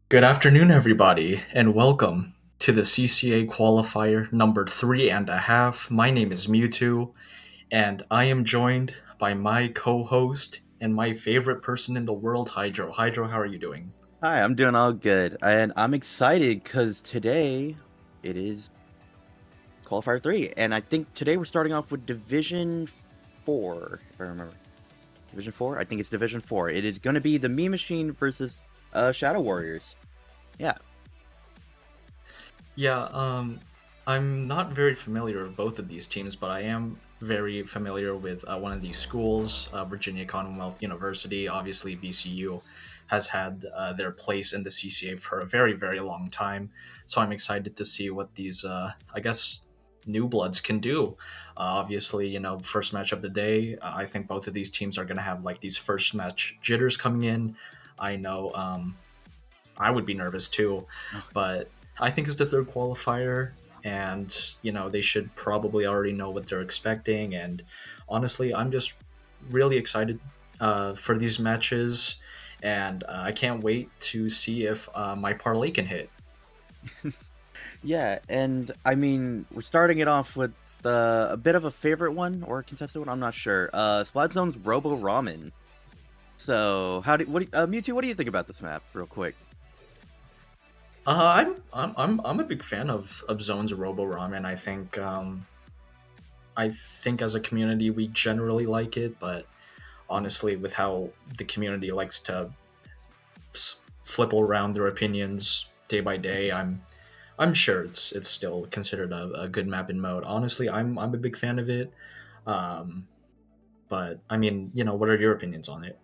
Good afternoon, everybody, and welcome to the CCA Qualifier number 3.5. My name is Mewtwo, and I am joined by my co host and my favorite person in the world, Hydro. Hydro, how are you doing? Hi, I'm doing all good, and I'm excited because today it is Qualifier 3, and I think today we're starting off with Division 4, if I remember. Division 4? I think it's Division 4. It is going to be the Meme Machine versus Shadow Warriors. Yeah. Yeah, I'm not very familiar with both of these teams, but I am very familiar with one of these schools, Virginia Commonwealth University. Obviously, VCU has had their place in the CCA for a very, very long time. So I'm excited to see what these, I guess, new bloods can do. Obviously, first match of the day. I think both of these teams are going to have like these first match jitters coming in. I know I would be nervous too, but I think it's the third qualifier, and they should probably already know what they're expecting. And honestly, I'm just really excited for these matches, and I can't wait to see if my parlay can hit. Yeah, and I mean, we're starting it off with a bit of a favorite one or a contested one, I'm not sure. Splat Zone's Robo Ramen. So, Mewtwo, what do you think about this map, real quick? I'm a big fan of Zone's Robo Ramen. I think as a community we generally like it, but honestly, with how the community likes to flip around their opinions day by day, I'm sure it's still considered a good map in mode. Honestly, I'm a big fan of it. Um, but I mean, what are your opinions on it?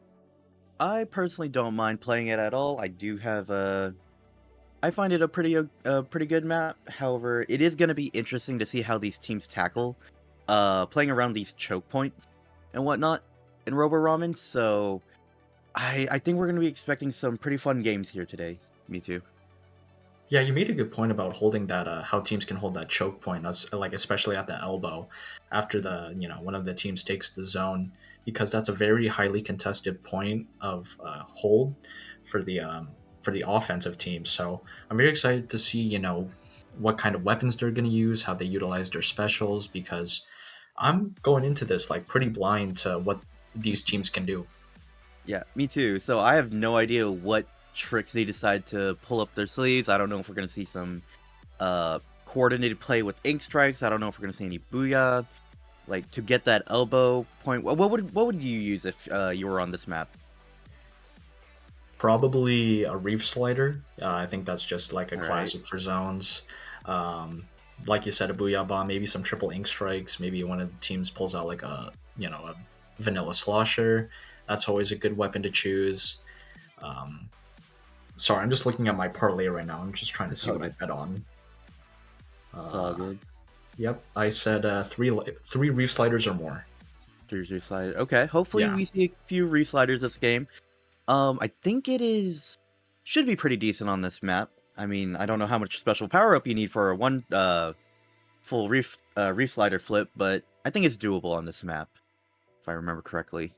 I personally don't mind playing it at all. I find it a pretty good map. However, it is going to be interesting to see how these teams tackle playing around these choke points and whatnot in Robo Ramen. So I think we're going to be expecting some pretty fun games here today. Me too. Yeah, you made a good point about holding that. How teams can hold that choke point, like especially at the elbow, after one of the teams takes the zone, because that's a very highly contested point of hold for the offensive team. So I'm very excited to see what kind of weapons they're going to use, how they utilize their specials, because I'm going into this like pretty blind to what these teams can do. Yeah, me too. So I have no idea what tricks they decide to pull up their sleeves. I don't know if we're going to see some coordinated play with ink strikes. I don't know if we're going to see any booyah. Like to get that elbow point. What would you use if you were on this map? Probably a reef slider. I think that's just like a All right. classic for zones. Like you said, a booyah bomb, maybe some triple ink strikes. Maybe one of the teams pulls out like a vanilla slosher. That's always a good weapon to choose. Um, Sorry, I'm just looking at my parlay right now. I'm just trying to It's see all what I good. bet on. It's all Uh, good. yep, I said three reef sliders or more. Three resliders. Okay. Hopefully Yeah, we see a few resliders this game. I think it is should be pretty decent on this map. I mean, I don't know how much special power up you need for a one full reef slider flip, but I think it's doable on this map, if I remember correctly.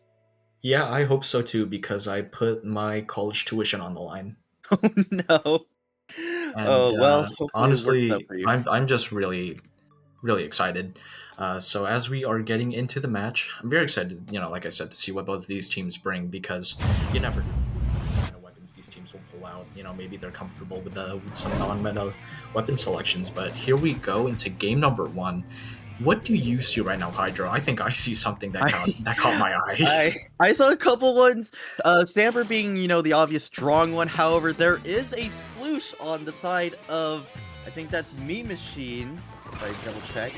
yeah, I hope so too because I put my college tuition on the line. Oh no. And Oh well, hopefully it works out honestly, for you. I'm just really really excited. So as we are getting into the match, I'm very excited. Like I said, to see what both of these teams bring because you never know what kind of weapons these teams will pull out. Maybe they're comfortable with some non-meta weapon selections. But here we go into game number one. What do you see right now, Hydra? I think I see something that I caught my eye. I saw a couple ones. Stamper being, the obvious strong one. However, there is a sploosh on the side of I think that's Meme Machine. If I double check.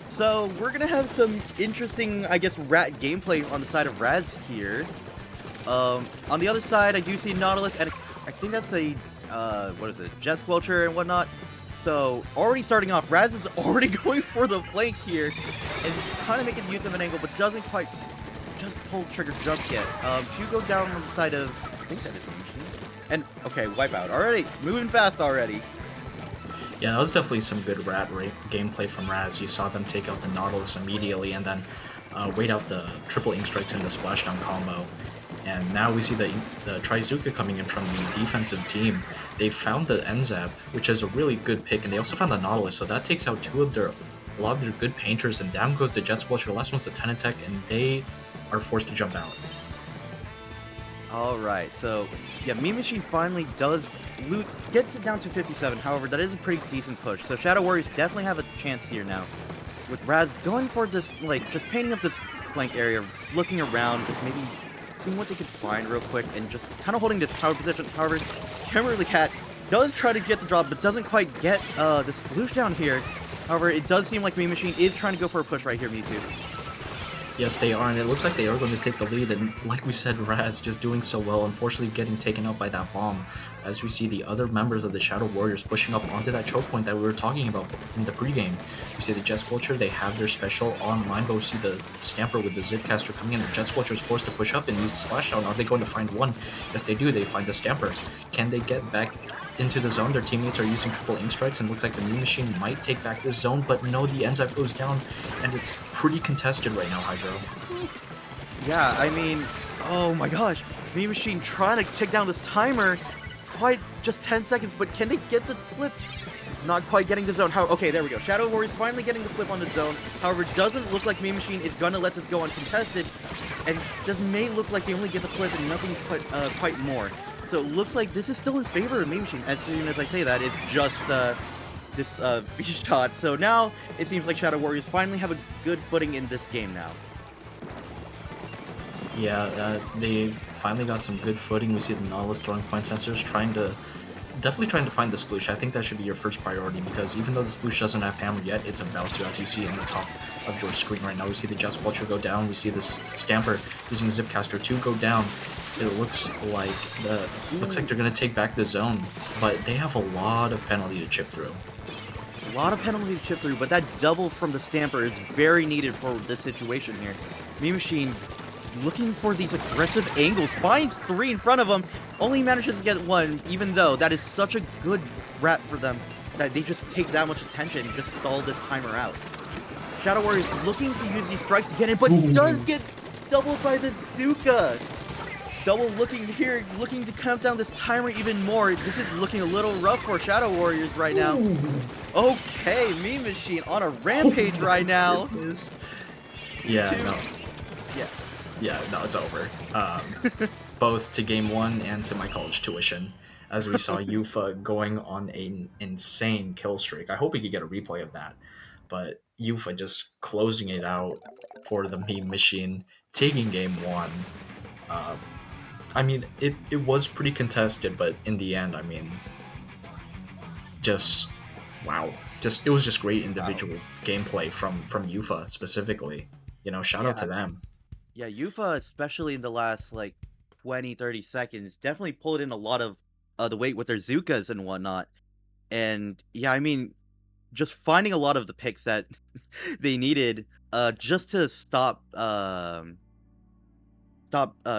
So we're gonna have some interesting, I guess, rat gameplay on the side of Raz here. On the other side, I do see Nautilus, and I think that's a what is it, Jet Squelcher and whatnot. So already starting off, Raz is already going for the flank here, and kind of making use of an angle, but doesn't quite just pull the trigger just yet. Two go down on the side of, I think that is the machine. And okay, wipeout already, moving fast already. Yeah, that was definitely some good gameplay from Raz. You saw them take out the Nautilus immediately and then wait out the triple ink strikes in the splashdown combo. And now we see the Trizuka coming in from the defensive team. They found the Enzap, which is a really good pick, and they also found the Nautilus, so that takes out a lot of their good painters, and down goes the Jet Squelcher. The last one's the Tenatech, and they are forced to jump out. Alright, so yeah, Mean Machine finally does gets it down to 57. However, that is a pretty decent push. So Shadow Warriors definitely have a chance here now. With Raz going for this, like, just painting up this flank area, looking around, just maybe seeing what they could find real quick, and just kind of holding this tower position. However, Kimberly Cat does try to get the drop, but doesn't quite get this sploosh down here. However, it does seem like Mean Machine is trying to go for a push right here, Mewtwo. Yes, they are, and it looks like they are going to take the lead, and like we said, Raz just doing so well, unfortunately getting taken out by that bomb, as we see the other members of the Shadow Warriors pushing up onto that choke point that we were talking about in the pregame. We see the Jet Squelcher, they have their special online, but we see the Scamper with the Zipcaster coming in. The Jet Squelcher is forced to push up and use the Splashdown. Are they going to find one? Yes, they do. They find the Scamper. Can they get back into the zone? Their teammates are using triple aim strikes, and looks like the Mean Machine might take back this zone, but no, the Enzap goes down, and it's pretty contested right now, Hydro. Yeah, I mean, oh my gosh, Mean Machine trying to take down this timer, quite just 10 seconds, but can they get the flip? Not quite getting the zone. Okay, there we go. Shadow Warriors finally getting the flip on the zone. However, it doesn't look like Mean Machine is gonna let this go uncontested, and just may look like they only get the flip and nothing quite more. So it looks like this is still in favor of Mean Machine. As soon as I say that, it's just this B-shot. So now it seems like Shadow Warriors finally have a good footing in this game now. Yeah, they finally got some good footing. We see the Nautilus throwing point sensors, definitely trying to find the sploosh. I think that should be your first priority, because even though the sploosh doesn't have hammer yet, it's about to, as you see in the top of your screen right now. We see the Jet Squelcher go down. We see the Scamper using Zipcaster 2 go down. It looks like they're gonna take back the zone, but they have a lot of penalty to chip through. A lot of penalty to chip through, but that double from the Scamper is very needed for this situation here. Mean Machine looking for these aggressive angles, finds 3 in front of him, only manages to get 1, even though that is such a good wrap for them that they just take that much attention and just stall this timer out. Shadow Warriors looking to use these strikes to get in, but does get doubled by the Zuka. Double looking here, looking to count down this timer even more. This is looking a little rough for Shadow Warriors right now. Okay, Mean Machine on a rampage right now. Yeah, no. Yeah. Yeah, no, it's over. Both to game 1 and to my college tuition, as we saw Yufa going on an insane kill streak. I hope we could get a replay of that. But Yufa just closing it out for the Mean Machine, taking game 1. I mean, it was pretty contested, but in the end, I mean, just, wow. It was just great individual gameplay from Yufa specifically. You know, shout out to them. Yeah, Yufa, especially in the last, like, 20, 30 seconds, definitely pulled in a lot of the weight with their Zukas and whatnot. And, yeah, I mean, just finding a lot of the picks that they needed just to stop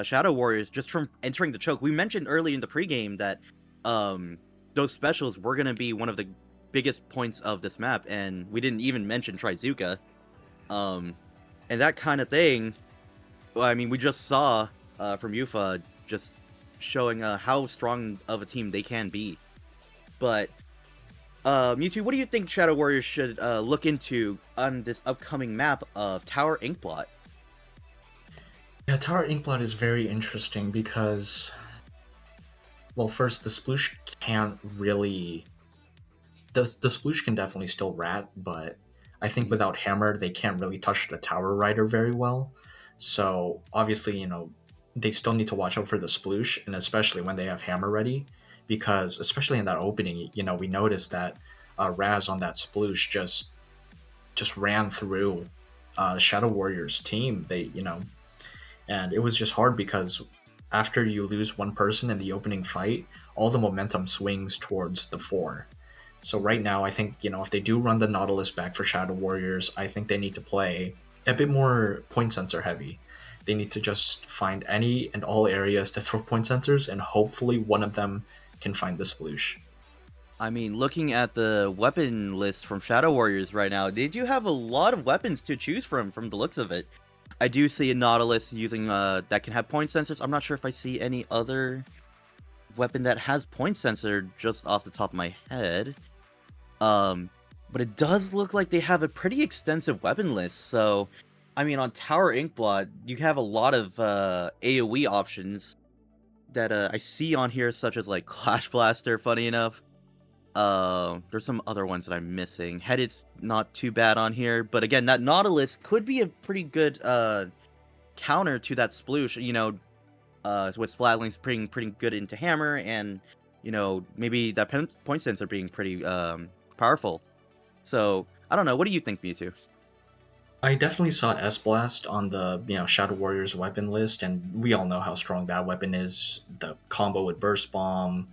Shadow Warriors just from entering the choke. We mentioned early in the pregame that those specials were going to be one of the biggest points of this map, and we didn't even mention Trizuka. And that kind of thing, well, I mean, we just saw from Yufa just showing how strong of a team they can be. But, Mewtwo, what do you think Shadow Warriors should look into on this upcoming map of Tower Inkblot? Yeah, Tower Inkblot is very interesting because, well, first, the Sploosh can't really... The Sploosh can definitely still rat, but I think without Hammer, they can't really touch the Tower Rider very well. So, obviously, you know, they still need to watch out for the Sploosh, and especially when they have Hammer ready, because, especially in that opening, you know, we noticed that Raz on that Sploosh just ran through Shadow Warriors team. They, you know, and it was just hard because after you lose one person in the opening fight, all the momentum swings towards the 4. So right now, I think, you know, if they do run the Nautilus back for Shadow Warriors, I think they need to play a bit more point sensor heavy. They need to just find any and all areas to throw point sensors, and hopefully one of them can find the Sploosh. I mean, looking at the weapon list from Shadow Warriors right now, they do have a lot of weapons to choose from the looks of it. I do see a Nautilus using that can have point sensors. I'm not sure if I see any other weapon that has point sensor just off the top of my head. But it does look like they have a pretty extensive weapon list. So, I mean, on Tower Inkblot, you have a lot of AoE options that I see on here, such as like Clash Blaster, funny enough. There's some other ones that I'm missing. Headed's not too bad on here, but again, that Nautilus could be a pretty good counter to that Sploosh. You know, with Splatlinks pretty good into Hammer, and you know maybe that point sensor being pretty powerful. So I don't know. What do you think, Mewtwo? I definitely saw S-Blast on the Shadow Warriors weapon list, and we all know how strong that weapon is. The combo with Burst Bomb,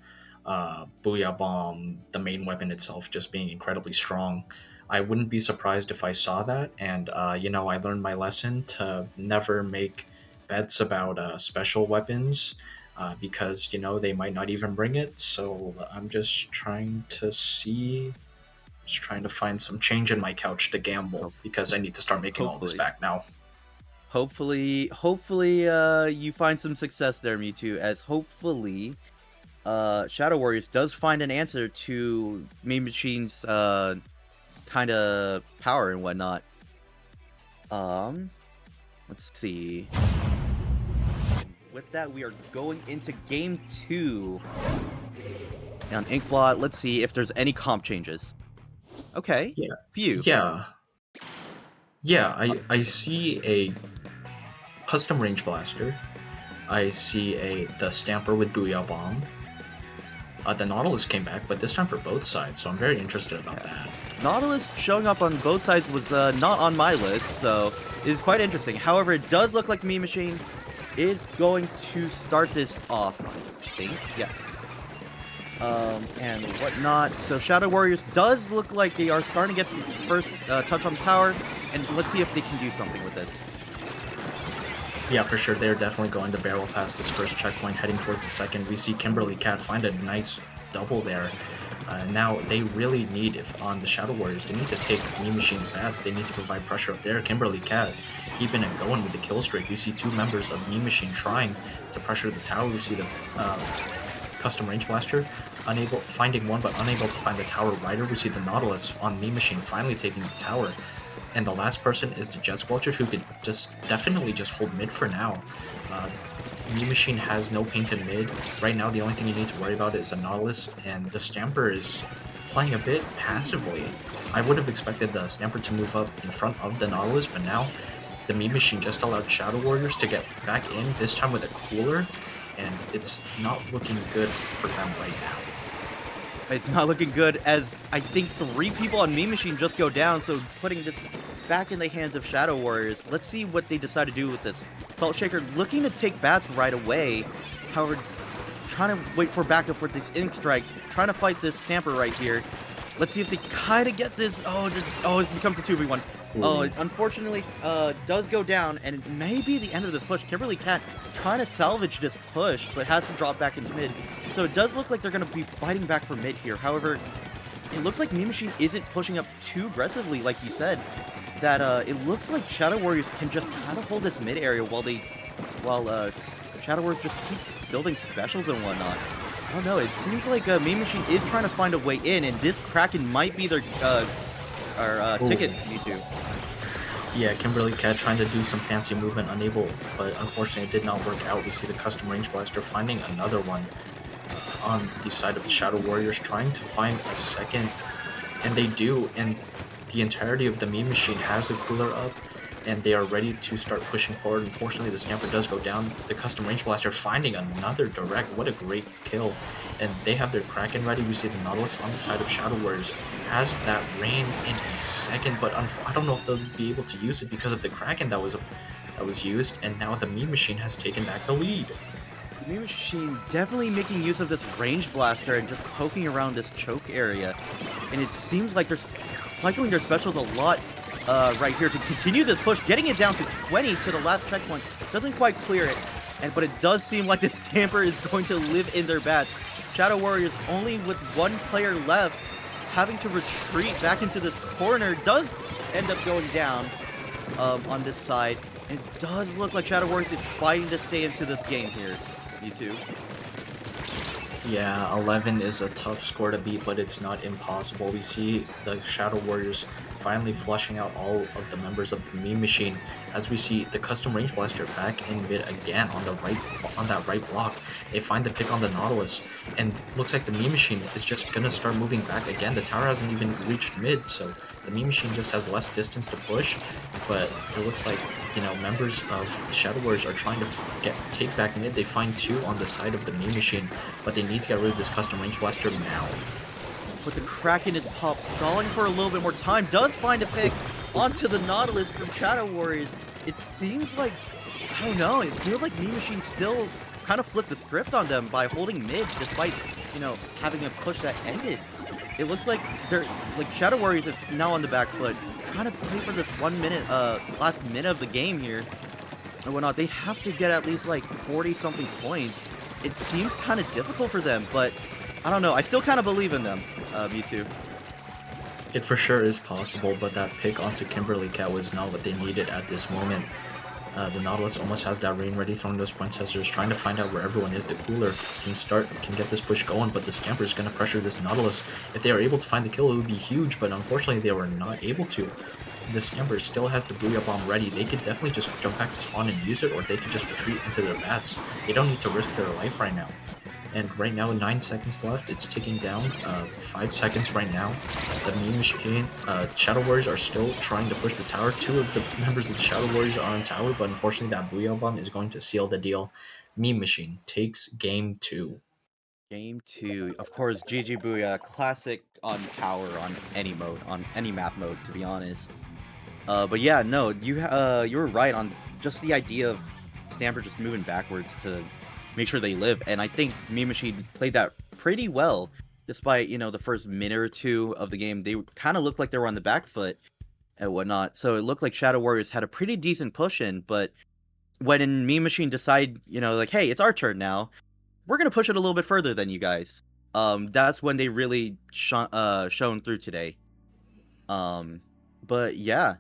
Booyah Bomb, the main weapon itself just being incredibly strong. I wouldn't be surprised if I saw that, and I learned my lesson to never make bets about special weapons because they might not even bring it. So I'm just trying to find some change in my couch to gamble because I need to start making all this back now. Hopefully, you find some success there, Mewtwo, as hopefully Shadow Warriors does find an answer to Meme Machine's kind of power and whatnot. Let's see. With that, we are going into Game 2. And on Inkblot, let's see if there's any comp changes. Okay. Yeah. Few. Yeah, I see a custom range blaster. I see the Stamper with Booyah Bomb. The Nautilus came back, but this time for both sides, so I'm very interested about that. Nautilus showing up on both sides was not on my list, so it is quite interesting. However, it does look like Meme Machine is going to start this off, I think. Yeah. And whatnot. So Shadow Warriors does look like they are starting to get the first touch on power, and let's see if they can do something with this. Yeah, for sure. They're definitely going to barrel past this first checkpoint, heading towards the second. We see Kimberly Cat find a nice double there. Now, they really need, if on the Shadow Warriors, they need to take Meme Machine's bats. They need to provide pressure up there. Kimberly Cat keeping it going with the kill streak. We see two members of Meme Machine trying to pressure the tower. We see the custom range blaster finding one, but unable to find the tower rider. We see the Nautilus on Meme Machine finally taking the tower. And the last person is the Jet Squelcher, who could definitely just hold mid for now. Meme Machine has no painted mid. Right now, the only thing you need to worry about is a Nautilus, and the Stamper is playing a bit passively. I would have expected the Stamper to move up in front of the Nautilus, but now the Meme Machine just allowed Shadow Warriors to get back in, this time with a cooler, and it's not looking good for them right now. It's not looking good, as I think 3 people on Meme Machine just go down, so putting this back in the hands of Shadow Warriors. Let's see what they decide to do with this. Salt Shaker looking to take bats right away, however, trying to wait for backup for these Ink Strikes, trying to fight this Stamper right here. Let's see if they kind of get this. It becomes a 2v1. Unfortunately, does go down, and it may be the end of this push. Kimberly Cat trying to salvage this push, but has to drop back into mid. So it does look like they're going to be fighting back for mid here. However, it looks like Meme Machine isn't pushing up too aggressively, like you said. That it looks like Shadow Warriors can just kind of hold this mid area while Shadow Warriors just keep building specials and whatnot. I don't know. It seems like Meme Machine is trying to find a way in, and this Kraken might be their ticket. Mewtwo. Yeah, Kimberly Cat trying to do some fancy movement, unable, but unfortunately it did not work out. We see the custom range blaster finding another one on the side of the Shadow Warriors, trying to find a second, and they do, and the entirety of the Meme Machine has the cooler up, and they are ready to start pushing forward. Unfortunately, the Stamper does go down. The custom range blaster finding another direct. What a great kill. And they have their Kraken ready. We see the Nautilus on the side of Shadow Warriors has that rain in a second, but I don't know if they'll be able to use it because of the Kraken that was used, and now the Meme Machine has taken back the lead. The Meme Machine definitely making use of this range blaster and just poking around this choke area, and it seems like they're cycling their specials a lot right here to continue this push, getting it down to 20 to the last checkpoint. Doesn't quite clear it, but it does seem like the Stamper is going to live in their bats. Shadow Warriors only with 1 player left, having to retreat back into this corner, does end up going down on this side. It does look like Shadow Warriors is fighting to stay into this game here. Me too. Yeah, 11 is a tough score to beat, but it's not impossible. We see the Shadow Warriors finally flushing out all of the members of the meme machine, as we see the custom range blaster back in mid again on that right block. They find the pick on the Nautilus, and looks like the meme machine is just gonna start moving back again. The tower hasn't even reached mid, so the meme machine just has less distance to push, but it looks like, members of Shadow Warriors are trying to take back mid. They find two on the side of the meme machine, but they need to get rid of this custom range blaster now. But the Kraken is pop, stalling for a little bit more time, does find a pick onto the Nautilus from Shadow Warriors. It seems like, I don't know, it feels like Meme Machine still kind of flipped the script on them by holding mid, despite, having a push that ended. It looks like Shadow Warriors is now on the back foot, trying to play for this 1 minute, last minute of the game here, and whatnot. They have to get at least like 40-something points. It seems kind of difficult for them, but I don't know. I still kind of believe in them. Me too. It for sure is possible, but that pick onto Kimberly Cat was not what they needed at this moment. The Nautilus almost has that rain ready, throwing those pointsters, trying to find out where everyone is. The Cooler can get this push going, but the Scamper is going to pressure this Nautilus. If they are able to find the kill, it would be huge, but unfortunately they were not able to. The Scamper still has the Booyah Bomb ready. They could definitely just jump back to spawn and use it, or they could just retreat into their bats. They don't need to risk their life right now. And right now, 9 seconds left. It's ticking down. 5 seconds right now. The meme machine, Shadow Warriors are still trying to push the tower. 2 of the members of the Shadow Warriors are on tower, but unfortunately, that Booyah Bomb is going to seal the deal. Meme machine takes game 2. Game 2, of course. GG Booyah, classic on tower on any mode, on any map mode, to be honest. But yeah, no, you were right on just the idea of Stamper just moving backwards to make sure they live, and I think Meme Machine played that pretty well, despite, the first minute or two of the game. They kind of looked like they were on the back foot and whatnot, so it looked like Shadow Warriors had a pretty decent push in, but when Meme Machine decide, like, hey, it's our turn now, we're gonna push it a little bit further than you guys. That's when they really shone through today. But yeah,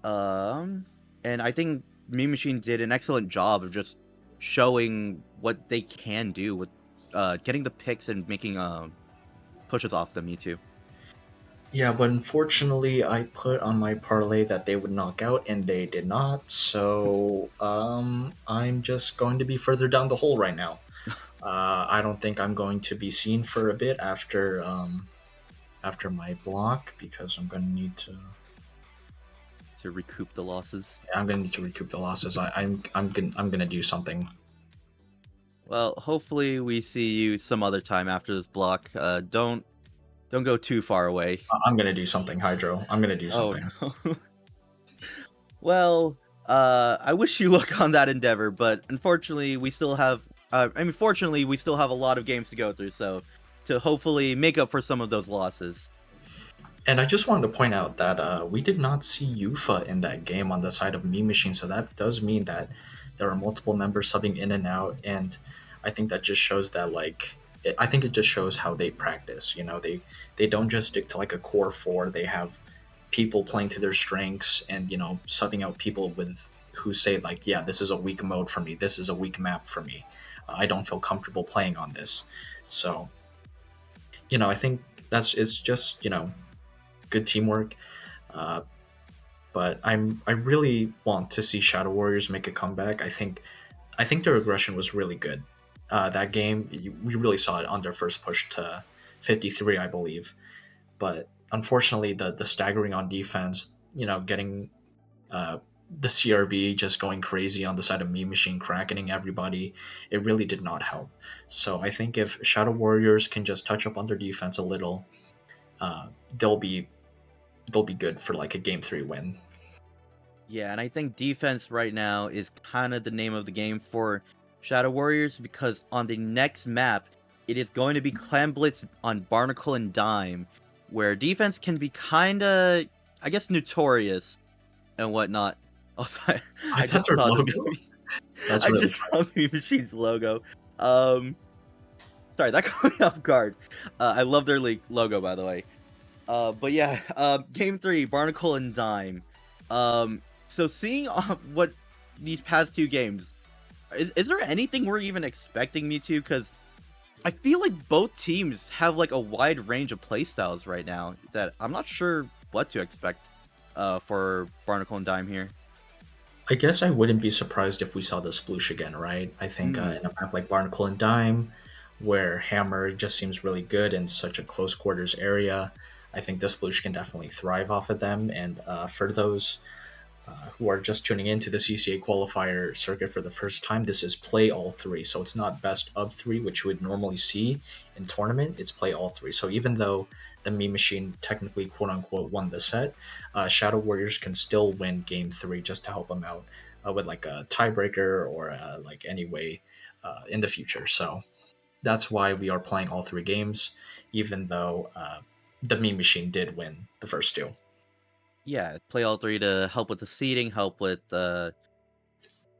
and I think Meme Machine did an excellent job of just showing what they can do with getting the picks and making pushes off them. Me too. Yeah, but unfortunately, I put on my parlay that they would knock out, and they did not. So I'm just going to be further down the hole right now. I don't think I'm going to be seen for a bit after my block, because I'm going to need to recoup the losses. I'm going to need to recoup the losses. I'm going to do something. Well, hopefully we see you some other time after this block. Don't go too far away. I'm going to do something, Hydro. I'm going to do something. Oh, no. Well, I wish you luck on that endeavor, but unfortunately we still have fortunately we still have a lot of games to go through, so to hopefully make up for some of those losses. And I just wanted to point out that we did not see Yufa in that game on the side of Meme Machine, so that does mean that there are multiple members subbing in and out, and I think that just shows that, I think it just shows how they practice. They don't just stick to like a core 4. They have people playing to their strengths, and subbing out people who say like, yeah, this is a weak mode for me. This is a weak map for me. I don't feel comfortable playing on this. So, I think it's just good teamwork. But I really want to see Shadow Warriors make a comeback. I think their aggression was really good. That game, we really saw it on their first push to 53, I believe. But unfortunately, the staggering on defense, getting the CRB just going crazy on the side of Meme Machine, crackening everybody, it really did not help. So I think if Shadow Warriors can just touch up on their defense a little, they'll be good for like a game 3 win. Yeah, and I think defense right now is kind of the name of the game for Shadow Warriors, because on the next map, it is going to be Clan Blitz on Barnacle and Dime, where defense can be kind of, I guess, notorious and whatnot. Also, I just their saw logo? That's really saw Meme Machine's logo. Sorry, that caught me off guard. I love their logo, by the way. But yeah, game 3, Barnacle and Dime. So seeing what these past 2 games, is there anything we're even expecting me to? Because I feel like both teams have like a wide range of playstyles right now that I'm not sure what to expect for Barnacle and Dime here. I guess I wouldn't be surprised if we saw the sploosh again, right? I think in a map like Barnacle and Dime, where Hammer just seems really good in such a close quarters area, I think the sploosh can definitely thrive off of them. And for those who are just tuning into the CCA qualifier circuit for the first time, this is play all three. So it's not best of three, which you would normally see in tournament. It's play all three. So even though the Meme Machine technically, quote unquote, won the set, Shadow Warriors can still win game 3 just to help them out with like a tiebreaker or like any way in the future. So that's why we are playing all 3 games, even though the Meme Machine did win the first 2. Yeah, play all 3 to help with the seeding, help with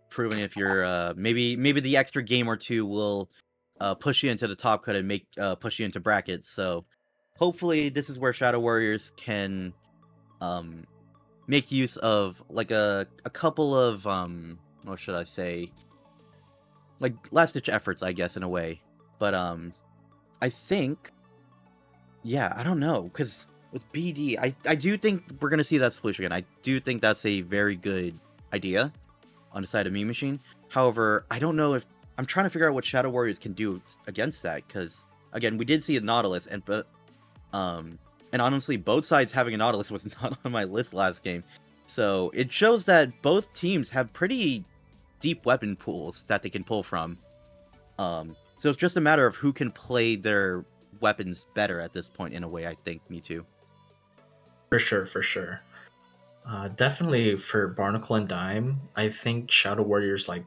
proving if you're maybe the extra game or 2 will push you into the top cut and make push you into brackets. So hopefully this is where Shadow Warriors can make use of like a couple of what should I say, like last ditch efforts, I guess, in a way. But I think, yeah, I don't know, because with BD, I do think we're gonna see that solution again. I do think that's a very good idea on the side of Meme Machine. However, I don't know if I'm trying to figure out what Shadow Warriors can do against that, because again, we did see a Nautilus, and honestly, both sides having a Nautilus was not on my list last game. So it shows that both teams have pretty deep weapon pools that they can pull from. So it's just a matter of who can play their weapons better at this point, in a way, I think. Me too. For sure, for sure. Definitely for Barnacle and Dime, I think Shadow Warriors like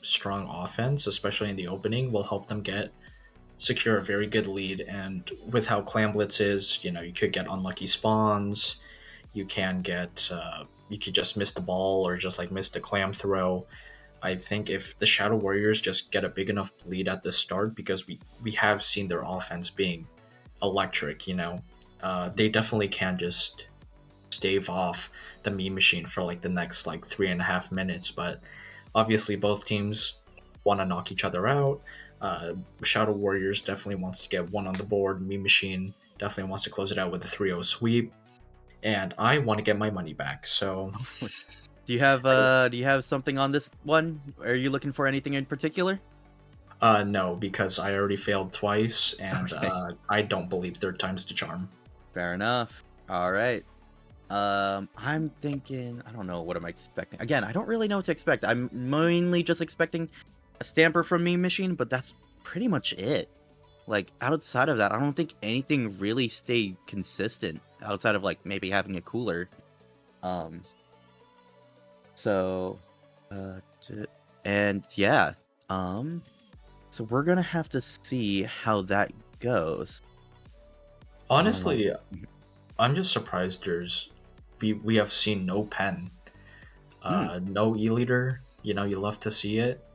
strong offense, especially in the opening, will help them secure a very good lead. And with how Clam Blitz is, you know, you could get unlucky spawns. You can get you could just miss the ball or just like miss the clam throw. I think if the Shadow Warriors just get a big enough lead at the start, because we have seen their offense being electric, you know, they definitely can just stave off the Meme Machine for like the next like 3.5 minutes. But obviously both teams want to knock each other out. Shadow Warriors definitely wants to get one on the board. Meme Machine definitely wants to close it out with a 3-0 sweep. And I want to get my money back. So do you have something on this one? Are you looking for anything in particular? No, because I already failed twice, and Okay. I don't believe third time's the charm. Fair enough. All right. I'm thinking, I don't know, what am I expecting? Again, I don't really know what to expect. I'm mainly just expecting a stamper from Meme Machine, but that's pretty much it. Like, outside of that, I don't think anything really stayed consistent outside of like maybe having a cooler. So and yeah, so we're gonna have to see how that goes. Honestly, I'm just surprised we have seen no pen, no e-leader. You know, you love to see it.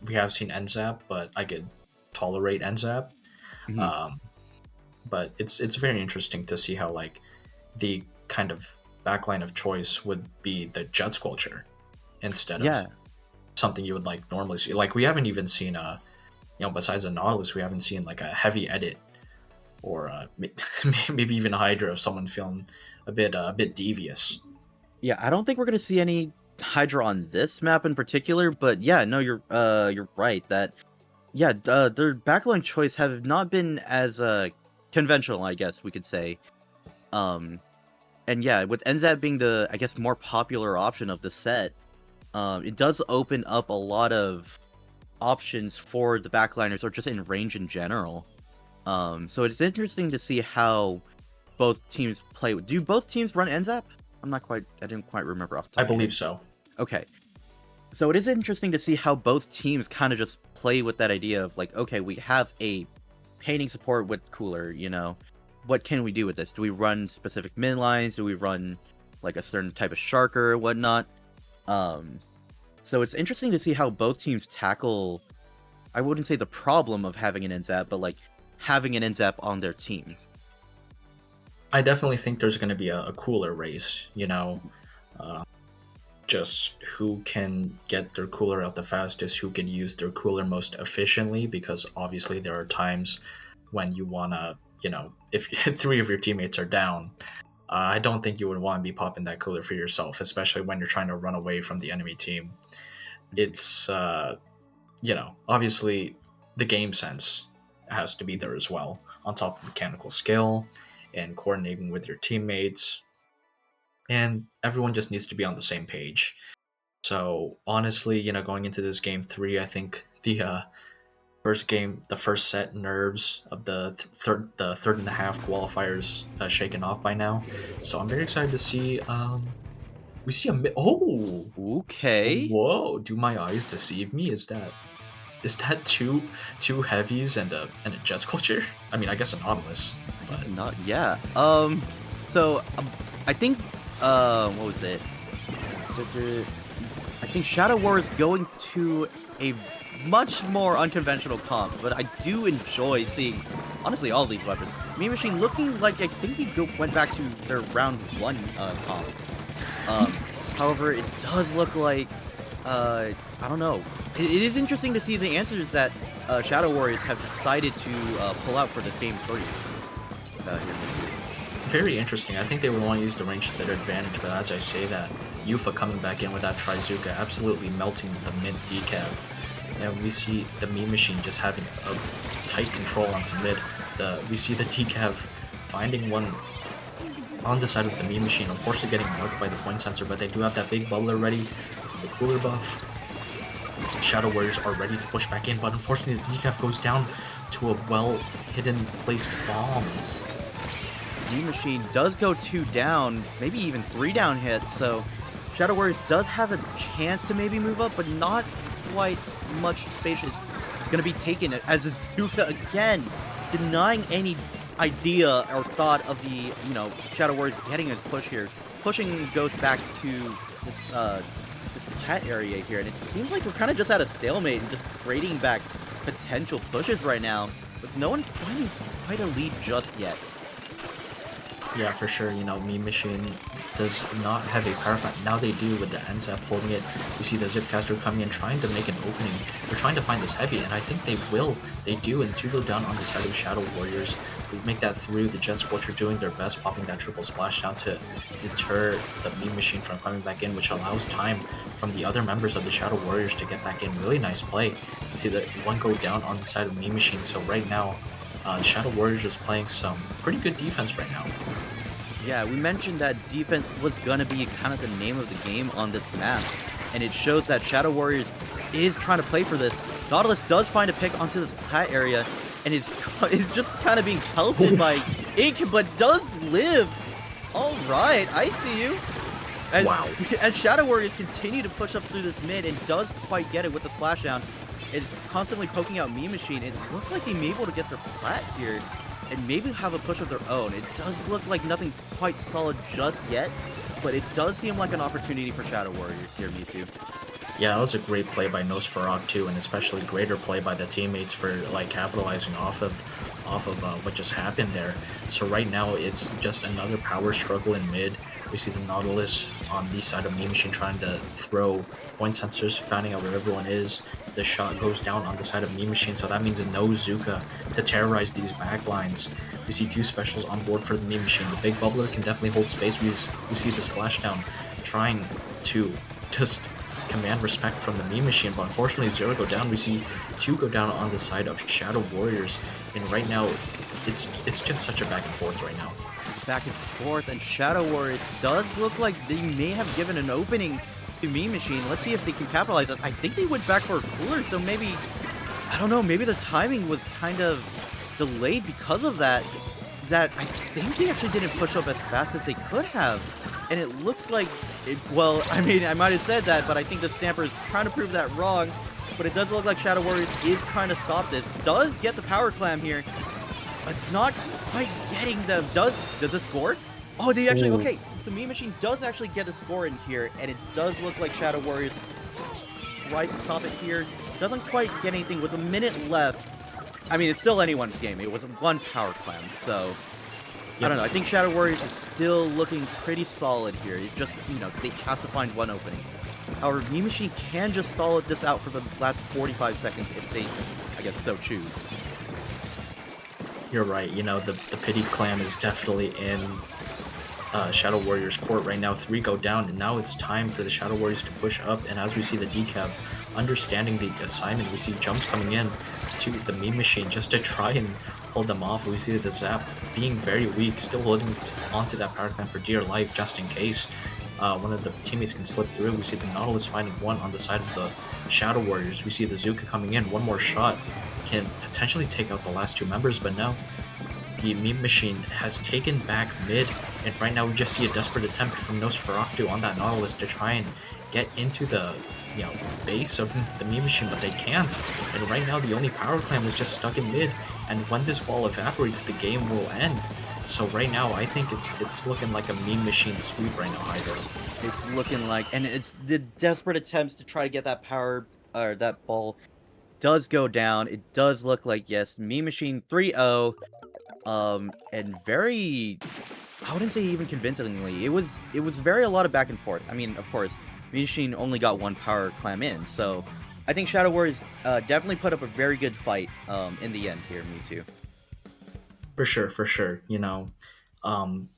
We have seen NZAP, but I could tolerate NZAP. But it's very interesting to see how like the kind of backline of choice would be the Jet Squelcher instead of something you would like normally see. Like we haven't even seen besides a Nautilus, we haven't seen like a heavy edit or maybe even a Hydra if someone feeling a bit devious. Yeah, I don't think we're gonna see any Hydra on this map in particular, but yeah, no, you're right that their backline choice have not been as conventional, I guess we could say. And yeah, with NZAP being the, I guess, more popular option of the set, it does open up a lot of options for the backliners or just in range in general. So it's interesting to see how both teams play. Do both teams run NZAP? I didn't quite remember off the top. I believe so. Okay. So it is interesting to see how both teams kind of just play with that idea of like, okay, we have a painting support with cooler, you know, what can we do with this? Do we run specific min lines? Do we run like a certain type of sharker or whatnot? So it's interesting to see how both teams tackle, I wouldn't say the problem of having an NZAP, but like having an NZAP on their team. I definitely think there's going to be a cooler race, you know. just who can get their cooler out the fastest, who can use their cooler most efficiently, because obviously there are times when you want to, if 3 of your teammates are down, I don't think you would want to be popping that cooler for yourself, especially when you're trying to run away from the enemy team. It's, obviously the game sense has to be there as well, on top of mechanical skill and coordinating with your teammates. And everyone just needs to be on the same page. So honestly, going into this game 3, I think the first set nerves of the third and a half qualifiers shaken off by now. So I'm very excited to see. We see Okay. Whoa! Do my eyes deceive me? Is that two heavies and a jet sculpture? I mean, I guess a Nautilus. I guess not. Yeah. So I think what was it? I think Shadow War is going to a much more unconventional comp, but I do enjoy seeing, honestly, all these weapons. Mean Machine looking like I think he went back to their round 1 comp. However, it does look like, I don't know. It is interesting to see the answers that Shadow Warriors have decided to pull out for this game 3. Very interesting. I think they would want to use the range to their advantage, but as I say that, Yufa coming back in with that Trizuka, absolutely melting the mid decav. And we see the Mean Machine just having a tight control onto mid. We see the decav finding one on the side of the Mean Machine, unfortunately getting marked by the point sensor, but they do have that big bubbler ready, the cooler buff. Shadow Warriors are ready to push back in, but unfortunately the decav goes down to a well-hidden placed bomb. Mean Machine does go 2 down, maybe even 3 down hit, so Shadow Warriors does have a chance to maybe move up, but not quite much space is going to be taken as Azuka again, denying any idea or thought of the, Shadow Warriors getting a push here. Pushing goes back to this chat area here, and it seems like we're kind of just at a stalemate and just trading back potential pushes right now, with no one finding quite a lead just yet. Yeah, for sure. Mean Machine does not have a power plant. Now they do with the NZAP holding it. You see the Zipcaster coming in, trying to make an opening. They're trying to find this heavy, and I think they will. They do, and 2 go down on the side of Shadow Warriors. They make that through. The Jet Squelcher doing their best, popping that triple splash down to deter the Mean Machine from coming back in, which allows time from the other members of the Shadow Warriors to get back in. Really nice play. You see that 1 go down on the side of Mean Machine, so right now, Shadow Warriors is playing some pretty good defense right now. Yeah, we mentioned that defense was gonna be kind of the name of the game on this map, and it shows that Shadow Warriors is trying to play for this. Nautilus does find a pick onto this plat area, and is just kind of being pelted by Ink, but does live. All right, I see you. Wow. As Shadow Warriors continue to push up through this mid and does quite get it with the splashdown, it's constantly poking out Mean Machine. It looks like they may be able to get their plat here and maybe have a push of their own. It does look like nothing quite solid just yet, but it does seem like an opportunity for Shadow Warriors here, Mewtwo. Yeah, that was a great play by Nosferatu too, and especially greater play by the teammates for capitalizing off of what just happened there. So right now it's just another power struggle in mid. We see the Nautilus on the side of Mean Machine trying to throw point sensors, finding out where everyone is. The shot goes down on the side of Mean Machine, so that means no Zuka to terrorize these backlines. We see 2 specials on board for the Mean Machine. The big bubbler can definitely hold space. We see the splashdown trying to just command respect from the Mean Machine, but unfortunately 0 go down. We see 2 go down on the side of Shadow Warriors, and right now it's just such a back and forth right now. Back and forth, and Shadow Warriors does look like they may have given an opening to Mean Machine. Let's see if they can capitalize it. I think they went back for a cooler, so maybe, I don't know, maybe the timing was kind of delayed because of that. That I think they actually didn't push up as fast as they could have. And it looks like, well, I mean, I might have said that, but I think the Stamper is trying to prove that wrong. But it does look like Shadow Warriors is trying to stop this. Does get the power clam here, but not quite getting them. Does it score? Oh, they actually, okay. So Mean Machine does actually get a score in here, and it does look like Shadow Warriors tries to stop it here. Doesn't quite get anything with a minute left. I mean, it's still anyone's game. It was 1 power clam, so I don't know. I think Shadow Warriors is still looking pretty solid here. It's just, they have to find one opening. However, Mean Machine can just stall this out for the last 45 seconds if they, I guess, so choose. You're right. The Pity Clan is definitely in Shadow Warriors court right now. 3 go down, and now it's time for the Shadow Warriors to push up. And as we see the decav understanding the assignment, we see jumps coming in to the Mean Machine just to try and hold them off. We see the Zap being very weak, still holding onto that power clamp for dear life just in case one of the teammates can slip through. We see the Nautilus finding one on the side of the Shadow Warriors. We see the Zuka coming in. One more shot can potentially take out the last 2 members, but no. The Meme Machine has taken back mid, and right now we just see a desperate attempt from Nosferatu on that Nautilus to try and get into the base of the Meme Machine, but they can't. And right now the only power clam is just stuck in mid, and when this ball evaporates, the game will end. So right now, I think it's looking like a Meme Machine sweep right now, either. It's looking like, and it's the desperate attempts to try to get that power, or that ball, does go down. It does look like, yes, Meme Machine 3-0, and very, I wouldn't say even convincingly. It was very a lot of back and forth. I mean, of course, Meme Machine only got 1 power clam in, so I think Shadow Warriors definitely put up a very good fight in the end here. Me too. For sure.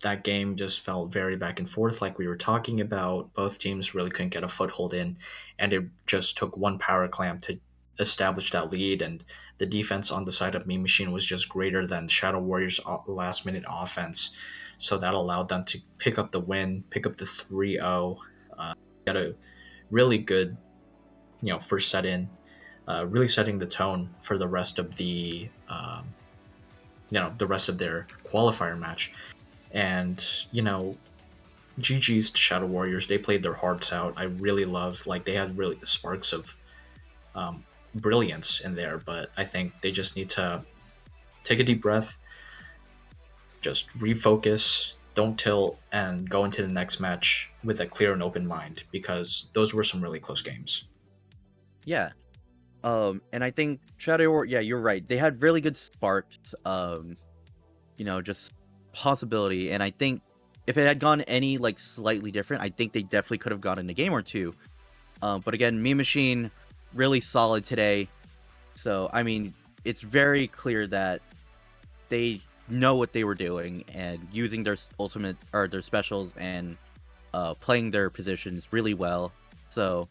That game just felt very back and forth, like we were talking about. Both teams really couldn't get a foothold in, and it just took 1 power clamp to establish that lead. And the defense on the side of Meme Machine was just greater than Shadow Warriors' last minute offense, so that allowed them to pick up the win, pick up the 3-0. Got a really good, first set in, really setting the tone for the rest of the rest of their qualifier match. And GG's to Shadow Warriors. They played their hearts out. I really loved, they had really sparks of brilliance in there, but I think they just need to take a deep breath, just refocus, don't tilt, and go into the next match with a clear and open mind, because those were some really close games. Yeah. And I think Shadow War, yeah, you're right. They had really good sparks, just possibility. And I think if it had gone any slightly different, I think they definitely could have gotten a game or two. But again, Meme Machine really solid today. So I mean, it's very clear that they know what they were doing and using their ultimate or their specials and playing their positions really well. So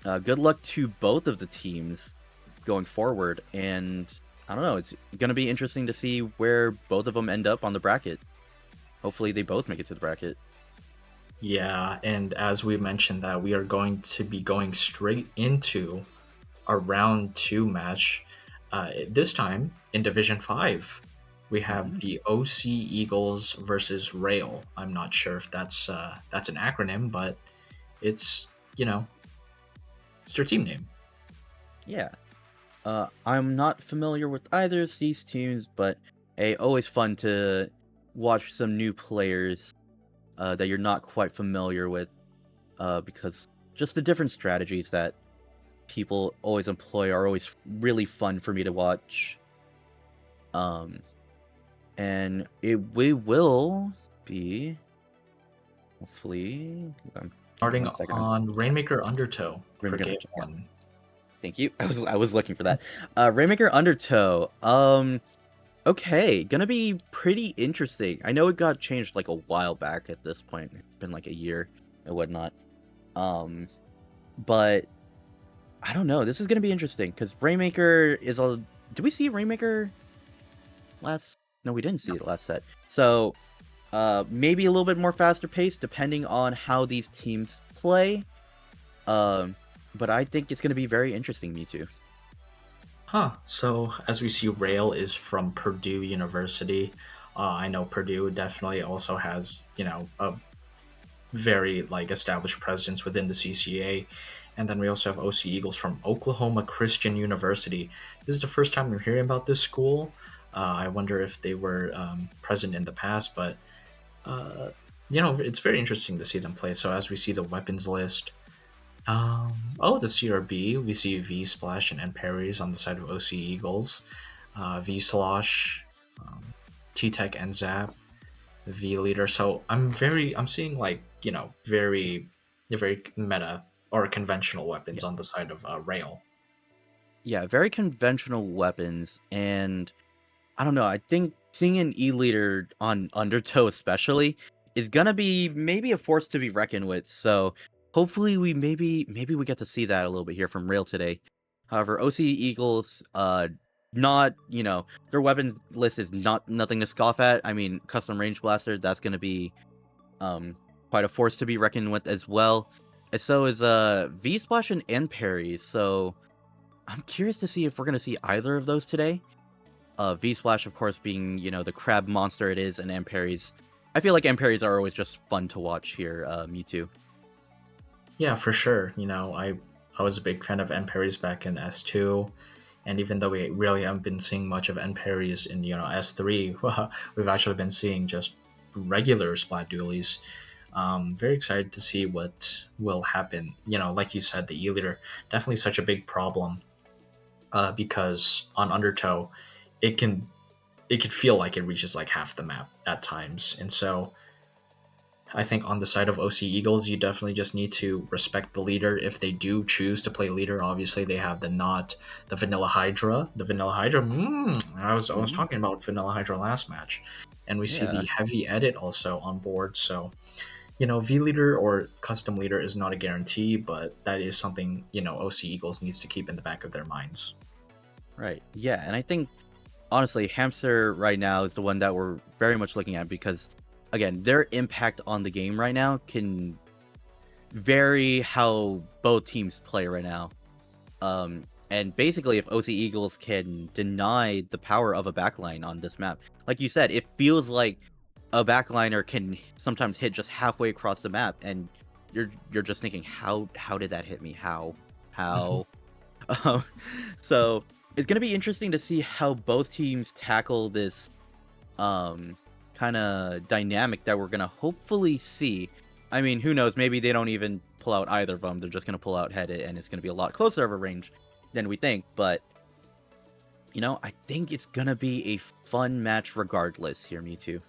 good luck to both of the teams going forward, and I don't know, it's going to be interesting to see where both of them end up on the bracket. Hopefully they both make it to the bracket. Yeah, and as we mentioned that we are going to be going straight into our round 2 match. This time in Division 5, we have the OC Eagles versus Rail. I'm not sure if that's an acronym, but it's it's their team name. Yeah. I'm not familiar with either of these teams, but always fun to watch some new players that you're not quite familiar with, because just the different strategies that people always employ are always really fun for me to watch. And we will be, hopefully, Starting on Rainmaker Undertow for game 1. Thank you. I was looking for that. Rainmaker Undertow. Okay, gonna be pretty interesting. I know it got changed a while back at this point. It's been a year and whatnot. But I don't know. This is gonna be interesting because Rainmaker is a. Did we see Rainmaker last? No, we didn't see it last set. So maybe a little bit more faster paced depending on how these teams play. But I think it's going to be very interesting, me too. So as we see, Rail is from Purdue University. I know Purdue definitely also has, a very established presence within the CCA. And then we also have OC Eagles from Oklahoma Christian University. This is the first time we're hearing about this school. I wonder if they were present in the past, but it's very interesting to see them play. So as we see the weapons list, the CRB, we see V Splash and N parries on the side of OC Eagles, V Slosh, T-Tech and Zap, V Leader. So I'm seeing very meta or conventional Yeah, weapons on the side of Rail. yeah, very conventional weapons, and I don't know. I think seeing an E-liter on Undertow especially is gonna be maybe a force to be reckoned with. So hopefully maybe we get to see that a little bit here from Rail today. However, OC Eagles, not their weapon list is not nothing to scoff at. I mean, custom range blaster, that's gonna be quite a force to be reckoned with as well. And so is V Splash and N parries. So I'm curious to see if we're gonna see either of those today. V Splash, of course, being the crab monster it is, and Amperies. I feel like Amperies are always just fun to watch here. Mewtwo. Yeah, for sure. I was a big fan of Emperors back in S2, and even though we really haven't been seeing much of Emperors in S3, we've actually been seeing just regular Splat Dualies. Very excited to see what will happen. Like you said, the E-liter definitely such a big problem because on Undertow, it can it could feel like it reaches like half the map at times, and so I think on the side of OC Eagles, you definitely just need to respect the leader if they do choose to play leader. Obviously, they have the Vanilla Hydra. The Vanilla Hydra. I was Mhm. talking about Vanilla Hydra last match, and we see Yeah, the Heavy Edit also on board. So V leader or custom leader is not a guarantee, but that is something OC Eagles needs to keep in the back of their minds. right. Yeah, and I think honestly, Hamster right now is the one that we're very much looking at because, again, their impact on the game right now can vary how both teams play right now. And basically, if OC Eagles can deny the power of a backline on this map, like you said, it feels like a backliner can sometimes hit just halfway across the map, and you're just thinking, how did that hit me? How? Um, so it's gonna be interesting to see how both teams tackle this kind of dynamic that we're gonna hopefully see. I mean, who knows? Maybe they don't even pull out either of them. They're just gonna pull out Head It, and it's gonna be a lot closer of a range than we think. But I think it's gonna be a fun match regardless. Here, Mewtwo.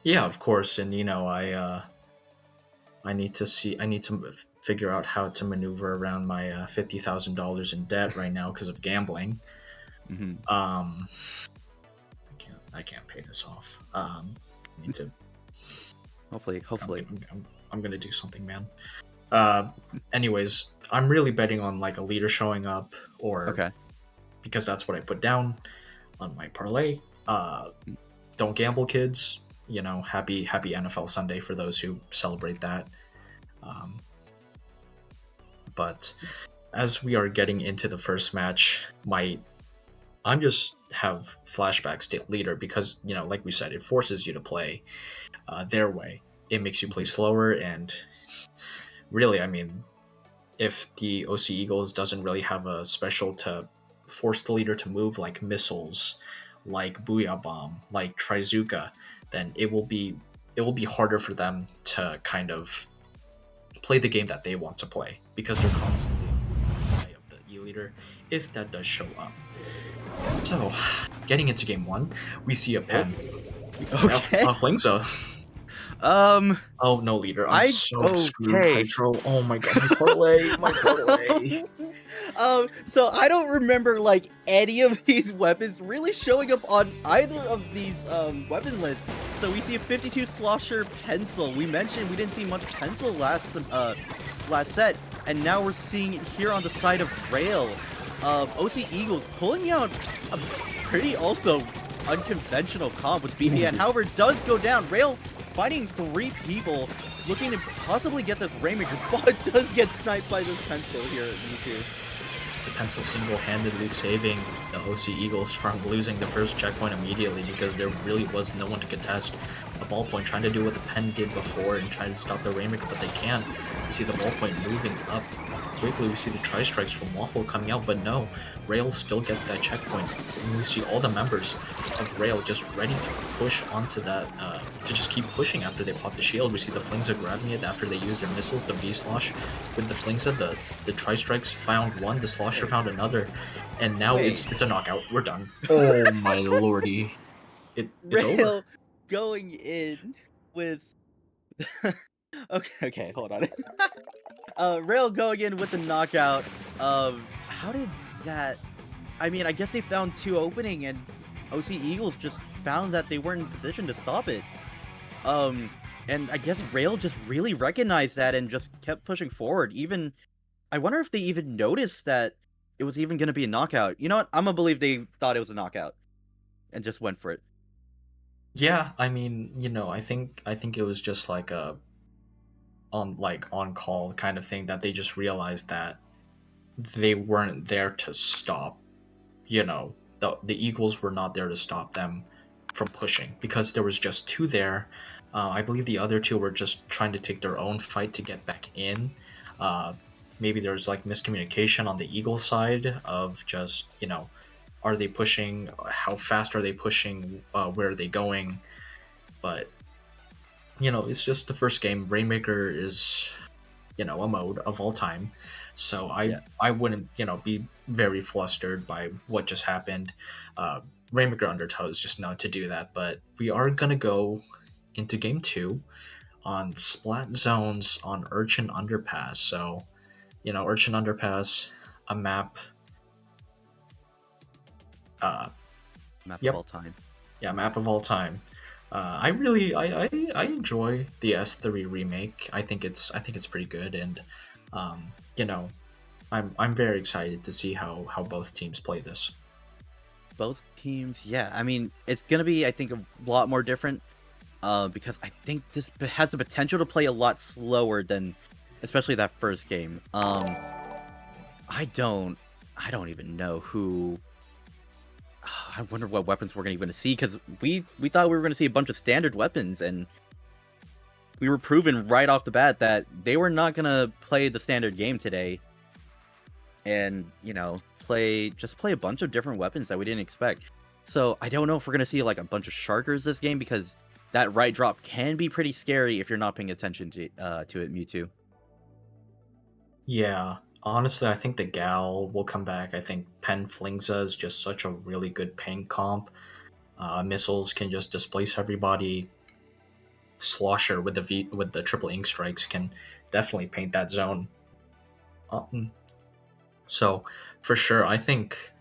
Yeah, of course, and I need to figure out how to maneuver around my $50,000 in debt right now because of gambling. Mm-hmm. Um, I can't pay this off. I need to. Hopefully. I'm gonna do something, man. Anyways, I'm really betting on like a leader showing up, or Okay. because that's what I put down on my parlay. Don't gamble, kids. Happy NFL Sunday for those who celebrate that. Um, but as we are getting into the first match, I'm just have flashbacks to leader because like we said, it forces you to play their way. It makes you play slower, and really, I mean, if the OC Eagles doesn't really have a special to force the leader to move, like missiles, like Booyah Bomb, like Trizuka, then it will be harder for them to kind of play the game that they want to play because they're constantly on the eye of the E-leader if that does show up. So, getting into game one, we see a pen. Okay. Flingza. Um. Oh no, leader! I'm so screwed, Okay. Hydro. Oh my god, my parlay, my parlay. So I don't remember like any of these weapons really showing up on either of these weapon lists. So we see a 52 Slosher pencil. We mentioned we didn't see much pencil last set, and now we're seeing it here on the side of Rail. OC Eagles pulling out a pretty also unconventional comp with BBN. However, it does go down. Rail finding 3 people, looking to possibly get this Rainmaker, but does get sniped by this pencil here at Mewtwo. The pencil single-handedly saving the OC Eagles from losing the first checkpoint immediately because there really was no one to contest the ballpoint, trying to do what the pen did before and trying to stop the Rainmaker, but they can't. You see the ballpoint moving up quickly. We see the tri-strikes from Waffle coming out, but no, Rail still gets that checkpoint. And we see all the members of Rail just ready to push onto that, to just keep pushing after they pop the shield. We see the Flingza grabbing it after they use their missiles, the V-Slosh with the Flingza, the tri-strikes found one, the Slosher found another, and now it's a knockout. We're done. Oh my lordy. It's over. Rail going in with Okay, hold on. Rail going in with the knockout. How did that? I mean, I guess they found two opening, and OC Eagles just found that they weren't in position to stop it. Um, and I guess Rail just really recognized that and just kept pushing forward. Even I wonder if they even noticed that it was even going to be a knockout. You know what? I'm gonna believe they thought it was a knockout and just went for it. Yeah, I mean, I think it was just like a on call kind of thing that they just realized that they weren't there to stop. The Eagles were not there to stop them from pushing because there was just two there. I believe the other two were just trying to take their own fight to get back in. Uh, Maybe there's like miscommunication on the Eagle side of just are they pushing? How fast are they pushing? Where are they going? But it's just the first game. Rainmaker is a mode of all time, so Yeah. I wouldn't be very flustered by what just happened. Rainmaker Undertow is just not to do that, but we are gonna go into game two on Splat Zones on Urchin Underpass. So Urchin Underpass, a map. Map of Yep. all time. Yeah, map of all time. I really I enjoy the S3 remake. I think it's pretty good, and um, you know I'm very excited to see how both teams play this. Both teams, yeah. I mean, it's gonna be, I think, a lot more different. Because I think this has the potential to play a lot slower than, especially that first game. I don't even know who. I wonder what weapons we're gonna see, because we thought we were gonna see a bunch of standard weapons, and we were proven right off the bat that they were not gonna play the standard game today, and play a bunch of different weapons that we didn't expect. So I don't know if we're gonna see like a bunch of Sharkers this game, because that right drop can be pretty scary if you're not paying attention to it, Mewtwo. Yeah, honestly, I think the Gal will come back. I think Pen Flingza is just such a really good paint comp. Missiles can just displace everybody. Slosher with the triple ink strikes can definitely paint that zone. So for sure, I think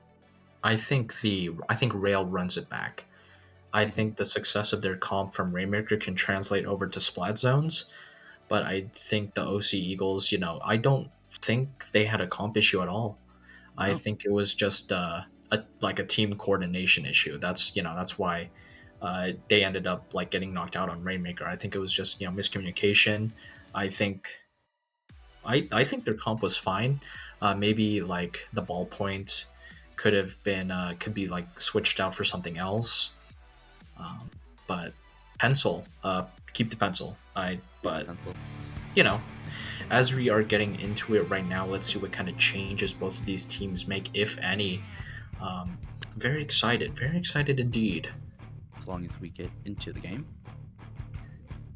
Rail runs it back. I think the success of their comp from Rainmaker can translate over to Splat Zones, but I think the OC Eagles, I don't think they had a comp issue at all. I No. think it was just like a team coordination issue. That's why they ended up like getting knocked out on Rainmaker. I think it was just miscommunication. I think I think their comp was fine. Maybe like the ballpoint could be like switched out for something else. But pencil, keep the pencil. But as we are getting into it right now, let's see what kind of changes both of these teams make, if any. Very excited indeed. As long as we get into the game.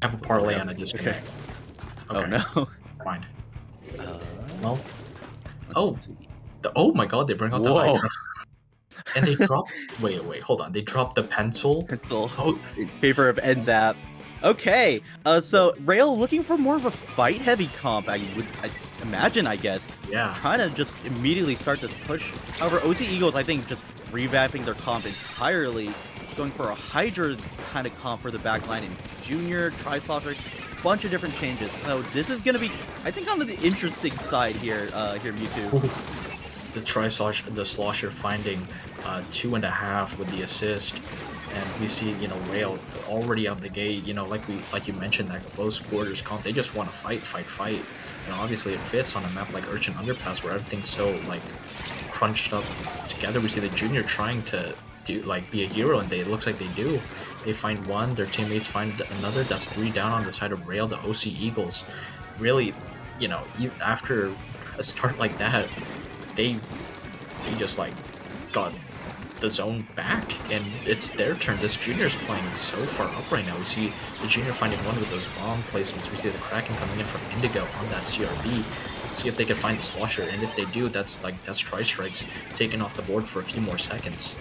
I have a parlay on a disconnect. Okay. Oh no. Never mind. Well, Let's see. Oh my god, they bring out the Whoa. Hydra. And they drop. Wait, hold on. They dropped the pencil. Pencil. Oh, In favor of NZAP. Okay. So Rail looking for more of a fight-heavy comp. I imagine. I guess. yeah. Trying to just immediately start this push. However, OC Eagles, I think, just revamping their comp entirely, going for a Hydra kind of comp for the backline and Junior, Tri-Slosher, bunch of different changes. So this is gonna be, I think, on the interesting side here, Mewtwo. The Slosher finding 2.5 with the assist, and we see Rail already out the gate. Like you mentioned, that close quarters comp. They just want to fight, and obviously it fits on a map like Urchin Underpass where everything's so like crunched up together. We see the Junior trying to be a hero, and it looks like they do. They find one, their teammates find another. That's 3 down on the side of Rail. The OC Eagles really, after a start like that, they just like got the zone back, and it's their turn. This Junior's playing so far up right now. We see the Junior finding one with those bomb placements. We see the Kraken coming in from Indigo on that CRB. Let's see if they can find the Slosher, and if they do, that's Tri-Strikes taken off the board for a few more seconds.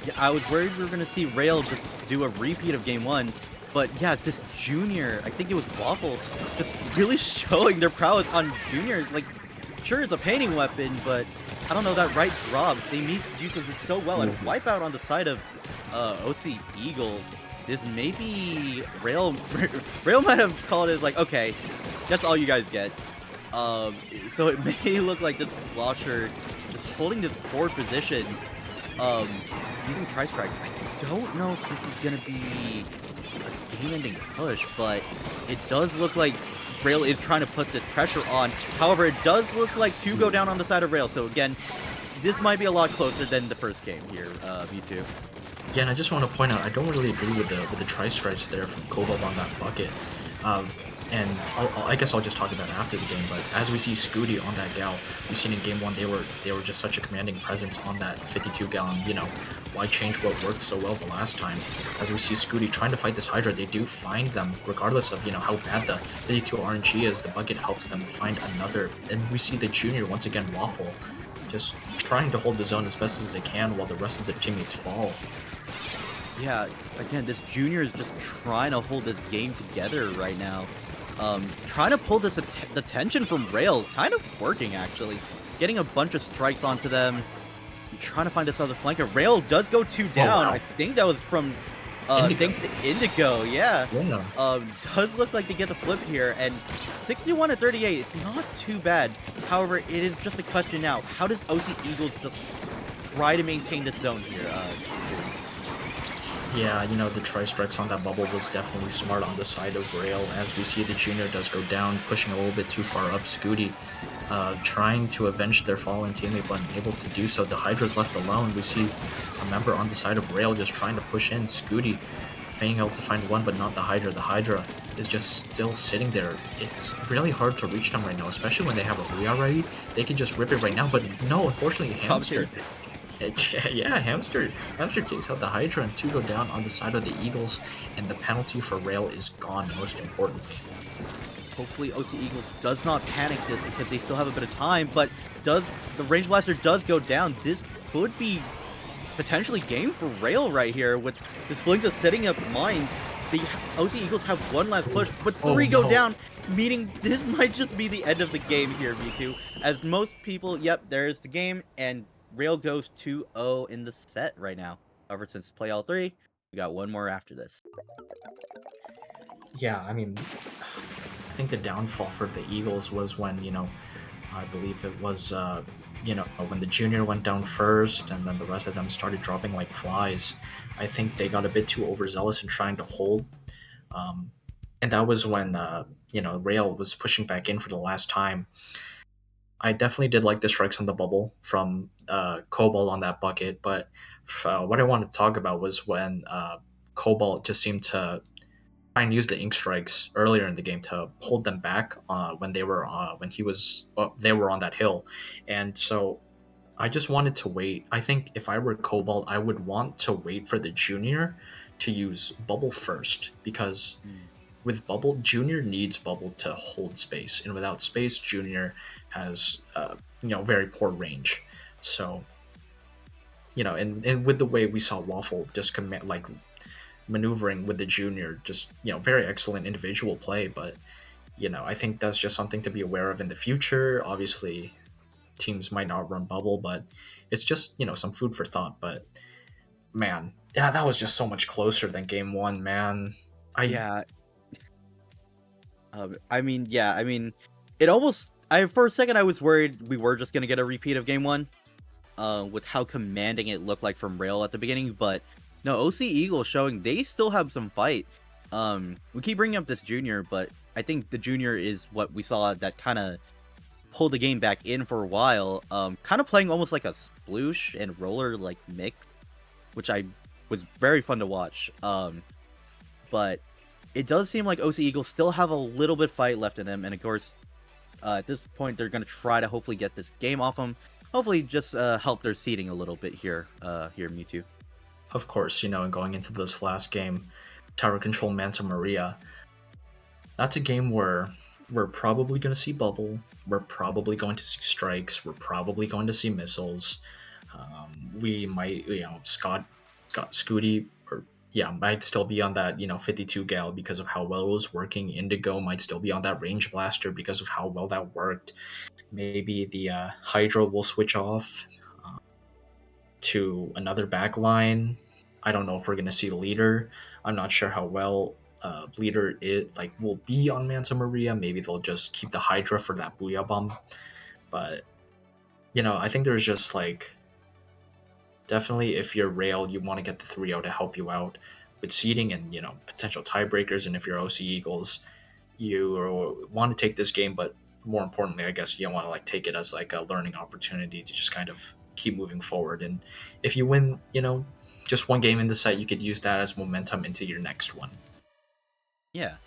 Yeah, I was worried we were gonna see Rail just do a repeat of game 1, But yeah, it's this Junior, I think it was Waffle, just really showing their prowess on Junior. Like, sure, it's a painting weapon, but I don't know, that right drop, they uses it so well. And Wipeout on the side of OC Eagles. This may be Rail. Rail might have called it like, okay, that's all you guys get. So it may look like this Slosher just holding this forward position, using Tri-Strike. I don't know if this is gonna be a game-ending push, but it does look like Rail is trying to put this pressure on. However, it does look like 2 go down on the side of Rail. So again, this might be a lot closer than the first game here, V2. Yeah, and I just want to point out, I don't really agree with the tri-strikes there from Cobalt on that bucket. And I guess I'll just talk about it after the game. But as we see Scooty on that gal, we've seen in game 1 they were just such a commanding presence on that 52 gallon. You know, why change what worked so well the last time? As we see Scooty trying to fight this Hydra, they do find them regardless of how bad the 52 RNG is. The bucket helps them find another, and we see the Junior once again Waffle, just trying to hold the zone as best as they can while the rest of their teammates fall. Yeah, again, this Junior is just trying to hold this game together right now. Trying to pull this the tension from Rail, kind of working actually. Getting a bunch of strikes onto them, trying to find this other flanker. Rail does go 2 down. Oh, wow. I think that was from thanks to Indigo, yeah. Does look like they get the flip here, and 61 to 38, it's not too bad. However, it is just a question now. How does OC Eagles just try to maintain this zone here? Yeah, the tri-strikes on that bubble was definitely smart on the side of Rail. As we see, the Junior does go down, pushing a little bit too far up. Scooty trying to avenge their fallen teammate, but unable to do so. The Hydra's left alone. We see a member on the side of Rail just trying to push in. Scooty failing out to find one, but not the Hydra. The Hydra is just still sitting there. It's really hard to reach them right now, especially when they have a Hui already. They can just rip it right now, but no, unfortunately, Hamster. Yeah, Hamster takes out the Hydra, and 2 go down on the side of the Eagles, and the penalty for Rail is gone, most importantly. Hopefully OC Eagles does not panic this because they still have a bit of time, but the Range Blaster does go down. This could be potentially game for Rail right here with this Flinta setting up mines. The OC Eagles have one last push, but 3 go down, meaning this might just be the end of the game here, V2. As most people, yep, there's the game, and Rail goes 2-0 in the set right now. However, since play all 3, we got one more after this. Yeah, I mean, I think the downfall for the Eagles was when, I believe it was, when the Junior went down first, and then the rest of them started dropping like flies. I think they got a bit too overzealous in trying to hold. And that was when, Rail was pushing back in for the last time. I definitely did like the strikes on the bubble from Cobalt on that bucket, but what I wanted to talk about was when Cobalt just seemed to try and use the ink strikes earlier in the game to hold them back when they were they were on that hill, and so I just wanted to wait. I think if I were Cobalt, I would want to wait for the Junior to use bubble first, because with bubble, Junior needs bubble to hold space, and without space, Junior has very poor range. So and with the way we saw Waffle just maneuvering with the Junior, just very excellent individual play, but I think that's just something to be aware of in the future. Obviously, teams might not run bubble, but it's just some food for thought. But man, yeah, that was just so much closer than game 1, man. I mean, it almost. For a second, I was worried we were just gonna get a repeat of game 1, with how commanding it looked like from Rail at the beginning. But no, OC Eagle showing they still have some fight. We keep bringing up this Junior, but I think the Junior is what we saw that kind of pulled the game back in for a while. Kind of playing almost like a sploosh and roller like mix, which was very fun to watch. But it does seem like OC Eagles still have a little bit fight left in them, and of course, at this point, they're going to try to hopefully get this game off them. Hopefully just help their seeding a little bit here, Mewtwo. Of course, and going into this last game, Tower Control Manta Maria, that's a game where we're probably going to see bubble, we're probably going to see strikes, we're probably going to see missiles. We might, Scott Scooty, or yeah, might still be on that, 52 gal because of how well it was working. Indigo might still be on that range blaster because of how well that worked. Maybe the Hydra will switch off to another backline. I don't know if we're going to see leader. I'm not sure how well leader it like will be on Manta Maria. Maybe they'll just keep the Hydra for that Booyah Bomb. But I think there's just like definitely if you're Rail, you want to get the 3-0 to help you out with seeding and potential tiebreakers. And if you're OC Eagles, you want to take this game, but more importantly, I guess you want to like take it as like a learning opportunity to just kind of keep moving forward. And if you win, just one game in the set, you could use that as momentum into your next one. Yeah.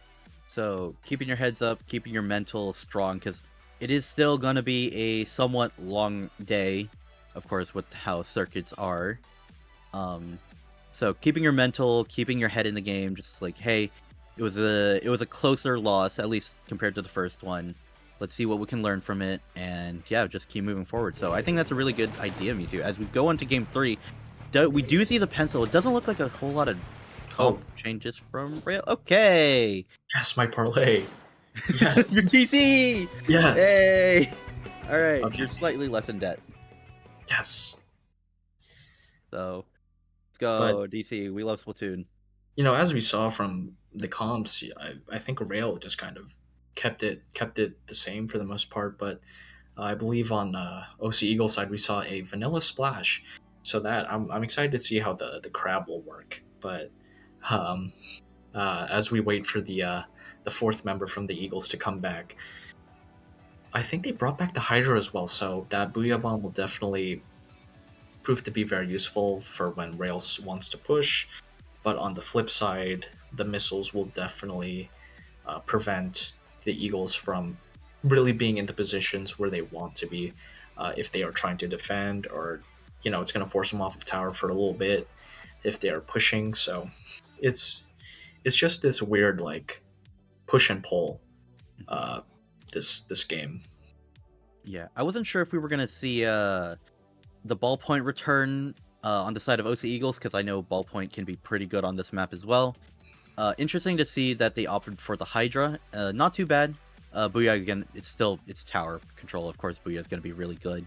So keeping your heads up, keeping your mental strong, because it is still going to be a somewhat long day, of course, with how circuits are. So keeping your mental, keeping your head in the game, just like, hey, it was a closer loss, at least compared to the first one. Let's see what we can learn from it, and yeah, just keep moving forward. So I think that's a really good idea, Mewtwo. As we go into Game 3, we do see the pencil. It doesn't look like a whole lot of changes from Rail. Okay. Yes, my parlay. Yes. Your TC. Yes. Hey. All right. Okay. You're slightly less in debt. Yes. So let's go, DC. We love Splatoon. As we saw from the comps, I think Rail just kind of kept it the same for the most part. But I believe on OC Eagle side we saw a vanilla splash, so that I'm excited to see how the crab will work. But as we wait for the fourth member from the Eagles to come back, I think they brought back the Hydra as well, so that Booyah Bomb will definitely prove to be very useful for when Rails wants to push. But on the flip side, the missiles will definitely prevent the Eagles from really being into positions where they want to be if they are trying to defend, or it's going to force them off of tower for a little bit if they are pushing. So it's just this weird like push and pull this game. Yeah, I wasn't sure if we were going to see the ballpoint return on the side of OC Eagles, because I know ballpoint can be pretty good on this map as well. Interesting to see that they opted for the Hydra. Not too bad. Booyah, again, it's tower control. Of course, Booyah is going to be really good.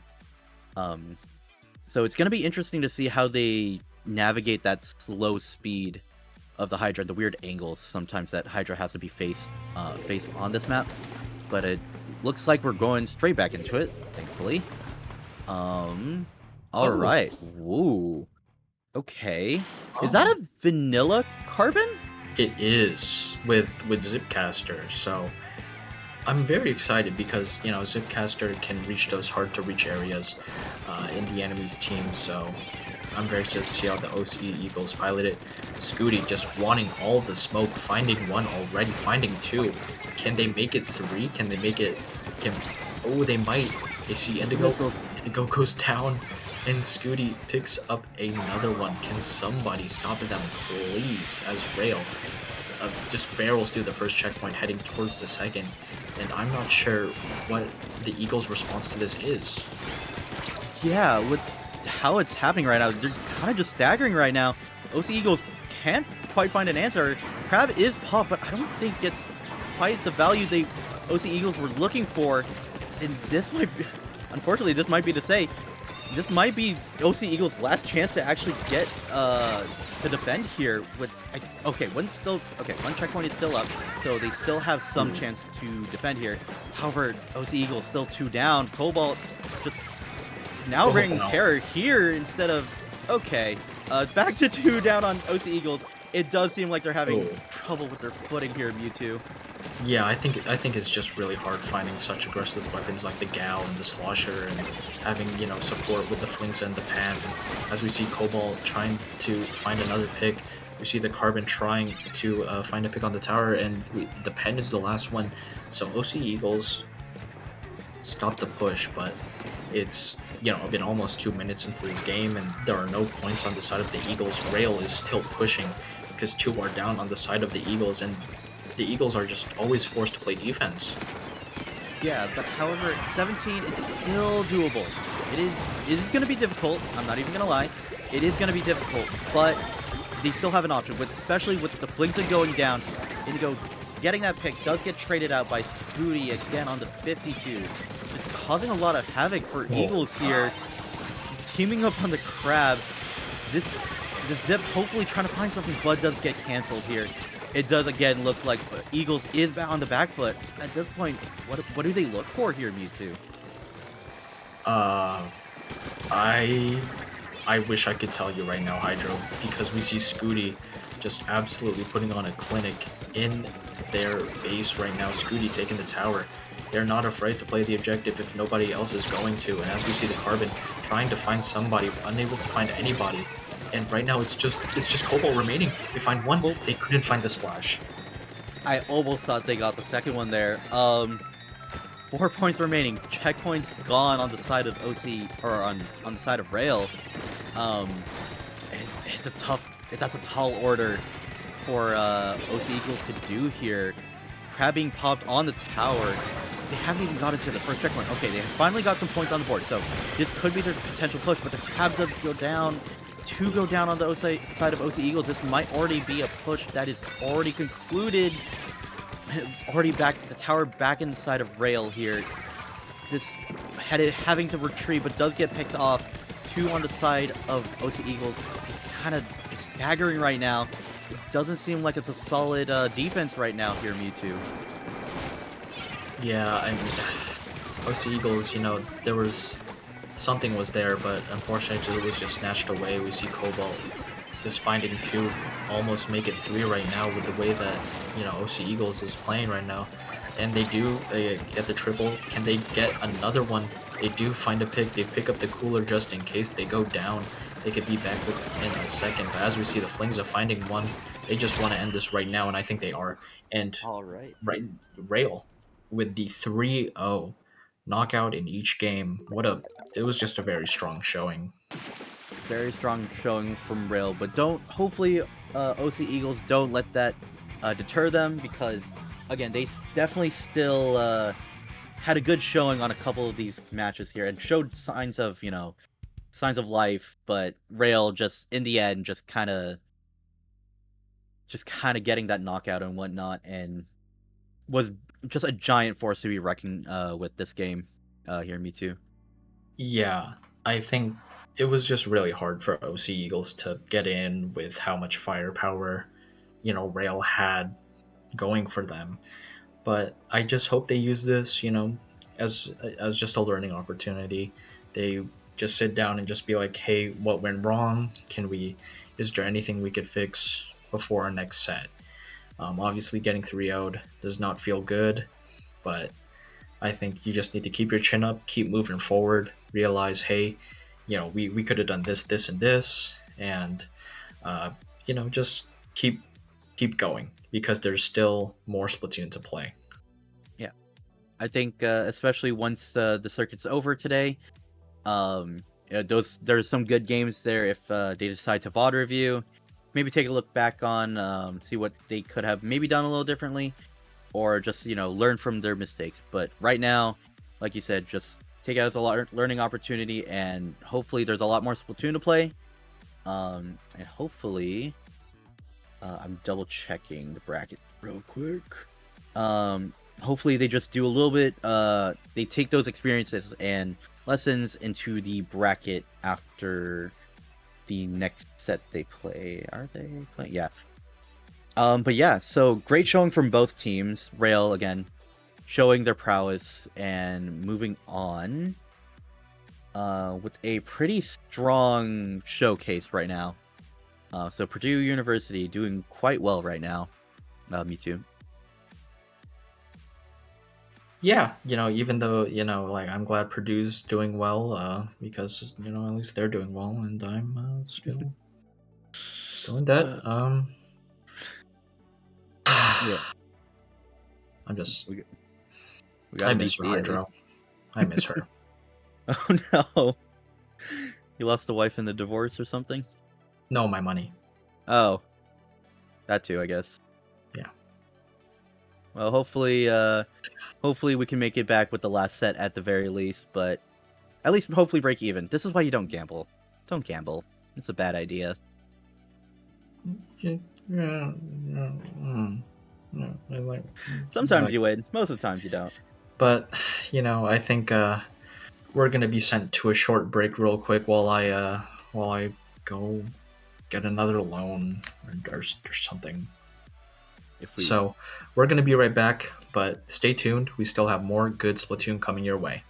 So it's going to be interesting to see how they navigate that slow speed of the Hydra, the weird angles sometimes that Hydra has to be faced on this map. But it looks like we're going straight back into it, thankfully. All right. Woo. Okay. Is that a vanilla carbon? It is with Zipcaster. So I'm very excited because Zipcaster can reach those hard to reach areas in the enemy's team. So I'm very excited to see how the OC Eagles pilot it. Scooty just wanting all the smoke, finding one already, finding two. Can they make it three? Can they make it? They might. They see Indigo. Indigo goes down, and Scooty picks up another one. Can somebody stop them, please? As Rail just barrels through the first checkpoint, heading towards the second. And I'm not sure what the Eagles' response to this is. Yeah, with how it's happening right now, they're kind of just staggering right now. OC Eagles can't quite find an answer. Crab is popped, but I don't think it's quite the value OC Eagles were looking for. And this might be, unfortunately, this might be to say, this might be OC Eagles' last chance to actually get to defend here. One checkpoint is still up, so they still have some chance to defend here. However, OC Eagles still 2 down. Cobalt just now bringing terror here instead of back to 2 down on OC Eagles. It does seem like they're having trouble with their footing here, Mewtwo. Yeah, I think it's just really hard finding such aggressive weapons like the Gal and the Slosher, and having support with the Flings and the Pan. As we see Cobalt trying to find another pick, we see the Carbon trying to find a pick on the tower, and the Pen is the last one. So OC Eagles stopped the push, but it's been almost 2 minutes into this game, and there are no points on the side of the Eagles. Rail is still pushing because 2 are down on the side of the Eagles, and the Eagles are just always forced to play defense. Yeah, but however, 17, it's still doable. It is going to be difficult. I'm not even going to lie. It is going to be difficult, but they still have an option, especially with the Flinkson going down. Indigo getting that pick does get traded out by Scooty again on the 52. It's causing a lot of havoc for Eagles here. Teaming up on the Crab. The Zip hopefully trying to find something, but does get canceled here. It does again look like Eagles is on the back foot. At this point, what do they look for here, Mewtwo? I wish I could tell you right now, Hydro, because we see Scooty just absolutely putting on a clinic in their base right now. Scooty taking the tower. They're not afraid to play the objective if nobody else is going to. And as we see the Carbon trying to find somebody, unable to find anybody. And right now it's just Cobalt remaining. They find one, they couldn't find the splash. I almost thought they got the second one there. 4 points remaining. Checkpoints gone on the side of OC, or on the side of Rail. That's a tall order for OC Eagles to do here. Crab being popped on the tower. They haven't even gotten to the first checkpoint. Okay, they finally got some points on the board, so this could be their potential push, but the Crab does go down. To go down on the side of OC Eagles, this might already be a push that is already concluded. It's already back, the tower back inside of Rail here. This had it having to retreat, but does get picked off. 2 on the side of OC Eagles. Just kind of staggering right now. It doesn't seem like it's a solid defense right now here, Mewtwo. Yeah, I mean, OC Eagles, there was something was there, but unfortunately it was just snatched away. We see Cobalt just finding 2, almost make it 3 right now with the way that OC Eagles is playing right now. And they get the triple. Can they get another one? They do find a pick. They pick up the cooler just in case they go down. They could be back in a second. But as we see the Flings are finding one, they just want to end this right now, and I think they are. And all right, Rail with the 3-0 knockout in each game. It was just a very strong showing. Very strong showing from Rail, but hopefully OC Eagles don't let that deter them, because again, they definitely still had a good showing on a couple of these matches here and showed signs of life, but Rail just in the end just kind of getting that knockout and whatnot, and was just a giant force to be reckoned with this game here, Mewtwo. Yeah, I think it was just really hard for OC Eagles to get in with how much firepower, Rail had going for them. But I just hope they use this, as just a learning opportunity. They just sit down and just be like, hey, what went wrong? Is there anything we could fix before our next set? Obviously, getting 3-0'd does not feel good, but I think you just need to keep your chin up, keep moving forward, realize, hey, we could have done this, this, and this, and, just keep going, because there's still more Splatoon to play. Yeah. I think, especially once the circuit's over today, there's some good games there if they decide to VOD review. Maybe take a look back on, see what they could have maybe done a little differently, or just, learn from their mistakes. But right now, like you said, just take it as a learning opportunity, and hopefully there's a lot more Splatoon to play. And hopefully, I'm double checking the bracket real quick. Hopefully they just do a little bit, they take those experiences and lessons into the bracket after the next set they play. Are they playing? Yeah. But yeah, so great showing from both teams. Rail, again, showing their prowess and moving on with a pretty strong showcase right now. So Purdue University doing quite well right now. Mewtwo. Yeah, even though, I'm glad Purdue's doing well, because, at least they're doing well, and I'm still in debt. Yeah. I'm just... I miss her, Hydro. I miss her. Oh no. You lost a wife in the divorce or something? No, my money. Oh. That too, I guess. Yeah. Well, hopefully we can make it back with the last set at the very least, but at least hopefully break even. This is why you don't gamble. Don't gamble. It's a bad idea. yeah, yeah, I Sometimes like, you win, most of the times you don't. but I think we're gonna be sent to a short break real quick while I go get another loan or something. If we So we're gonna be right back, but stay tuned. We still have more good Splatoon coming your way.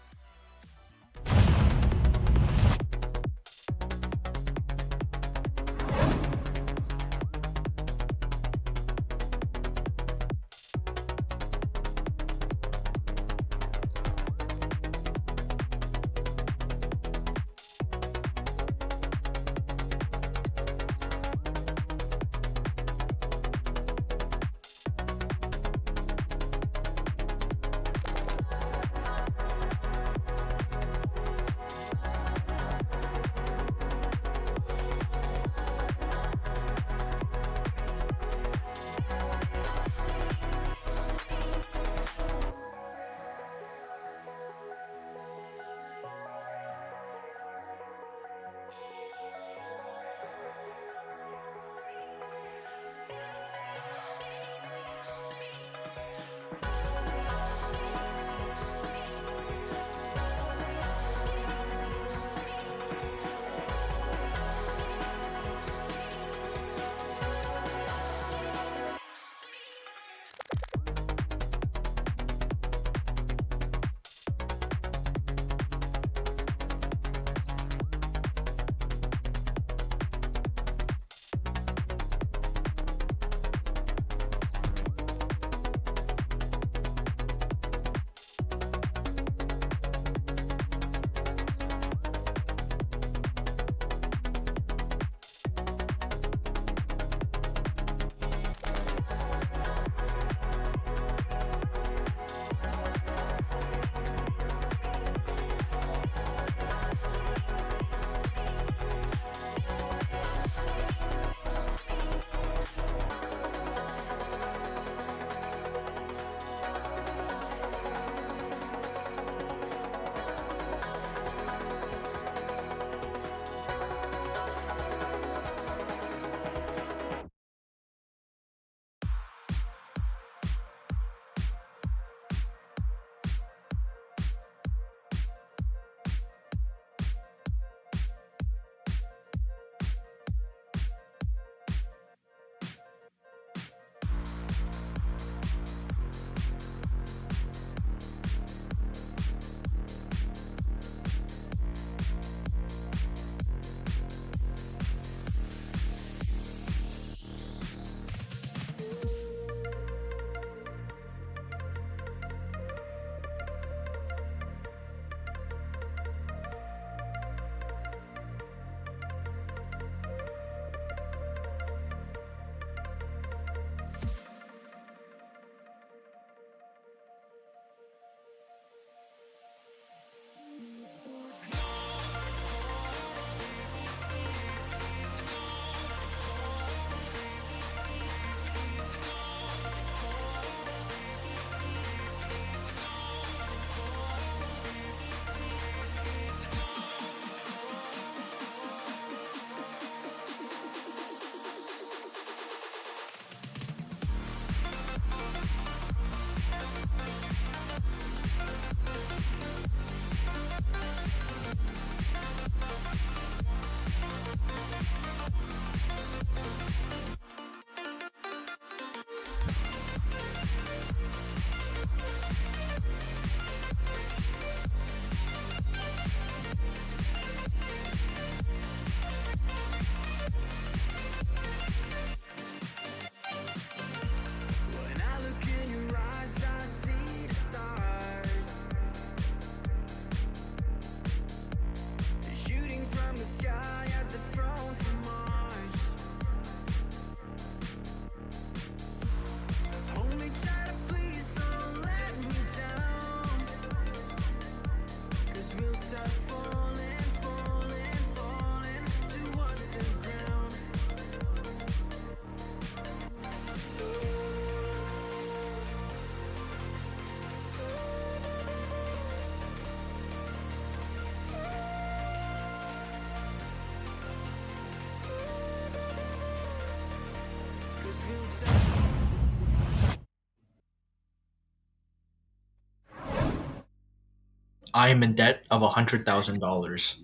I am in debt of $100,000.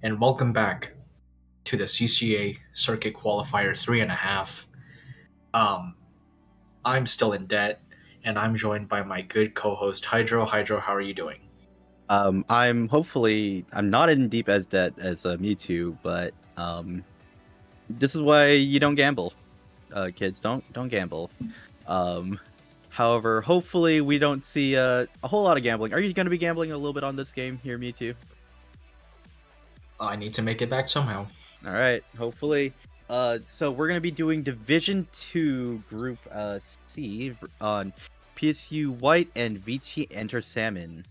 And welcome back to the CCA Circuit Qualifier 3.5. Um, I'm still in debt, and I'm joined by my good co-host Hydro. Hydro, how are you doing? I'm not in deep as debt as Mewtwo, but this is why you don't gamble. Kids, don't gamble. Um, However, hopefully we don't see a whole lot of gambling. Are you going to be gambling a little bit on this game here, Mewtwo? I need to make it back somehow. All right, hopefully. So we're gonna be doing Division 2 Group C on PSU White and VT Enter Salmon.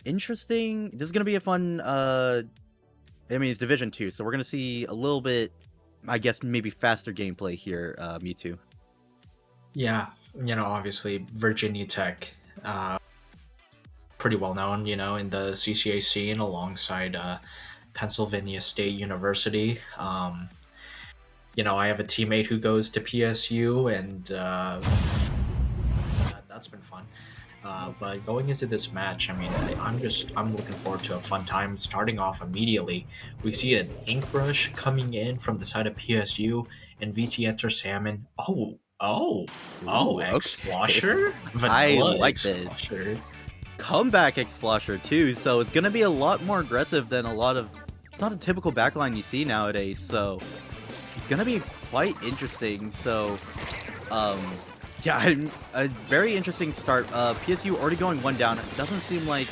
Interesting. This is gonna be a fun. I mean, it's Division 2, so we're gonna see a little bit, I guess, maybe faster gameplay here, Mewtwo. Yeah, obviously Virginia Tech, pretty well known, in the CCA scene alongside Pennsylvania State University. I have a teammate who goes to PSU, and that's been fun. But going into this match, I mean, I'm looking forward to a fun time. Starting off immediately, we see an ink brush coming in from the side of PSU, and VT Enter Salmon. Ooh, X-Splasher? I Vanilla like X-Splasher. this. Comeback X-Splasher too, so it's gonna be a lot more aggressive than it's not a typical backline you see nowadays, so it's gonna be quite interesting. So yeah, a very interesting start. PSU already going one down. It doesn't seem like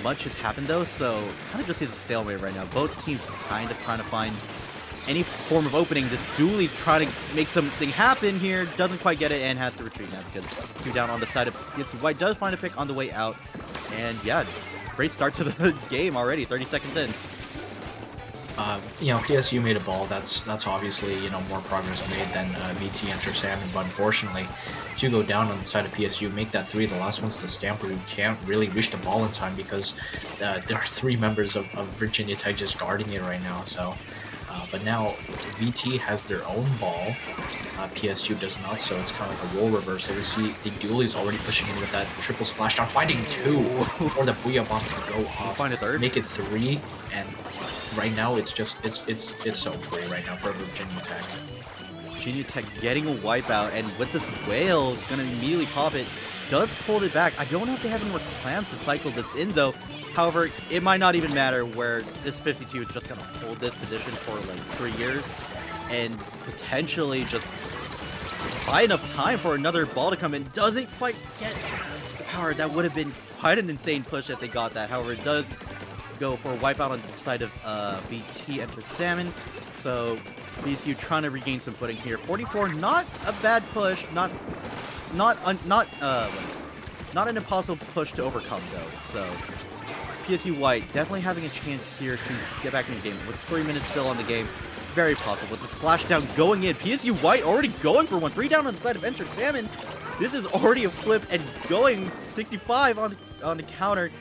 much has happened though, so kind of just is a stalemate right now. Both teams kind of trying to find any form of opening. This Dooley's trying to make something happen here, doesn't quite get it, and has to retreat now because 2 down on the side of PSU White. Does find a pick on the way out, and yeah, great start to the game already, 30 seconds in. PSU made a ball. That's obviously, more progress made than VT Enter Salmon, but unfortunately, to go down on the side of PSU, make that 3. The last one's to Stamper, who can't really reach the ball in time because there are 3 members of Virginia Tech just guarding it right now, so... but now VT has their own ball. PSU does not, so it's kind of like a role reversal. We see the Dooley's already pushing in with that triple splashdown, finding 2 before the Booyah Bomb can go off. Find a 3rd. Make it 3, and right now it's just it's so free right now for Virginia Tech. Virginia Tech getting a wipeout, and with this whale, gonna immediately pop it. Does hold it back. I don't know if they have any more clamps to cycle this in though. However, it might not even matter where this 52 is just going to hold this position for like 3 years and potentially just buy enough time for another ball to come in. Doesn't quite get the power. That would have been quite an insane push if they got that. However, it does go for a wipeout on the side of VT Enter Salmon. So VCU trying to regain some footing here. 44, not a bad push. Not an impossible push to overcome though. So PSU White definitely having a chance here to get back in the game. With 3 minutes still on the game, very possible. With the splashdown going in, PSU White already going for 1. 3 down on the side of Enter Salmon. This is already a flip and going 65 on the counter.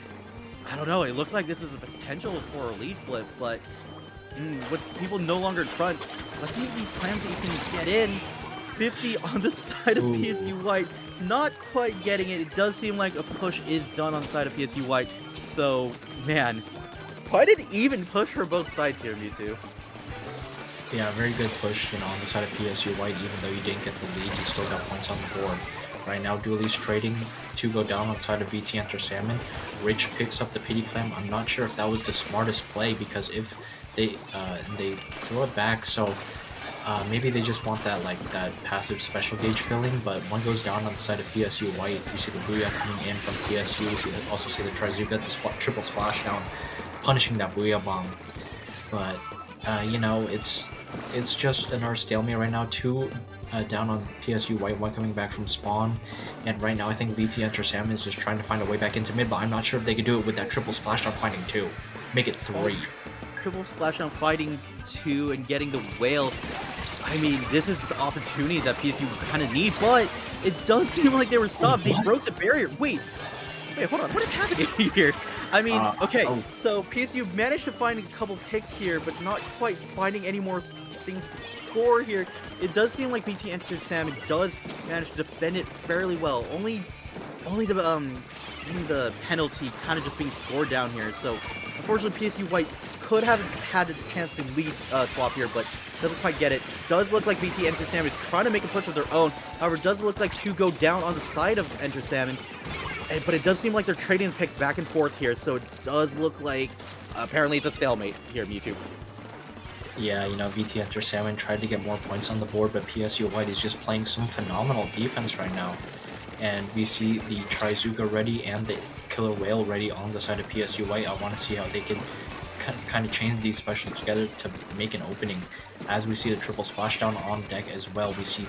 I don't know. It looks like this is a potential for a lead flip, but with people no longer in front, let's see if these clams that you can get in. 50 on the side of PSU White. Not quite getting it. It does seem like a push is done on the side of PSU White. So, man, quite an even push for both sides here, Mewtwo. Yeah, very good push, on the side of PSU White. Even though you didn't get the lead, you still got points on the board. Right now, Dooley's trading to go down on the side of VT Enter Salmon. Rich picks up the pity clam. I'm not sure if that was the smartest play, because if they throw it back, so maybe they just want that passive special gauge filling, but one goes down on the side of PSU White. You see the Booyah coming in from PSU. You also see the Trizuka, the triple splashdown, punishing that Booyah bomb. But, it's just another stalemate right now. 2 down on PSU White, 1 coming back from spawn. And right now I think VT Enter Salmon is just trying to find a way back into mid, but I'm not sure if they could do it with that triple splashdown finding 2. Make it 3. Triple splashdown fighting 2 and getting the whale. I mean, this is the opportunity that PSU kind of need, but it does seem like they were stopped. They broke the barrier. Wait, hold on. What is happening here? I mean, okay, so PSU managed to find a couple picks here, but not quite finding any more things to score here. It does seem like VT Enter Salmon does manage to defend it fairly well. Only the penalty kind of just being scored down here. So unfortunately, PSU White could have had a chance to lead swap here, but doesn't quite get it. Does look like VT Enter Salmon is trying to make a push of their own. However, it does look like 2 go down on the side of Enter Salmon. But it does seem like they're trading picks back and forth here, so it does look like apparently it's a stalemate here, Mewtwo. Yeah, VT Enter Salmon tried to get more points on the board, but PSU White is just playing some phenomenal defense right now. And we see the Trizuka ready and the Killer Whale ready on the side of PSU White. I want to see how they can kind of chain these specials together to make an opening. As we see the triple splashdown on deck as well, we see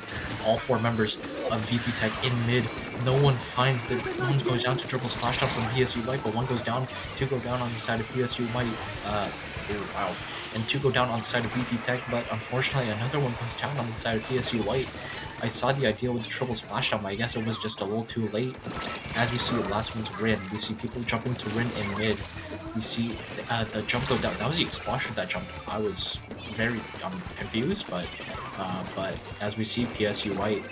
all 4 members of VT Tech in mid. No one finds the one goes down to triple splashdown from PSU White, but 1 goes down, 2 go down on the side of PSU White. Wow. And 2 go down on the side of VT Tech, but unfortunately another one goes down on the side of PSU White. I saw the idea with the triple splashdown, but I guess it was just a little too late. As we see the last one's Rin, we see people jumping to Rin in mid. We see the jump go down. That was the explosion that jumped. I was very confused, but as we see PSU White,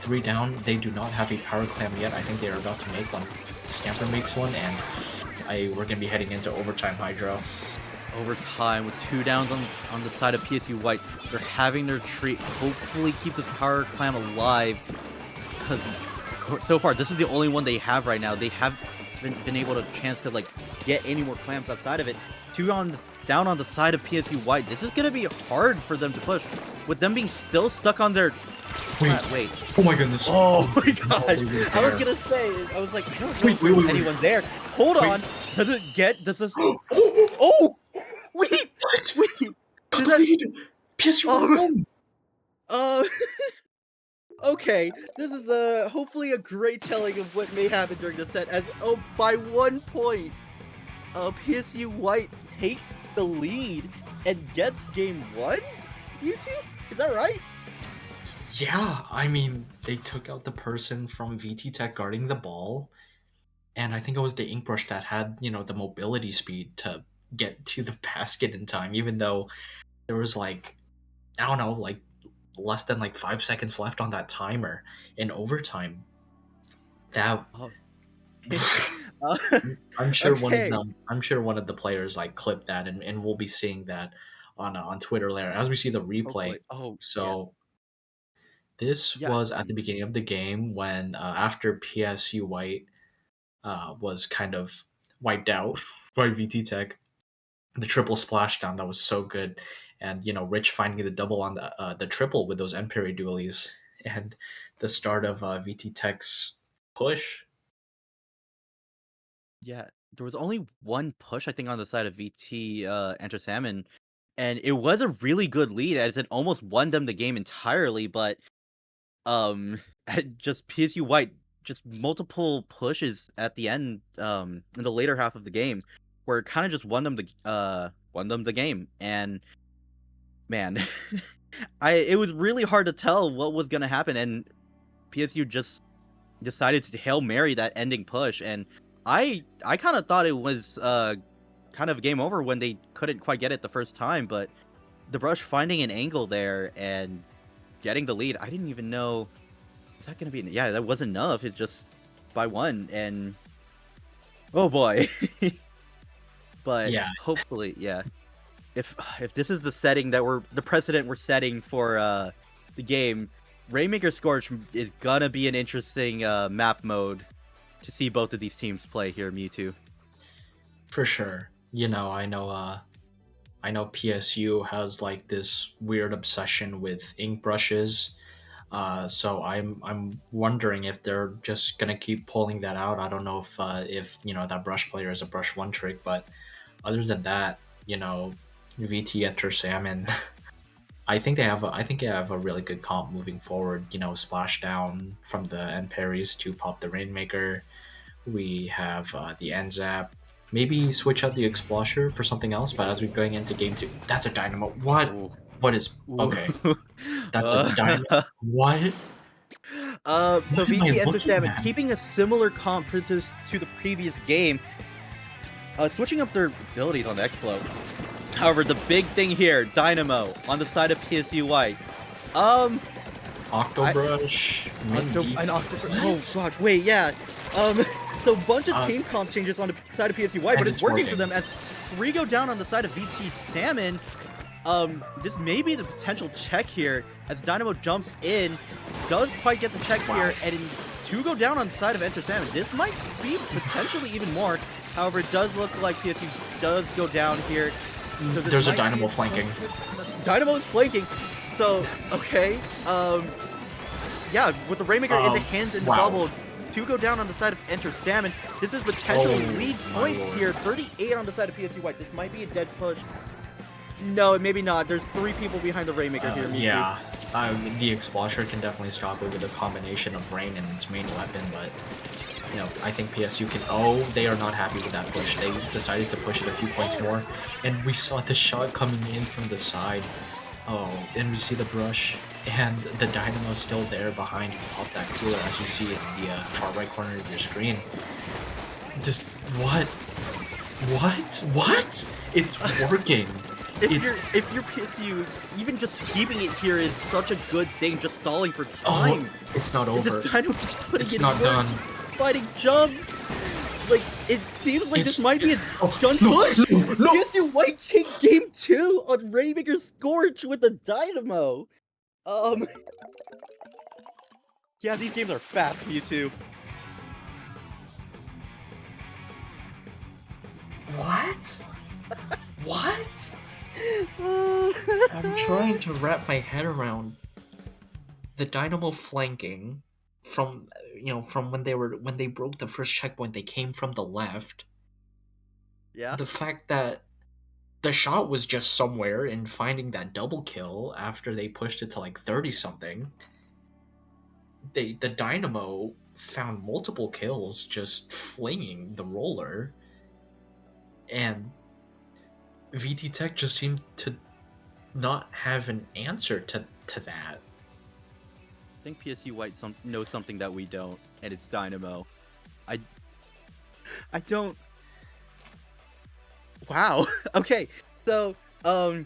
3 down. They do not have a power clam yet. I think they are about to make one. Scamper makes one, and we're gonna be heading into overtime, Hydro. Overtime with 2 downs on the side of PSU White. They're having their retreat, hopefully keep this power clam alive, because so far this is the only one they have right now. They have been able to chance to get any more clams outside of it. 2 down on the side of PSU White. This is gonna be hard for them to push, with them being still stuck on their. Wait. Oh my goodness. Oh my gosh. I was gonna say, I was like, I don't know if anyone's there. Hold on. Does this? Oh! Wait! Got the lead! PSU won! Okay, this is hopefully a great telling of what may happen during the set, as by 1 point, PSU White takes the lead and gets game 1? YouTube? Is that right? Yeah, I mean, they took out the person from VT Tech guarding the ball, and I think it was the Ink Brush that had, the mobility speed to get to the basket in time, even though there was less than 5 seconds left on that timer in overtime. That I'm sure Okay. I'm sure one of the players clipped that, and we'll be seeing that on Twitter later as we see the replay. This was at the beginning of the game when after PSU White was kind of wiped out by VT Tech. The triple splashdown that was so good, and Rich finding the double on the triple with those Empire dualies, and the start of VT Tech's push. Yeah, there was only 1 push, I think, on the side of VT Enter Salmon, and it was a really good lead, as it almost won them the game entirely. But just PSU White, just multiple pushes at the end, in the later half of the game, where it kind of just won them the game. And man, it was really hard to tell what was gonna happen, and PSU just decided to Hail Mary that ending push, and I kind of thought it was kind of game over when they couldn't quite get it the first time, but the Brush finding an angle there and getting the lead, I didn't even know, is that gonna be, that wasn't enough. It just by 1, and oh boy. But yeah, hopefully, if this is the setting that the precedent we're setting for the game, Rainmaker Scorch is gonna be an interesting map mode to see both of these teams play here, Mewtwo. For sure. I know PSU has this weird obsession with ink brushes. So I'm wondering if they're just gonna keep pulling that out. I don't know if that brush player is a brush 1 trick, but other than that, VT Enter Salmon, I think they have a really good comp moving forward. Splashdown from the end parries to pop the Rainmaker. We have the end zap. Maybe switch out the Explosher for something else. But as we're going into game 2, that's a Dynamo. What? Ooh. What is okay? That's a Dynamo. What? So VT Enter Salmon keeping a similar comp to the previous game, switching up their abilities on the Explo. However, the big thing here, Dynamo on the side of PSU White. Octobrush, Oh god, wait, yeah. So bunch of team comp changes on the side of PSU White, but it's working for them as 3 go down on the side of VT Salmon. This may be the potential check here as Dynamo jumps in, does quite get the check here, and 2 go down on the side of Enter Salmon. This might be potentially even more. However, it does look like PSU does go down here. So there's a Dynamo flanking. Dynamo is flanking. So, okay. Yeah, with the Rainmaker in the hands and bubble, 2 go down on the side of Enter Salmon. This is potential lead points here. 38 on the side of PSU White. This might be a dead push. No, maybe not. There's 3 people behind the Rainmaker here. Yeah. The Explosion can definitely stop it with a combination of Rain and its main weapon, but you know, I think PSU can. Oh, they are not happy with that push. They decided to push it a few points more, and we saw the shot coming in from the side. Oh, and we see the brush, and the Dynamo still there behind pop that cooler, as you see in the far right corner of your screen. Just what? It's working. If you're PSU, even just keeping it here is such a good thing. Just stalling for time. Oh, it's not over. It's not done. Fighting jumps. Like it seems like this might be a done push. No. PSU White take game 2 on Rainmaker Scorch with the Dynamo. Yeah, these games are fast for you two. What? I'm trying to wrap my head around the Dynamo flanking from when they broke the first checkpoint. They came from the left. Yeah. The fact that the shot was just somewhere and finding that double kill after they pushed it to like 30 something. The Dynamo found multiple kills just flinging the roller, and VT Tech just seemed to not have an answer to that. I think PSU White knows something that we don't, and it's Dynamo. I don't. Wow. Okay. So, I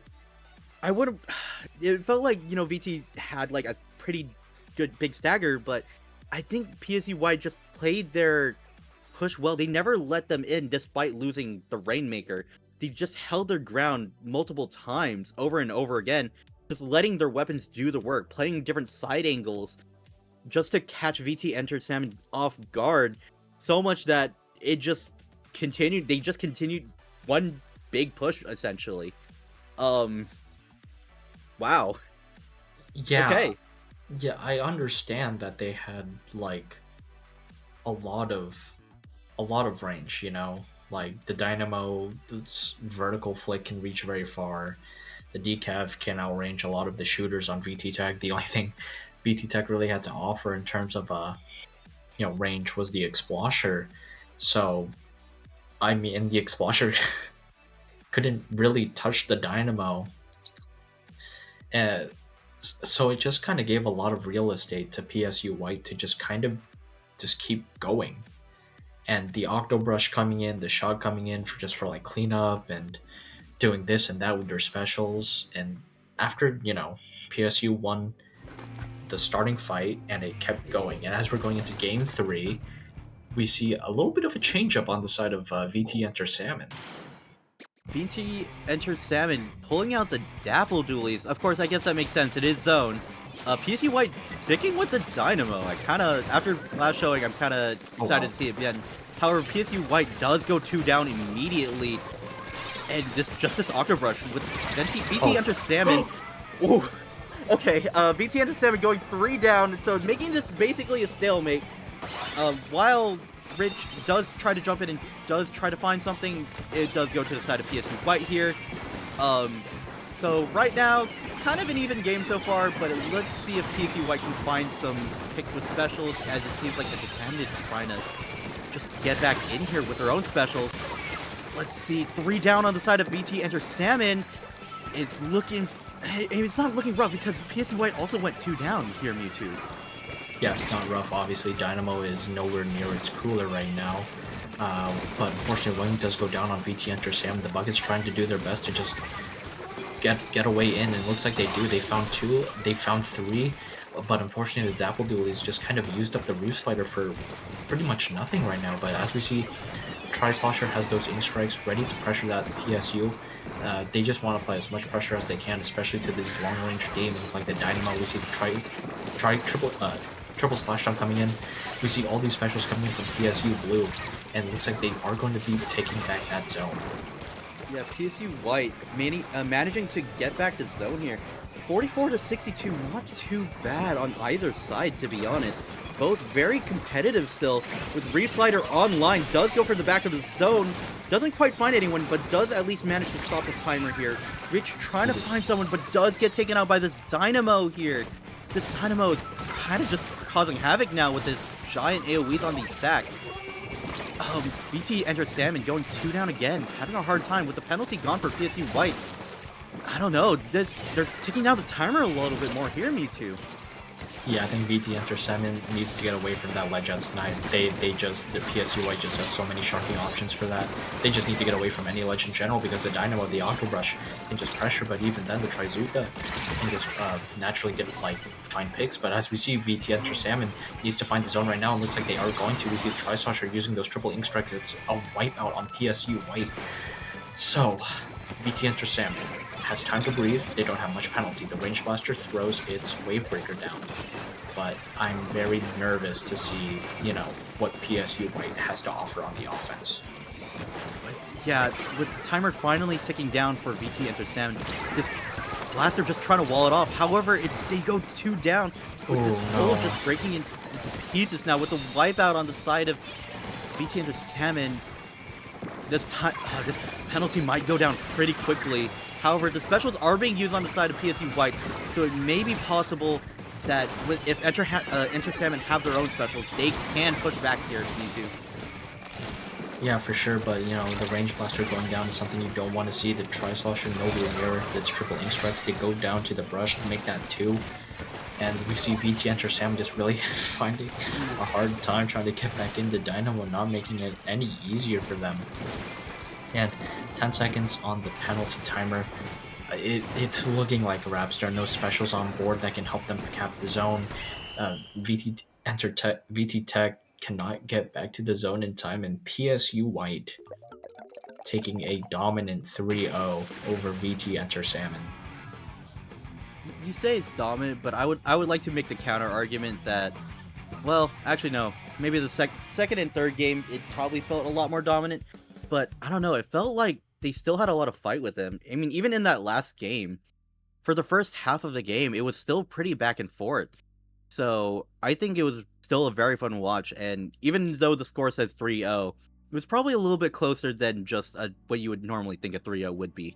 would have. It felt like VT had like a pretty good big stagger, but I think PSU White just played their push well. They never let them in, despite losing the Rainmaker. They just held their ground multiple times, over and over again, just letting their weapons do the work, playing different side angles, just to catch VT Enter Salmon off guard, so much that it just continued. They just continued one big push, essentially. Wow. Yeah. Okay. Yeah, I understand that they had like a lot of range, like the Dynamo, its vertical flick can reach very far. The Decav can outrange a lot of the shooters on VT Tech. The only thing VT Tech really had to offer in terms of range was the Explosion. So I mean, the Explosion couldn't really touch the Dynamo. So it just kind of gave a lot of real estate to PSU White to just kind of keep going. And the Octobrush coming in, the shot coming in for like cleanup and doing this and that with their specials. And after, PSU won the starting fight and it kept going. And as we're going into game 3, we see a little bit of a change up on the side of VT Enter Salmon. VT Enter Salmon pulling out the Dapple Dualies. Of course, I guess that makes sense. It is zones. PSU White sticking with the Dynamo. After last showing, I'm kind of excited to see it again. However, PSU White does go 2 down immediately. And this Octobrush with VT Enter Salmon. Ooh. Okay, VT Enter Salmon going 3 down, so making this basically a stalemate. While Rich does try to jump in and does try to find something, it does go to the side of PSU White here. So right now, kind of an even game so far, but let's see if PSU White can find some picks with specials, as it seems like the Defend is trying to just get back in here with their own specials. Let's see, 3 down on the side of VT Enter Salmon. It's not looking rough because PSU White also went 2 down here, Mewtwo. Yeah, it's not rough. Obviously, Dynamo is nowhere near its cooler right now. But unfortunately, Wayne does go down on VT Enter Sam. The Buckets trying to do their best to just get a way in, and it looks like they do. They found two, they found three, but unfortunately the Dapple Dualies just kind of used up the Reef Slider for pretty much nothing right now. But as we see, Tri-Slosher has those ink strikes ready to pressure that PSU. They just want to apply as much pressure as they can, especially to these long-range demons like the Dynamo. We see the triple splash down coming in. We see all these specials coming in from PSU Blue, and it looks like they are going to be taking back that zone. Yeah, PSU White managing to get back to zone here. 44 to 62, not too bad on either side, to be honest. Both very competitive still, with Reef Slider online, does go for the back of the zone, doesn't quite find anyone, but does at least manage to stop the timer here. Rich trying to find someone, but does get taken out by this Dynamo here. This Dynamo is kind of just causing havoc now with his giant AoEs on these stacks. BT enters Salmon, going 2 down again, having a hard time with the penalty gone for PSU White. I don't know, they're taking down the timer a little bit more here, Mewtwo. Yeah, I think VT Enter Salmon needs to get away from that ledge at snipe. The PSU White just has so many sharking options for that. They just need to get away from any ledge in general, because the Dynamo, the Octo Brush, can just pressure, but even then the Trizuka can just naturally get, like, find picks. But as we see, VT Enter Salmon needs to find the zone right now, and looks like they are going to. We see the Tri-Slosher using those triple ink strikes. It's a wipeout on PSU White. So, VT Enter Salmon has time to breathe. They don't have much penalty. The Range Blaster throws its Wave Breaker down. But I'm very nervous to see, what PSU White has to offer on the offense. Yeah, with the timer finally ticking down for VT Enter Salmon, this Blaster just trying to wall it off. However, they go 2 down with this bullet just breaking into pieces now with the wipeout on the side of VT Enter Salmon. This penalty might go down pretty quickly. However, the specials are being used on the side of PSU White, so it may be possible that if Enter Salmon have their own specials, they can push back here if need to. Yeah, for sure, but the Range Blaster going down is something you don't want to see. The Tri-Slosher no mirror, that's triple ink strikes, they go down to the brush to make that 2. And we see VT Enter Salmon just really finding a hard time trying to get back into Dynamo, not making it any easier for them. And 10 seconds on the penalty timer. It's looking like Rapstar, no specials on board that can help them cap the zone. VT Tech cannot get back to the zone in time, and PSU White taking a dominant 3-0 over VT Enter Salmon. You say it's dominant, but I would like to make the counter argument that, well, actually no, maybe the second and third game it probably felt a lot more dominant, but I don't know, it felt like they still had a lot of fight with him. I mean, even in that last game, for the first half of the game, it was still pretty back and forth. So I think it was still a very fun watch, and even though the score says 3-0, it was probably a little bit closer than just what you would normally think a 3-0 would be.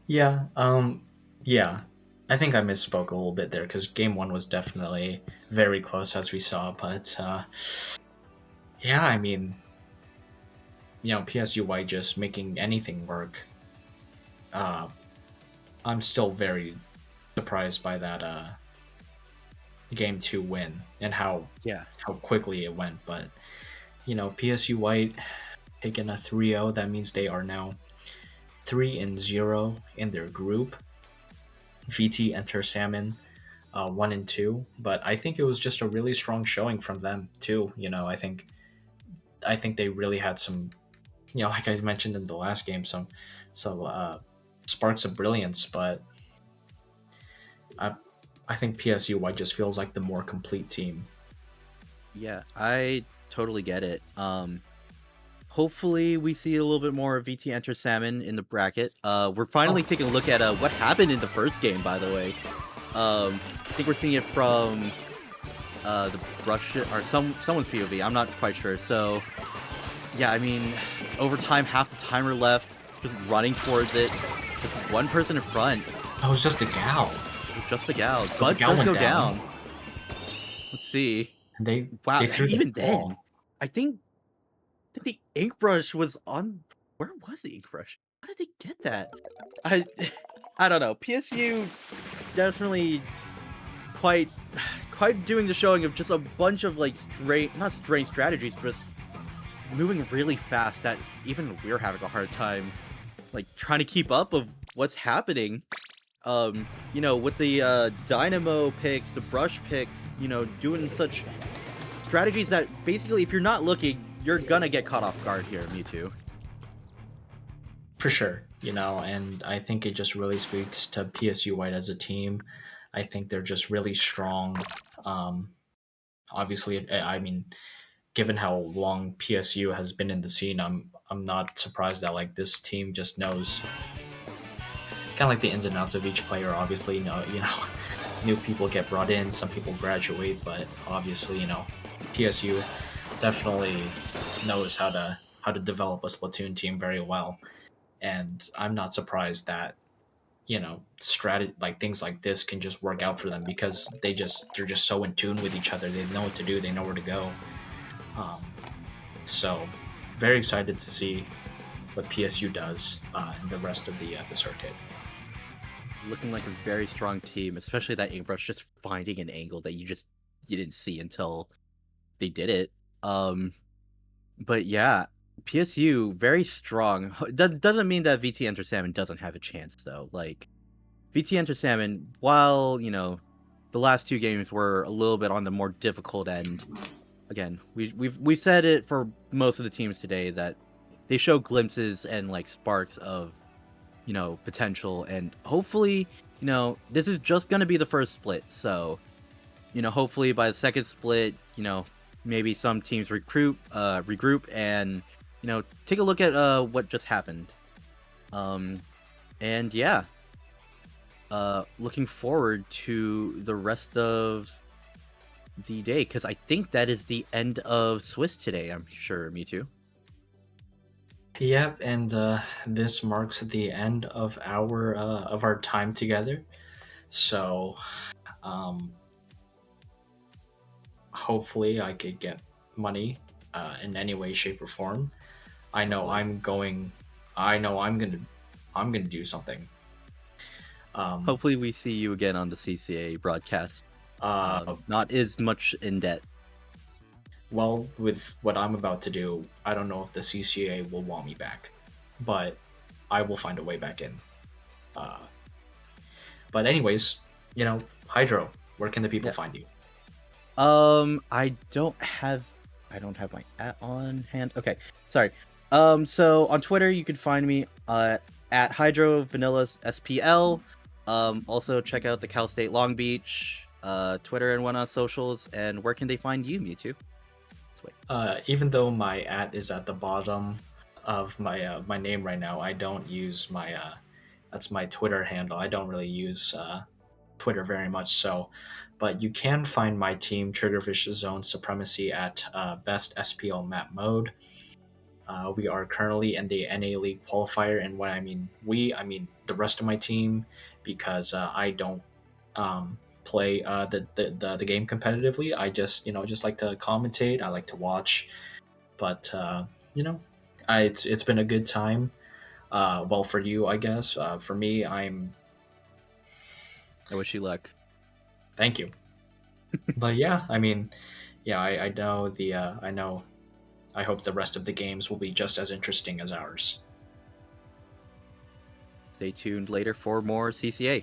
Yeah, yeah. I think I misspoke a little bit there, because game 1 was definitely very close, as we saw, but yeah, I mean, PSU White just making anything work. I'm still very surprised by that game 2 win and how quickly it went. But PSU White taking a 3-0. That means they are now 3-0 in their group. VT Enter Salmon 1-2. But I think it was just a really strong showing from them too. I think they really had some, like I mentioned in the last game, some sparks of brilliance, but I think PSU White just feels like the more complete team. Yeah, I totally get it. Hopefully we see a little bit more of VT Enter Salmon in the bracket. We're finally taking a look at what happened in the first game, by the way. I think we're seeing it from the brush or someone's POV. I'm not quite sure. So yeah, I mean, overtime, half the timer left, just running towards it. Just one person in front. That was just a gal. It was just a gal. But does go down. Let's see. And they threw even then, I think the ink brush was on. Where was the ink brush? How did they get that? I don't know. PSU definitely quite doing the showing of just a bunch of like not strange strategies, but moving really fast that even we're having a hard time like trying to keep up of what's happening. With the dynamo picks, the brush picks, doing such strategies that basically if you're not looking, you're gonna get caught off guard here, Mewtwo. For sure, and I think it just really speaks to PSU White as a team. I think they're just really strong. Obviously, I mean, given how long PSU has been in the scene, I'm not surprised that like this team just knows kind of like the ins and outs of each player. Obviously, new people get brought in, some people graduate, but obviously, PSU definitely knows how to develop a Splatoon team very well, and I'm not surprised that strategy like things like this can just work out for them because they're just so in tune with each other. They know what to do. They know where to go. Um, so, very excited to see what PSU does in the rest of the circuit. Looking like a very strong team, especially that Inkbrush just finding an angle that you didn't see until they did it. But yeah, PSU very strong. That doesn't mean that VT Enter Salmon doesn't have a chance though. Like VT Enter Salmon, while the last two games were a little bit on the more difficult end. Again, we've said it for most of the teams today that they show glimpses and like sparks of potential, and hopefully this is just going to be the first split, so hopefully by the second split maybe some teams regroup and take a look at what just happened. And yeah, looking forward to the rest of the day, because I think that is the end of Swiss today, I'm sure. Mewtwo. Yep, and this marks the end of our time together. So, hopefully, I could get money in any way, shape, or form. I know I'm gonna do something. Hopefully, we see you again on the CCA broadcast. Not as much in debt. Well, with what I'm about to do, I don't know if the CCA will want me back, but I will find a way back in. But anyways, Hydro, where can the people find you? I don't have my @ on hand. Okay, sorry. So on Twitter you can find me at Hydro Vanillas SPL. Also check out the Cal State Long Beach Twitter and whatnot socials. And where can they find you, Mewtwo? Even though my @ is at the bottom of my name right now, I don't use my that's my Twitter handle. I don't really use Twitter very much, so but you can find my team Triggerfish Zone Supremacy at best SPL map mode. We are currently in the NA League qualifier, and when I mean I mean the rest of my team, because I don't play the game competitively. I just like to commentate. I like to watch, but it's been a good time. Well, for you, I guess. For me, I wish you luck. Thank you. But yeah, I mean, yeah, I know I hope the rest of the games will be just as interesting as ours. Stay tuned later for more CCA.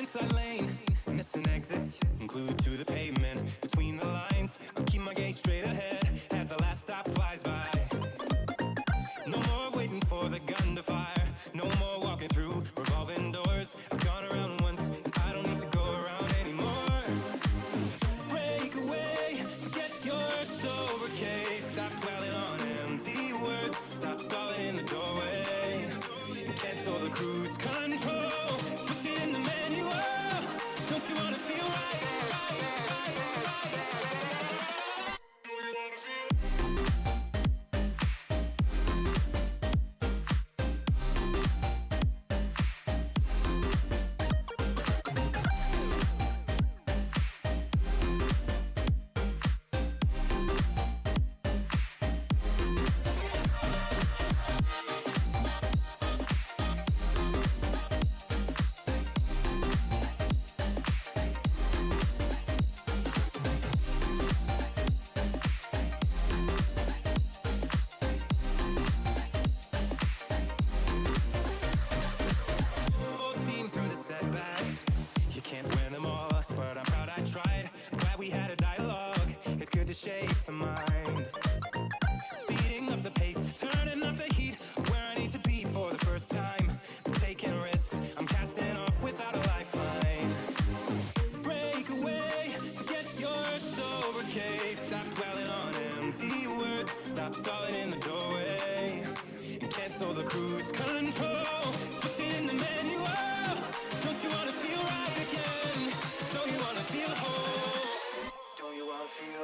inside lane, missing exits, glued to the pavement. Between the lines, I keep my gaze straight ahead as the last stop flies by. No more waiting for the gun to fire, no more walking through revolving doors. I've gone around once, and I don't need to go around anymore. Break away, forget your sober case. Stop dwelling on empty words, stop stalling in the doorway, and cancel the cruise control. Switch it in the manual, don't you wanna feel right? Shape the mind, speeding up the pace, turning up the heat, where I need to be for the first time. I'm taking risks, I'm casting off without a lifeline. Break away, forget your sober case. Stop dwelling on empty words, stop stalling in the doorway, and cancel the cruise control. Switching in the manual, don't you wanna feel right again? Don't you wanna feel whole? Don't you wanna feel?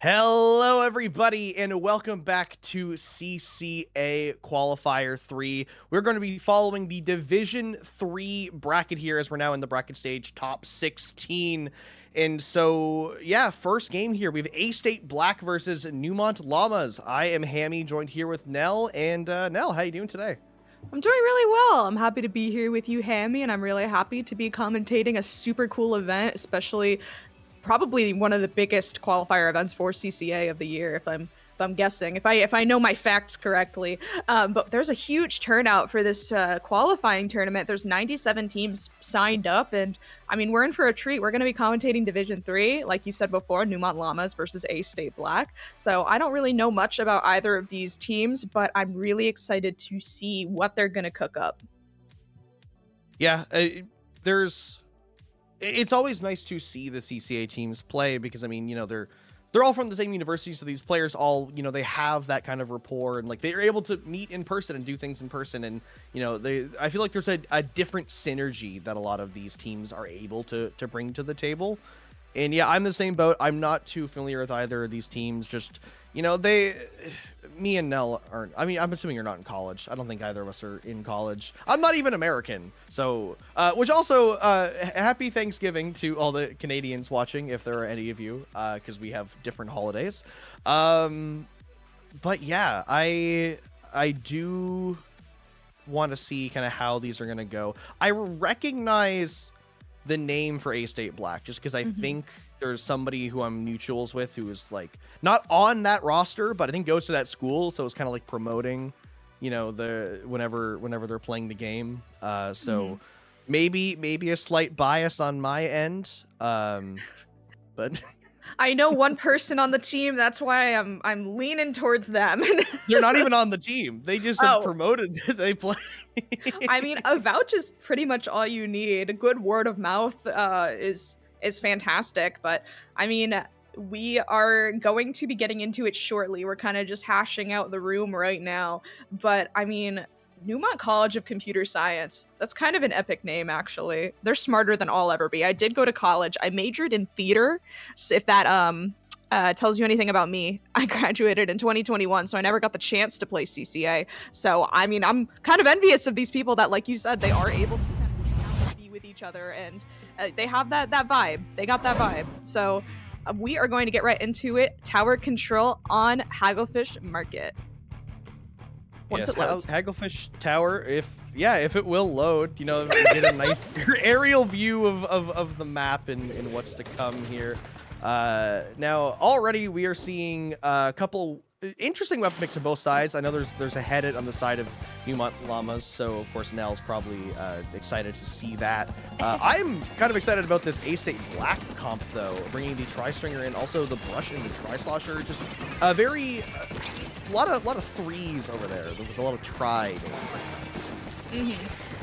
Hello, everybody, and welcome back to CCA Qualifier 3. We're going to be following the Division 3 bracket here, as we're now in the bracket stage, top 16. And so, yeah, first game here. We have A-State Black versus Neumont Llamas. I am Hammy, joined here with Nell. And Nell, how you doing today? I'm doing really well. I'm happy to be here with you, Hammy, and I'm really happy to be commentating a super cool event, especially probably one of the biggest qualifier events for CCA of the year, if I'm guessing, if I know my facts correctly. But there's a huge turnout for this qualifying tournament. There's 97 teams signed up, and I mean, we're in for a treat. We're going to be commentating Division 3, like you said before, Neumont Llamas versus A-State Black. So I don't really know much about either of these teams, but I'm really excited to see what they're going to cook up. Yeah, it's always nice to see the CCA teams play because, I mean, you know, they're all from the same university, so these players all, you know, they have that kind of rapport, and like they're able to meet in person and do things in person, and you know, I feel like there's a different synergy that a lot of these teams are able to bring to the table. And yeah, I'm the same boat. I'm not too familiar with either of these teams. Just, you know, me and Nell aren't. I mean, I'm assuming you're not in college. I don't think either of us are in college. I'm not even American. So, which also, happy Thanksgiving to all the Canadians watching, if there are any of you, because we have different holidays. But yeah, I do want to see kind of how these are going to go. I recognize the name for A-State Black just because I think there's somebody who I'm mutuals with who is like not on that roster, but I think goes to that school, so it's kind of like promoting, you know, the whenever they're playing the game. So maybe a slight bias on my end, but I know one person on the team. That's why I'm leaning towards them. They're not even on the team. They just have promoted. They play. I mean, a vouch is pretty much all you need. A good word of mouth is fantastic. But I mean, we are going to be getting into it shortly. We're kind of just hashing out the room right now. But I mean, Neumont College of Computer Science. That's kind of an epic name, actually. They're smarter than I'll ever be. I did go to college. I majored in theater. So if that tells you anything about me, I graduated in 2021, so I never got the chance to play CCA. So, I mean, I'm kind of envious of these people that, like you said, they are able to kind of hang out and be with each other, and they have that vibe. They got that vibe. So, we are going to get right into it. Tower control on Hagglefish Market. Once it loads. Hagglefish Tower, if it will load, you know, get a nice aerial view of the map and what's to come here. Now already we are seeing a couple interesting weapon mix on both sides. I know there's a headed on the side of Neumont Llamas, so of course Nell's probably excited to see that. I'm kind of excited about this A-State Black comp though, bringing the Tri-Stringer in, also the Brush and the Tri-Slosher, just a very a lot of threes over there with a lot of tri names.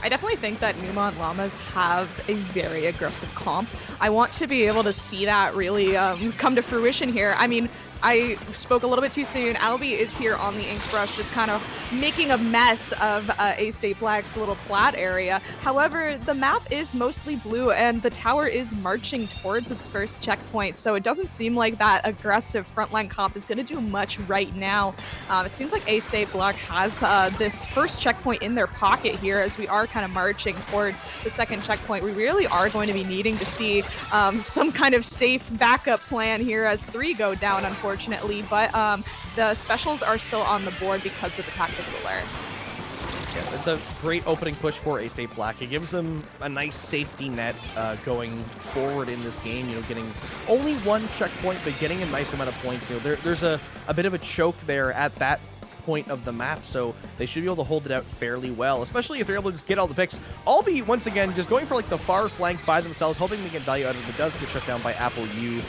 I definitely think that Neumont Llamas have a very aggressive comp. I want to be able to see that really come to fruition here. I mean, I spoke a little bit too soon. Albie is here on the ink brush, just kind of making a mess of A-State Black's little plat area. However, the map is mostly blue, and the tower is marching towards its first checkpoint, so it doesn't seem like that aggressive frontline comp is going to do much right now. It seems like A-State Black has this first checkpoint in their pocket here, as we are kind of marching towards the second checkpoint. We really are going to be needing to see some kind of safe backup plan here as 3 go down, unfortunately, but the specials are still on the board because of the tactical alert. Yeah, it's a great opening push for A-State Black. It gives them a nice safety net going forward in this game, you know, getting only 1 checkpoint, but getting a nice amount of points. You know, there's a bit of a choke there at that point of the map, so they should be able to hold it out fairly well, especially if they're able to just get all the picks. Albeit, once again, just going for like the far flank by themselves, hoping they get value out of it. It does get shut down by Apple U,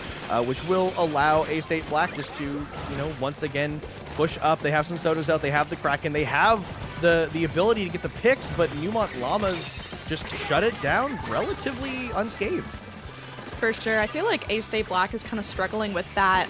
which will allow A-State Black just to, you know, once again push up. They have some sodas out, they have the Kraken, they have the ability to get the picks, but Neumont Llamas just shut it down relatively unscathed. For sure. I feel like A-State Black is kind of struggling with that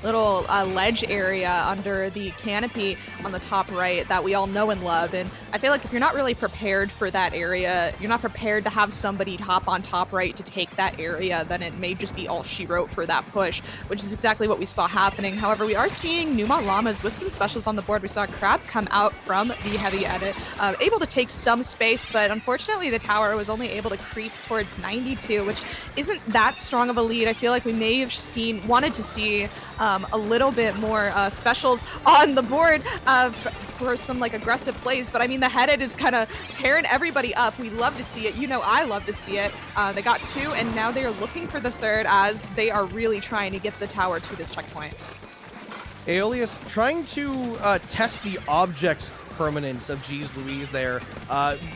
little ledge area under the canopy on the top right that we all know and love. And I feel like if you're not really prepared for that area, you're not prepared to have somebody hop on top right to take that area, then it may just be all she wrote for that push, which is exactly what we saw happening. However, we are seeing Neumont Llamas with some specials on the board. We saw Crab come out from the heavy edit, able to take some space, but unfortunately the tower was only able to creep towards 92, which isn't that strong of a lead. I feel like we may have wanted to see a little bit more specials on the board for some like aggressive plays, but I mean the headed is kind of tearing everybody up. We love to see it. You know, I love to see it. They got 2, and now they are looking for the 3rd as they are really trying to get the tower to this checkpoint. Aeolius trying to test the object's permanence of Jeez Louise there,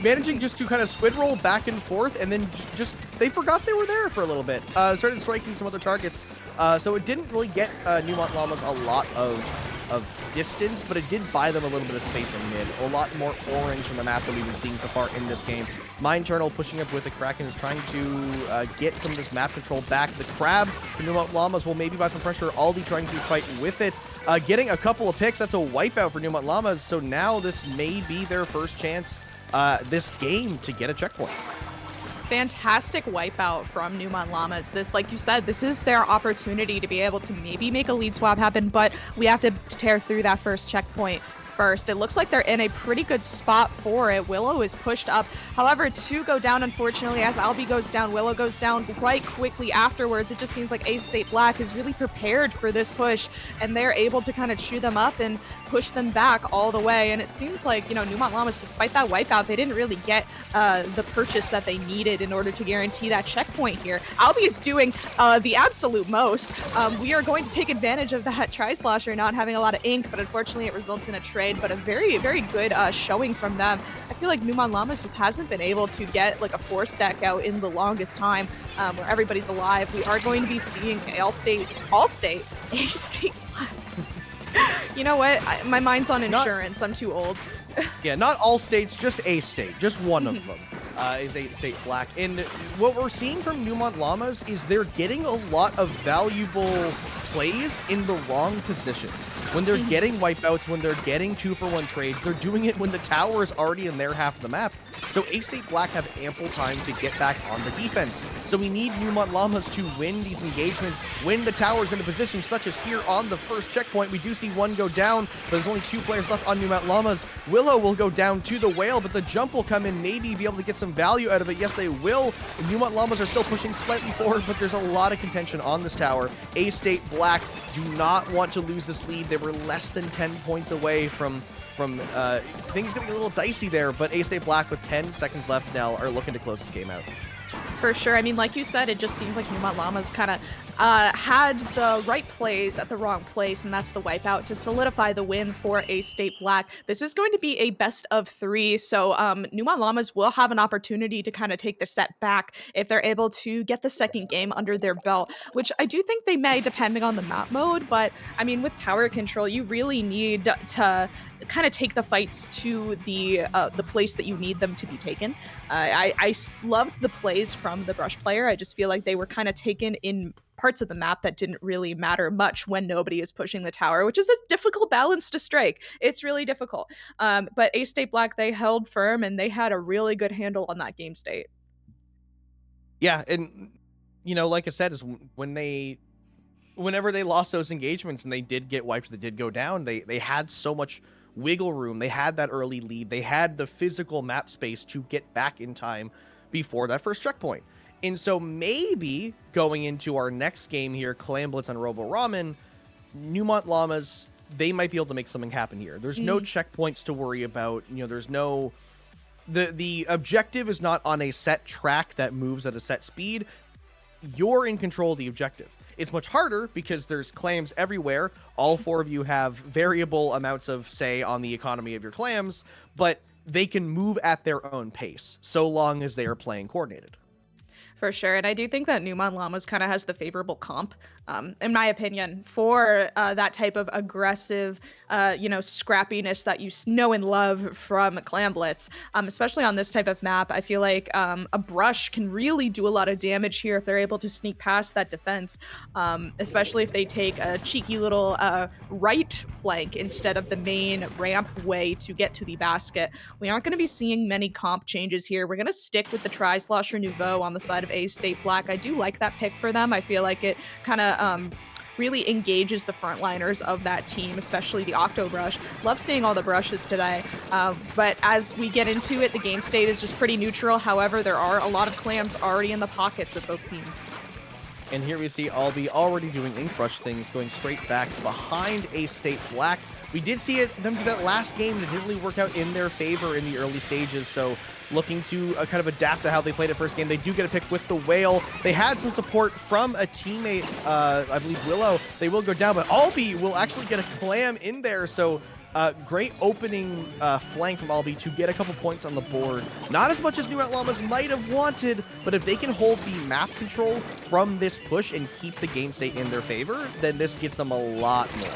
managing just to kind of squid roll back and forth, and then just they forgot they were there for a little bit. Started striking some other targets, so it didn't really get Neumont Llamas a lot of distance, but it did buy them a little bit of space in mid. A lot more orange on the map than we've been seeing so far in this game. Mind Eternal pushing up with the Kraken is trying to get some of this map control back. The Crab for Neumont Llamas will maybe buy some pressure. Aldi trying to fight with it. Getting a couple of picks. That's a wipeout for Neumont Llamas. So now this may be their first chance this game to get a checkpoint. Fantastic wipeout from Neumont Llamas. This, like you said, this is their opportunity to be able to maybe make a lead swap happen, but we have to tear through that first checkpoint first. It looks like they're in a pretty good spot for it. Willow is pushed up. However, 2 go down, unfortunately, as Albi goes down. Willow goes down quite quickly afterwards. It just seems like Ace State Black is really prepared for this push, and they're able to kind of chew them up and push them back all the way. And it seems like, you know, Neumont Llamas, despite that wipeout, they didn't really get the purchase that they needed in order to guarantee that checkpoint here. Albi is doing the absolute most. We are going to take advantage of that Tri-Slosher not having a lot of ink, but unfortunately it results in a trade, but a very, very good showing from them. I feel like Neumont Llamas just hasn't been able to get like a 4-stack out in the longest time where everybody's alive. We are going to be seeing A-State Black. You know what? My mind's on insurance. I'm too old. Yeah, not all states, just a state. Just one of them is Ace State Black. And what we're seeing from Neumont Llamas is they're getting a lot of valuable plays in the wrong positions. When they're getting wipeouts, when they're getting 2-for-1 trades, they're doing it when the tower is already in their half of the map. So Ace State Black have ample time to get back on the defense. So we need Neumont Llamas to win these engagements when the tower's in a position such as here on the first checkpoint. We do see 1 go down, but there's only 2 players left on Neumont Llamas. Willow will go down to the whale, but the jump will come in, maybe be able to get some value out of it. Yes, they will. The Neumont Llamas are still pushing slightly forward, but there's a lot of contention on this tower. Ace State Black do not want to lose this lead. They were less than 10 points away from things getting a little dicey there, but Ace State Black with 10 seconds left now are looking to close this game out. For sure. I mean, like you said, it just seems like Neumont Llamas kind of had the right plays at the wrong place, and that's the wipeout to solidify the win for Ace State Black. This is going to be a best of 3, so Neumont Llamas will have an opportunity to kind of take the set back if they're able to get the second game under their belt, which I do think they may, depending on the map mode. But I mean, with tower control, you really need to kind of take the fights to the place that you need them to be taken. I loved the plays from the Brush player. I just feel like they were kind of taken in parts of the map that didn't really matter much when nobody is pushing the tower, which is a difficult balance to strike. It's really difficult. But Ace State Black, they held firm and they had a really good handle on that game state. Yeah, and you know, like I said, is whenever they lost those engagements and they did get wiped, they did go down, they had so much wiggle room. They had that early lead. They had the physical map space to get back in time before that first checkpoint. And so maybe going into our next game here, Clam Blitz on Robo Ramen, Neumont Llamas, they might be able to make something happen here. There's no checkpoints to worry about. You know, there's no... The objective is not on a set track that moves at a set speed. You're in control of the objective. It's much harder because there's clams everywhere. All 4 of you have variable amounts of say on the economy of your clams, but they can move at their own pace so long as they are playing coordinated. For sure, and I do think that Neumont Llamas kind of has the favorable comp, in my opinion, for that type of aggressive, scrappiness that know and love from Clam Blitz, especially on this type of map. I feel like a brush can really do a lot of damage here if they're able to sneak past that defense, especially if they take a cheeky little right flank instead of the main ramp way to get to the basket. We aren't going to be seeing many comp changes here. We're going to stick with the Tri-Slosher Nouveau on the side of A State Black. I do like that pick for them. I feel like it kind of really engages the frontliners of that team, especially the Octo Brush. Love seeing all the brushes today. But as we get into it, the game state is just pretty neutral. However, there are a lot of clams already in the pockets of both teams. And here we see Albi already doing ink brush things, going straight back behind A State Black. We did see them do that last game that didn't really work out in their favor in the early stages, so looking to kind of adapt to how they played it first game. They do get a pick with the Whale. They had some support from a teammate, I believe Willow. They will go down, but Albi will actually get a clam in there, so great opening flank from Albi to get a couple points on the board. Not as much as Neumont Llamas might have wanted, but if they can hold the map control from this push and keep the game state in their favor, then this gets them a lot more.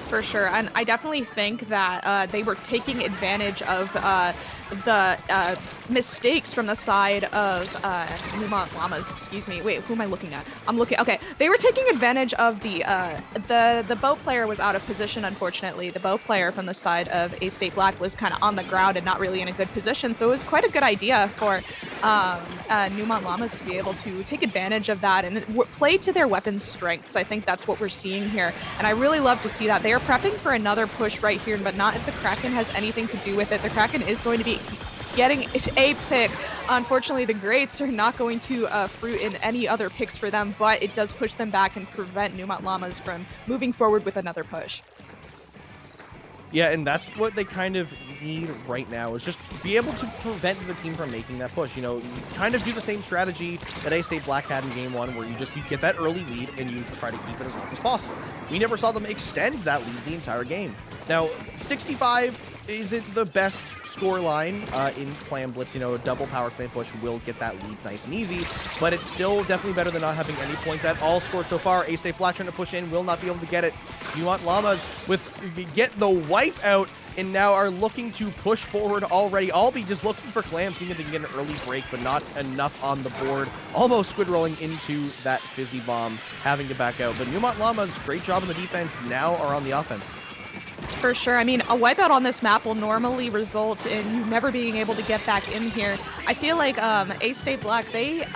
For sure, and I definitely think that they were taking advantage of the mistakes from the side of Neumont Llamas. Excuse me. Wait, who am I looking at? Okay, they were taking advantage of the bow player was out of position. Unfortunately, the bow player from the side of A State Black was kind of on the ground and not really in a good position. So it was quite a good idea for Neumont Llamas to be able to take advantage of that and play to their weapons' strengths. I think that's what we're seeing here, and I really love to see that. They are prepping for another push right here, but not if the Kraken has anything to do with it. The Kraken is going to be getting a pick. Unfortunately, the Greats are not going to fruit in any other picks for them, but it does push them back and prevent Neumont Llamas from moving forward with another push. Yeah, and that's what they kind of need right now, is just be able to prevent the team from making that push. You know, kind of do the same strategy that A State Black had in game one, where you get that early lead and you try to keep it as long as possible. We never saw them extend that lead the entire game. Now, 65 isn't the best score line in Clam Blitz. You know, a double power clam push will get that lead nice and easy, but it's still definitely better than not having any points at all scored so far. A State Black trying to push in, will not be able to get it. Neumont Llamas get the wipe out and now are looking to push forward already. Albi just looking for clams, seeing if they can get an early break, but not enough on the board. Almost squid rolling into that fizzy bomb, having to back out. But Neumont Llamas, great job on the defense, now are on the offense. For sure. I mean, a wipeout on this map will normally result in you never being able to get back in here. I feel like A State Black, they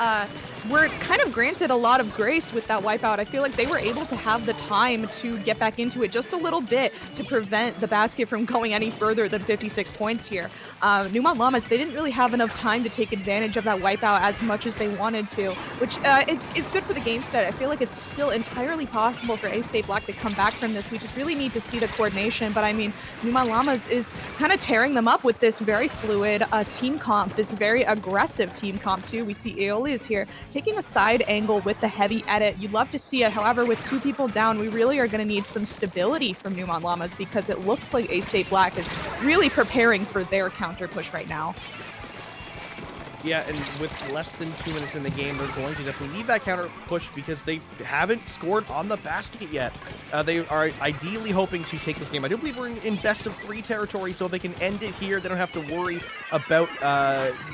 were kind of granted a lot of grace with that wipeout. I feel like they were able to have the time to get back into it just a little bit to prevent the basket from going any further than 56 points here. Neumont Llamas, they didn't really have enough time to take advantage of that wipeout as much as they wanted to, which is good for the game state. I feel like it's still entirely possible for A State Black to come back from this. We just really need to see the coordination. But I mean, Neumont Llamas is kind of tearing them up with this very fluid team comp, this very aggressive team comp too. We see Aeolia's here taking a side angle with the heavy edit. You'd love to see it. However, with two people down, we really are going to need some stability from Neumont Llamas, because it looks like A State Black is really preparing for their counter push right now. Yeah, and with less than 2 minutes in the game, they're going to definitely need that counter push because they haven't scored on the basket yet. They are ideally hoping to take this game. I do believe we're in best of 3 territory, so they can end it here. They don't have to worry about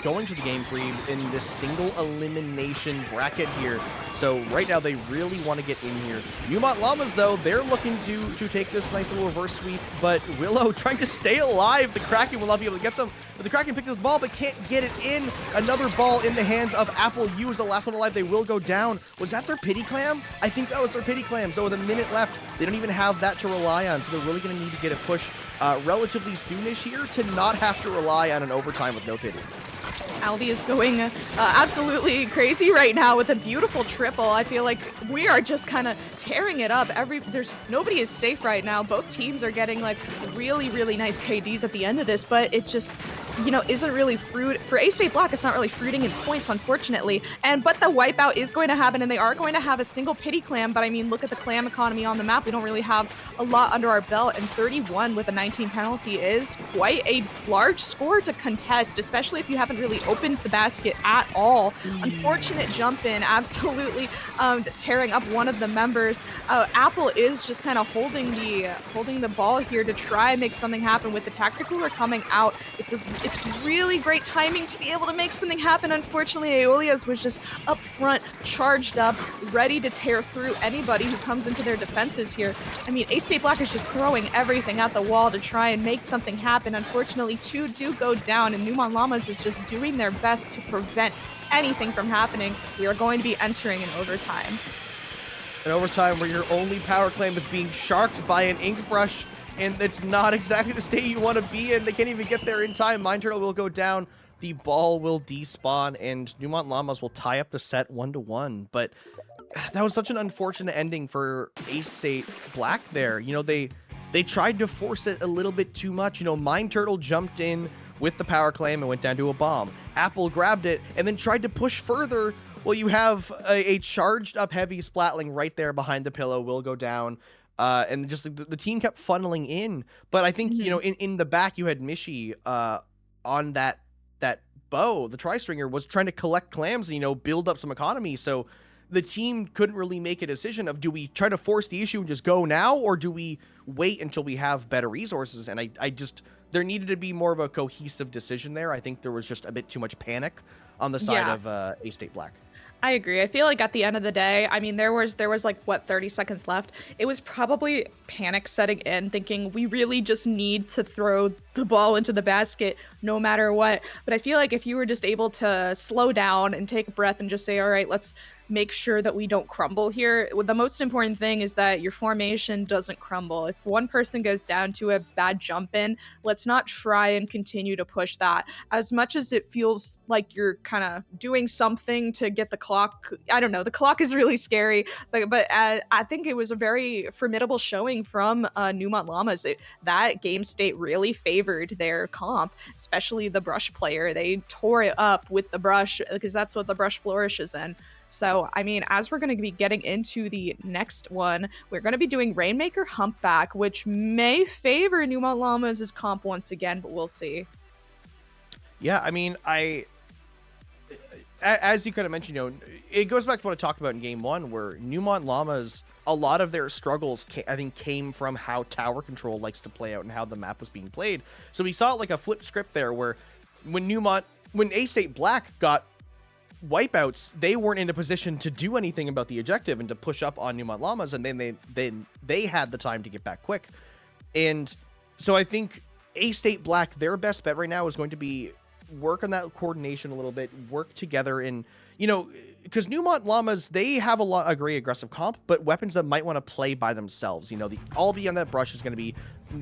going to the game 3 in this single elimination bracket here. So right now, they really want to get in here. Neumont Llamas, though, they're looking to take this nice little reverse sweep, but Willow trying to stay alive. The Kraken will not be able to get them. But the Kraken picked up the ball, but can't get it in. Another ball in the hands of Apple U is the last one alive. They will go down. Was that their pity clam? I think that was their pity clam. So with a minute left, they don't even have that to rely on. So they're really going to need to get a push relatively soonish here to not have to rely on an overtime with no pity. Albi is going absolutely crazy right now with a beautiful triple. I feel like we are just kind of tearing it up. Nobody is safe right now. Both teams are getting like really, really nice KDs at the end of this, but isn't really fruit for A-State Black. It's not really fruiting in points, unfortunately. But the wipeout is going to happen, and they are going to have a single pity clam. But I mean, look at the clam economy on the map. We don't really have a lot under our belt, and 31 with a 19 penalty is quite a large score to contest, especially if you haven't really opened the basket at all. Unfortunate jump in, absolutely tearing up one of the members. Apple is just kind of holding the ball here to try and make something happen with the tactical are coming out. It's really great timing to be able to make something happen. Unfortunately, Aeolia's was just up front, charged up, ready to tear through anybody who comes into their defenses here. I mean, A-State Black is just throwing everything at the wall to try and make something happen. Unfortunately, 2 do go down, and Neumont Llamas is just doing their best to prevent anything from happening. We are going to be entering an overtime. An overtime where your only power claim is being sharked by an ink brush, and it's not exactly the state you want to be in. They can't even get there in time. Mind Turtle will go down. The ball will despawn, and Neumont Llamas will tie up the set 1-1. But that was such an unfortunate ending for A-State Black there. They tried to force it a little bit too much. Mind Turtle jumped in with the power claim and went down to a bomb. Apple grabbed it and then tried to push further. Well, you have a charged up heavy Splatling right there behind the pillow, will go down. And just the team kept funneling in. But I think, in the back, you had Mishi on that bow. The tri-stringer was trying to collect clams and, build up some economy. So the team couldn't really make a decision of, do we try to force the issue and just go now, or do we wait until we have better resources? And I just, there needed to be more of a cohesive decision there. I think there was just a bit too much panic on the side of A-State Black. I agree. I feel like at the end of the day, I mean, there was like, 30 seconds left. It was probably panic setting in, thinking we really just need to throw the ball into the basket no matter what. But I feel like if you were just able to slow down and take a breath and just say, all right, let's make sure that we don't crumble here. The most important thing is that your formation doesn't crumble. If one person goes down to a bad jump in, let's not try and continue to push that. As much as it feels like you're kind of doing something to get the clock, I don't know, the clock is really scary, but I think it was a very formidable showing from Neumont Llamas. That game state really favored their comp, especially the brush player. They tore it up with the brush because that's what the brush flourishes in. So, I mean, as we're going to be getting into the next one, we're going to be doing Rainmaker Humpback, which may favor Neumont Llamas as comp once again, but we'll see. Yeah, I mean, as you kind of mentioned, it goes back to what I talked about in game one, where Neumont Llamas, a lot of their struggles, I think, came from how tower control likes to play out and how the map was being played. So we saw like a flip script there, where when A-State Black got wipeouts, they weren't in a position to do anything about the objective and to push up on Neumont Llamas, and then they had the time to get back quick. And so I think A-State Black, their best bet right now is going to be work on that coordination a little bit, work together, and because Neumont Llamas, they have a great aggressive comp, but weapons that might want to play by themselves. The all beyond that brush is going to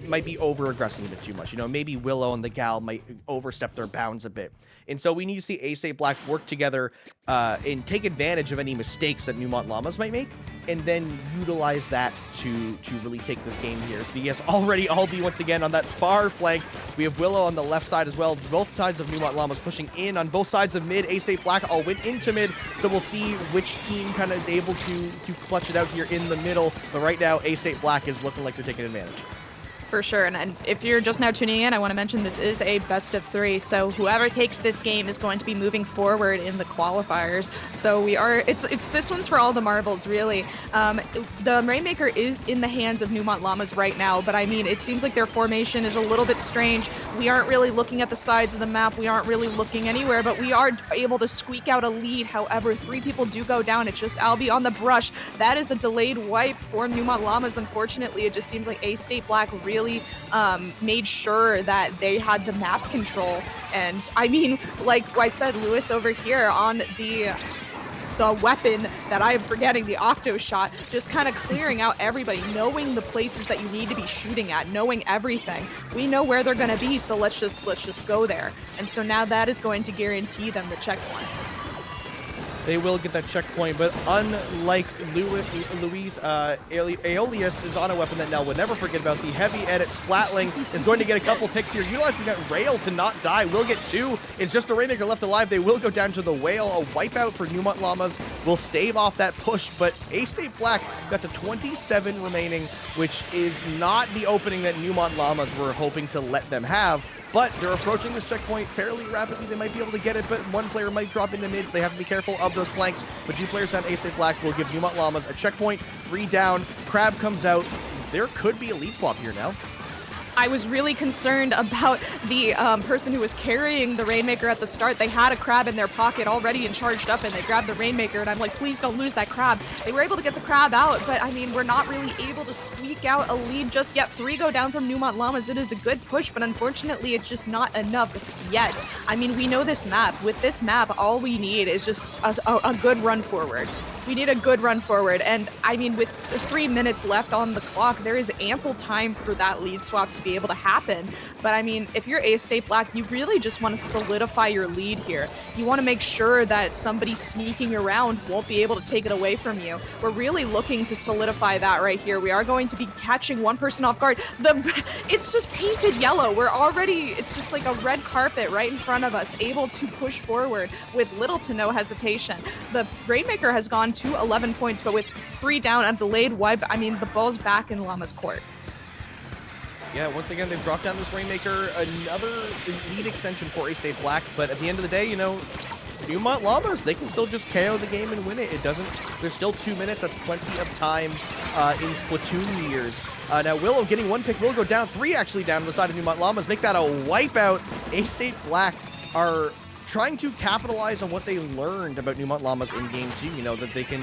might be over aggressing a bit too much. Maybe Willow and the Gal might overstep their bounds a bit. And so we need to see A-State Black work together and take advantage of any mistakes that Neumont Llamas might make, and then utilize that to really take this game here. So yes, already Albi once again on that far flank. We have Willow on the left side as well. Both sides of Neumont Llamas pushing in on both sides of mid. A-State Black all went into mid, so we'll see which team kind of is able to clutch it out here in the middle. But right now, A-State Black is looking like they're taking advantage. For sure, and if you're just now tuning in, I want to mention this is a best of 3, so whoever takes this game is going to be moving forward in the qualifiers. So it's this one's for all the marbles, really. The Rainmaker is in the hands of Neumont Llamas right now, but I mean, it seems like their formation is a little bit strange. We aren't really looking at the sides of the map, we aren't really looking anywhere, but we are able to squeak out a lead. However, 3 people do go down. It's just Albi on the brush. That is a delayed wipe for Neumont Llamas. Unfortunately, it just seems like A-State Black really made sure that they had the map control. And I mean, like I said, Lewis over here on the weapon that I am forgetting, the Octo Shot, just kind of clearing out everybody, knowing the places that you need to be shooting at, knowing everything. We know where they're going to be, so let's just go there. And so now that is going to guarantee them the checkpoint. They will get that checkpoint, but unlike Luis, Aeolus is on a weapon that Nell would never forget about. The heavy edit Splatling is going to get a couple picks here, utilizing that rail to not die. Will get 2. It's just a Rainmaker left alive. They will go down to the whale. A wipeout for Neumont Llamas will stave off that push, but A-State Black got to 27 remaining, which is not the opening that Neumont Llamas were hoping to let them have. But they're approaching this checkpoint fairly rapidly. They might be able to get it, but one player might drop into mids. They have to be careful of those flanks. But 2 players on A-State Black will give Neumont Llamas a checkpoint. 3 down. Crab comes out. There could be a lead swap here now. I was really concerned about the person who was carrying the Rainmaker at the start. They had a crab in their pocket already and charged up, and they grabbed the Rainmaker, and I'm like, please don't lose that crab. They were able to get the crab out, but I mean, we're not really able to squeak out a lead just yet. 3 go down from Neumont Llamas. It is a good push, but unfortunately, it's just not enough yet. I mean, we know this map. With this map, all we need is just a good run forward. We need a good run forward, and I mean, with 3 minutes left on the clock, there is ample time for that lead swap to be able to happen. But I mean, if you're A-State Black, you really just want to solidify your lead here. You want to make sure that somebody sneaking around won't be able to take it away from you. We're really looking to solidify that right here. We are going to be catching one person off guard. It's just painted yellow. It's just like a red carpet right in front of us, able to push forward with little to no hesitation. The Rainmaker has gone to 11 points, but with 3 down and delayed wipe, I mean, the ball's back in Llama's court. Yeah, once again, they've dropped down this Rainmaker. Another lead extension for A-State Black, but at the end of the day, you know, Neumont Llamas, they can still just KO the game and win it. There's still 2 minutes. That's plenty of time in Splatoon years. Now, Willow getting 1 pick will go down. 3 actually down on the side of Neumont Llamas. Make that a wipeout. A-State Black are trying to capitalize on what they learned about Neumont Llamas in Game 2. You know, that they can,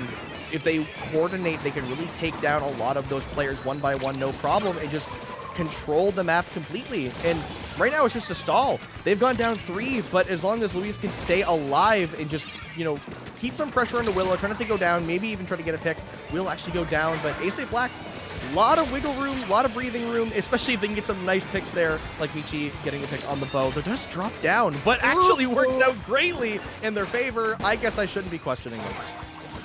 if they coordinate, they can really take down a lot of those players one by one, no problem, and just control the map completely. And right now it's just a stall. They've gone down 3, but as long as Luis can stay alive and just, you know, keep some pressure on the Willow, try not to go down, maybe even try to get a pick, will actually go down. But A-State Black, a lot of wiggle room, a lot of breathing room, especially if they can get some nice picks there, like Michi getting a pick on the bow. They just drop down, but actually works out greatly in their favor. I guess I shouldn't be questioning them.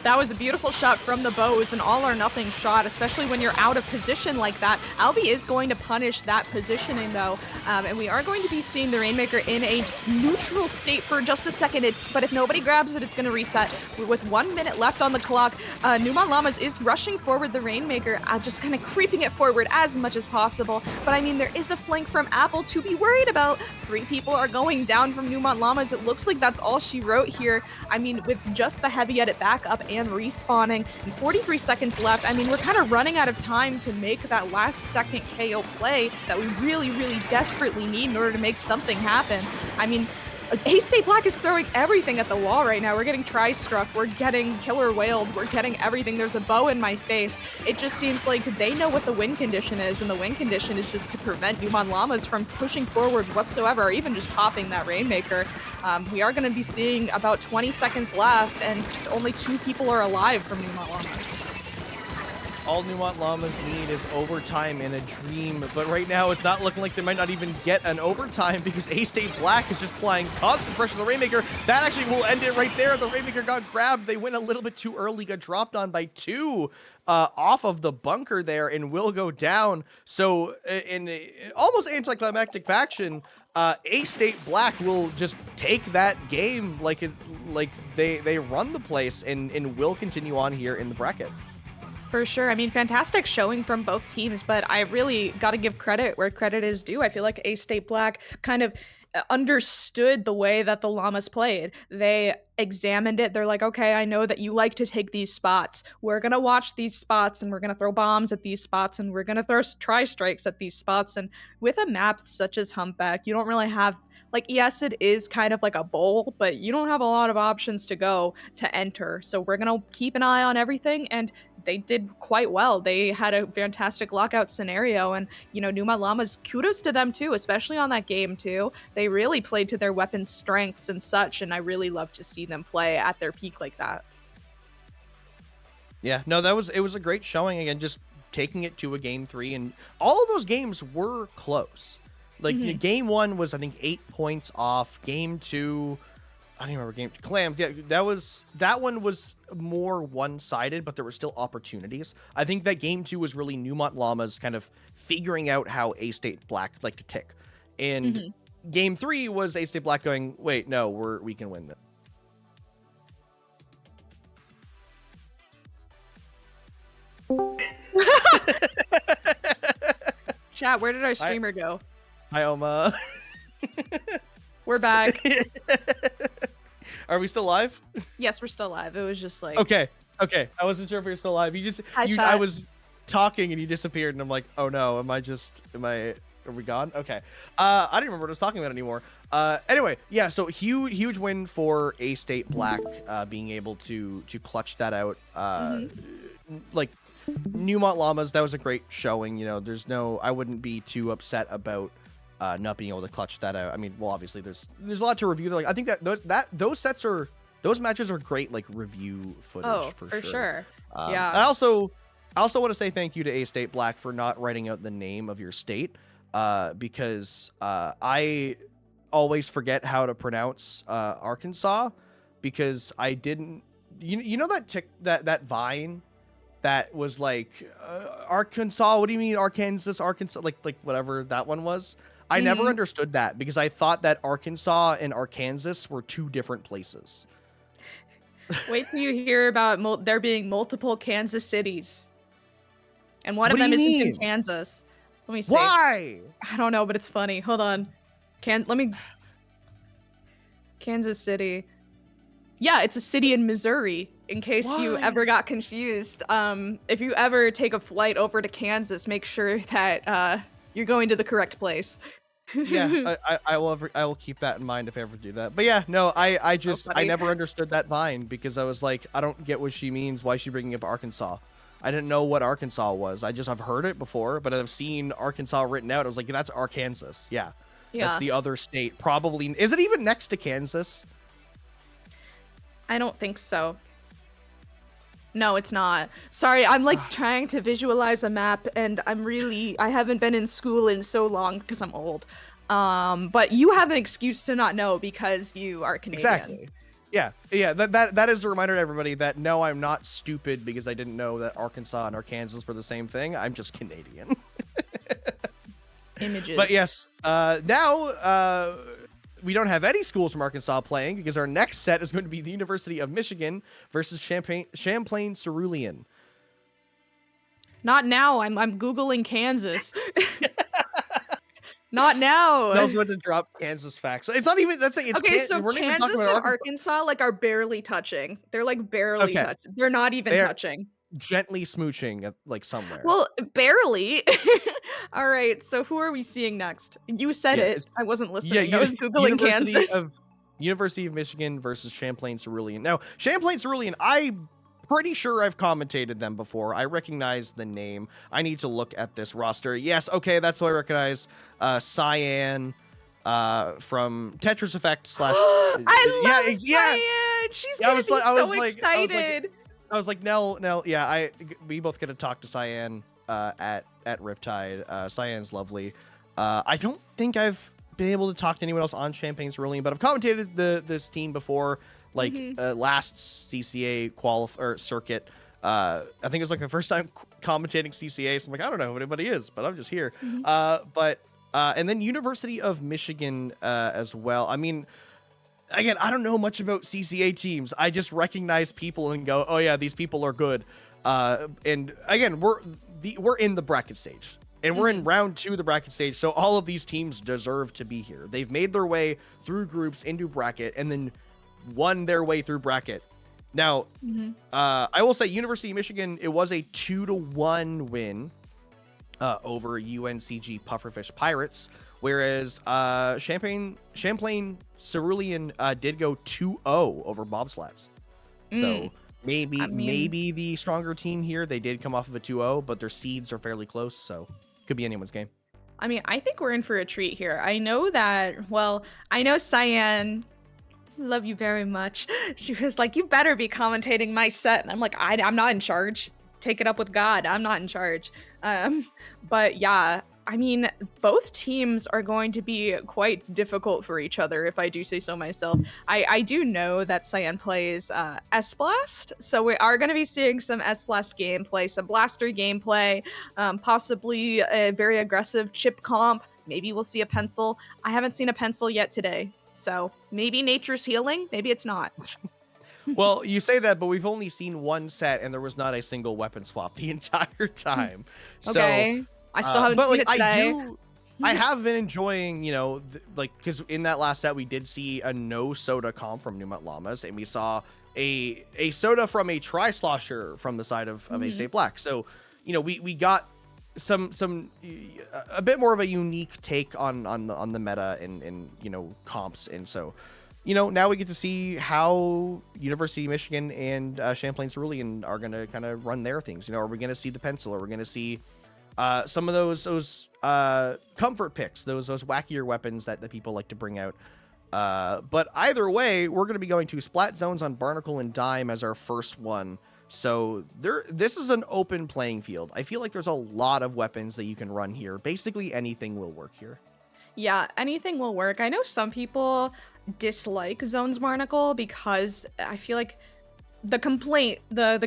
That was a beautiful shot from the bows, an all or nothing shot, especially when you're out of position like that. Albie is going to punish that positioning though, and we are going to be seeing the Rainmaker in a neutral state for just a second. But if nobody grabs it, it's going to reset. With 1 minute left on the clock, Neumont Llamas is rushing forward the Rainmaker, just kind of creeping it forward as much as possible. But I mean, there is a flank from Apple to be worried about. 3 people are going down from Neumont Llamas. It looks like that's all she wrote here. I mean, with just the heavy edit backup and respawning and 43 seconds left, I mean, we're kind of running out of time to make that last second KO play that we really, really desperately need in order to make something happen. I mean, A-State Black is throwing everything at the wall right now. We're getting tri-struck, we're getting killer whaled, we're getting everything. There's a bow in my face. It just seems like they know what the win condition is, and the win condition is just to prevent Neumont Llamas from pushing forward whatsoever, or even just popping that Rainmaker. We are going to be seeing about 20 seconds left, and only 2 people are alive from Neumont Llamas. All Neumont Llamas need is overtime in a dream, but right now it's not looking like they might not even get an overtime because A-State Black is just applying constant pressure on the Rainmaker. That actually will end it right there. The Rainmaker got grabbed. They went a little bit too early, got dropped on by 2 off of the bunker there, and will go down. So in almost anticlimactic fashion, A-State Black will just take that game like they run the place and will continue on here in the bracket. For sure. I mean, fantastic showing from both teams, but I really got to give credit where credit is due. I feel like A-State Black kind of understood the way that the Llamas played. They examined it. They're like, okay, I know that you like to take these spots. We're going to watch these spots, and we're going to throw bombs at these spots, and we're going to throw tri-strikes at these spots. And with a map such as Humpback, you don't really have, like, yes, it is kind of like a bowl, but you don't have a lot of options to go to enter. So we're going to keep an eye on everything, and they did quite well. They had a fantastic lockout scenario, and, you know, Neumont Llamas, kudos to them too, especially on that game too. They really played to their weapons' strengths and such, and I really love to see them play at their peak like that. Yeah, no, it was a great showing. Again, just taking it to a game 3, and all of those games were close. Like, game 1 was, I think, 8 points off. Game 2, I don't even remember game clams. Yeah, that one was more one-sided, but there were still opportunities. I think that game 2 was really Neumont Llamas kind of figuring out how A-State Black like to tick, and game 3 was A-State Black going, wait, no, we can win this. Chat, where did our streamer go? Hi, Oma. We're back. Are we still live? Yes, we're still live. It was just like Okay. I wasn't sure if you're still live. I was talking and you disappeared, and I'm like, oh no, are we gone? Okay. I don't remember what I was talking about anymore. Anyway, yeah, so huge win for A-State Black, being able to clutch that out. Like Neumont Llamas, that was a great showing. You know, I wouldn't be too upset about not being able to clutch that out. I mean, well, obviously there's a lot to review. Like, I think those matches are great, like review footage for sure. Yeah. I also want to say thank you to A-State Black for not writing out the name of your state, because I always forget how to pronounce Arkansas, because I didn't. You know that Vine that was like Arkansas. What do you mean Arkansas? Like whatever that one was. I never understood that, because I thought that Arkansas and Arkansas were two different places. Wait till you hear about there being multiple Kansas cities, and one of What do them you isn't mean? in Kansas. Let me see. Why? I don't know, but it's funny. Hold on. Kansas City. Yeah, it's a city in Missouri, in case you Why? ever got confused. If you ever take a flight over to Kansas, make sure that you're going to the correct place. Yeah, I will keep that in mind if I ever do that. But yeah, no, I never understood that Vine, because I was like, I don't get what she means. Why is she bringing up Arkansas? I didn't know what Arkansas was. I've heard it before, but I've seen Arkansas written out. I was like, that's Arkansas. Yeah. That's the other state. Probably. Is it even next to Kansas? I don't think so. No, it's not. Sorry, I'm like trying to visualize a map, and I haven't been in school in so long because I'm old. But you have an excuse to not know because you are Canadian. Exactly. Yeah. That is a reminder to everybody that no, I'm not stupid because I didn't know that Arkansas and Arkansas were the same thing. I'm just Canadian. Images. But yes, now we don't have any schools from Arkansas playing, because our next set is going to be the University of Michigan versus Champlain Cerulean. Not now. I'm Googling Kansas. Not now. Nell's about to drop Kansas facts. It's not even. That's like it's okay. So we're not even Kansas talking and about Arkansas like are barely touching. They're like barely touching. They're not even touching. Gently smooching at like somewhere. Well, barely. All right. So who are we seeing next? You said it. I wasn't listening. I was Googling Kansas. University of Michigan versus Champlain Cerulean. Now, Champlain Cerulean, I'm pretty sure I've commentated them before. I recognize the name. I need to look at this roster. Yes, okay, that's what I recognize. Cyan from Tetris Effect / I love Cyan! She's gonna be so excited. I was like, Nell, yeah, we both get to talk to Cyan at Riptide. Cyan's lovely. I don't think I've been able to talk to anyone else on Champlain Cerulean, but I've commentated this team before, like last CCA Circuit. I think it was like the first time commentating CCA, so I'm like, I don't know who anybody is, but I'm just here. And then University of Michigan as well. I mean, again, I don't know much about CCA teams. I just recognize people and go, oh yeah, these people are good. And again, we're in the bracket stage. And we're in round 2 of the bracket stage, so all of these teams deserve to be here. They've made their way through groups into bracket and then won their way through bracket. Now, I will say University of Michigan, it was a 2-1 win over UNCG Pufferfish Pirates, whereas Champlain Cerulean did go 2-0 over Bobslats. So maybe the stronger team here, they did come off of a 2-0, but their seeds are fairly close, so could be anyone's game. I mean, I think we're in for a treat here. I know Cyan, love you very much. She was like, you better be commentating my set. And I'm like, I'm not in charge. Take it up with God. I'm not in charge. But yeah, I mean, both teams are going to be quite difficult for each other, if I do say so myself. I do know that Cyan plays S-Blast, so we are going to be seeing some S-Blast gameplay, some Blaster gameplay, possibly a very aggressive chip comp. Maybe we'll see a pencil. I haven't seen a pencil yet today, so maybe nature's healing, maybe it's not. Well, you say that, but we've only seen one set, and there was not a single weapon swap the entire time. Okay. So, I still haven't but seen like, it today. I have been enjoying, you know, like, because in that last set we did see a no soda comp from Neumont Llamas, and we saw a soda from a tri-slosher from the side of A-State Black. So, you know, we got a bit more of a unique take on the meta and you know, comps, and so, you know, now we get to see how University of Michigan and Champlain Cerulean are going to kind of run their things. You know, are we going to see the pencil? Are we going to see some of those comfort picks, those wackier weapons that the people like to bring out? But either way, we're going to be going to Splat Zones on Barnacle and Dime as our first one. So this is an open playing field. I feel like there's a lot of weapons that you can run here. Basically anything will work here. Yeah, anything will work. I know some people dislike Zones Barnacle because I feel like the complaint, the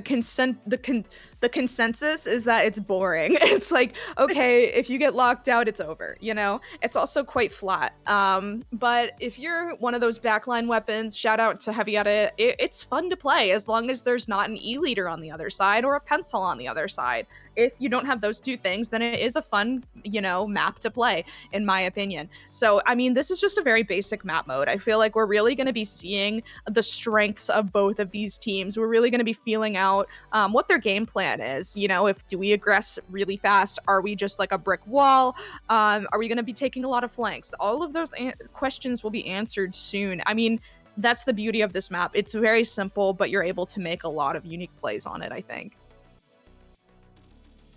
consensus is that it's boring. It's like, okay, if you get locked out, it's over, you know? It's also quite flat. But if you're one of those backline weapons, shout out to Heavy Edit, it's fun to play as long as there's not an E-leader on the other side or a pencil on the other side. If you don't have those two things, then it is a fun, you know, map to play, in my opinion. So, I mean, this is just a very basic map mode. I feel like we're really going to be seeing the strengths of both of these teams. We're really going to be feeling out what their game plan is. You know, do we aggress really fast? Are we just like a brick wall? Are we going to be taking a lot of flanks? All of those questions will be answered soon. I mean, that's the beauty of this map. It's very simple, but you're able to make a lot of unique plays on it, I think.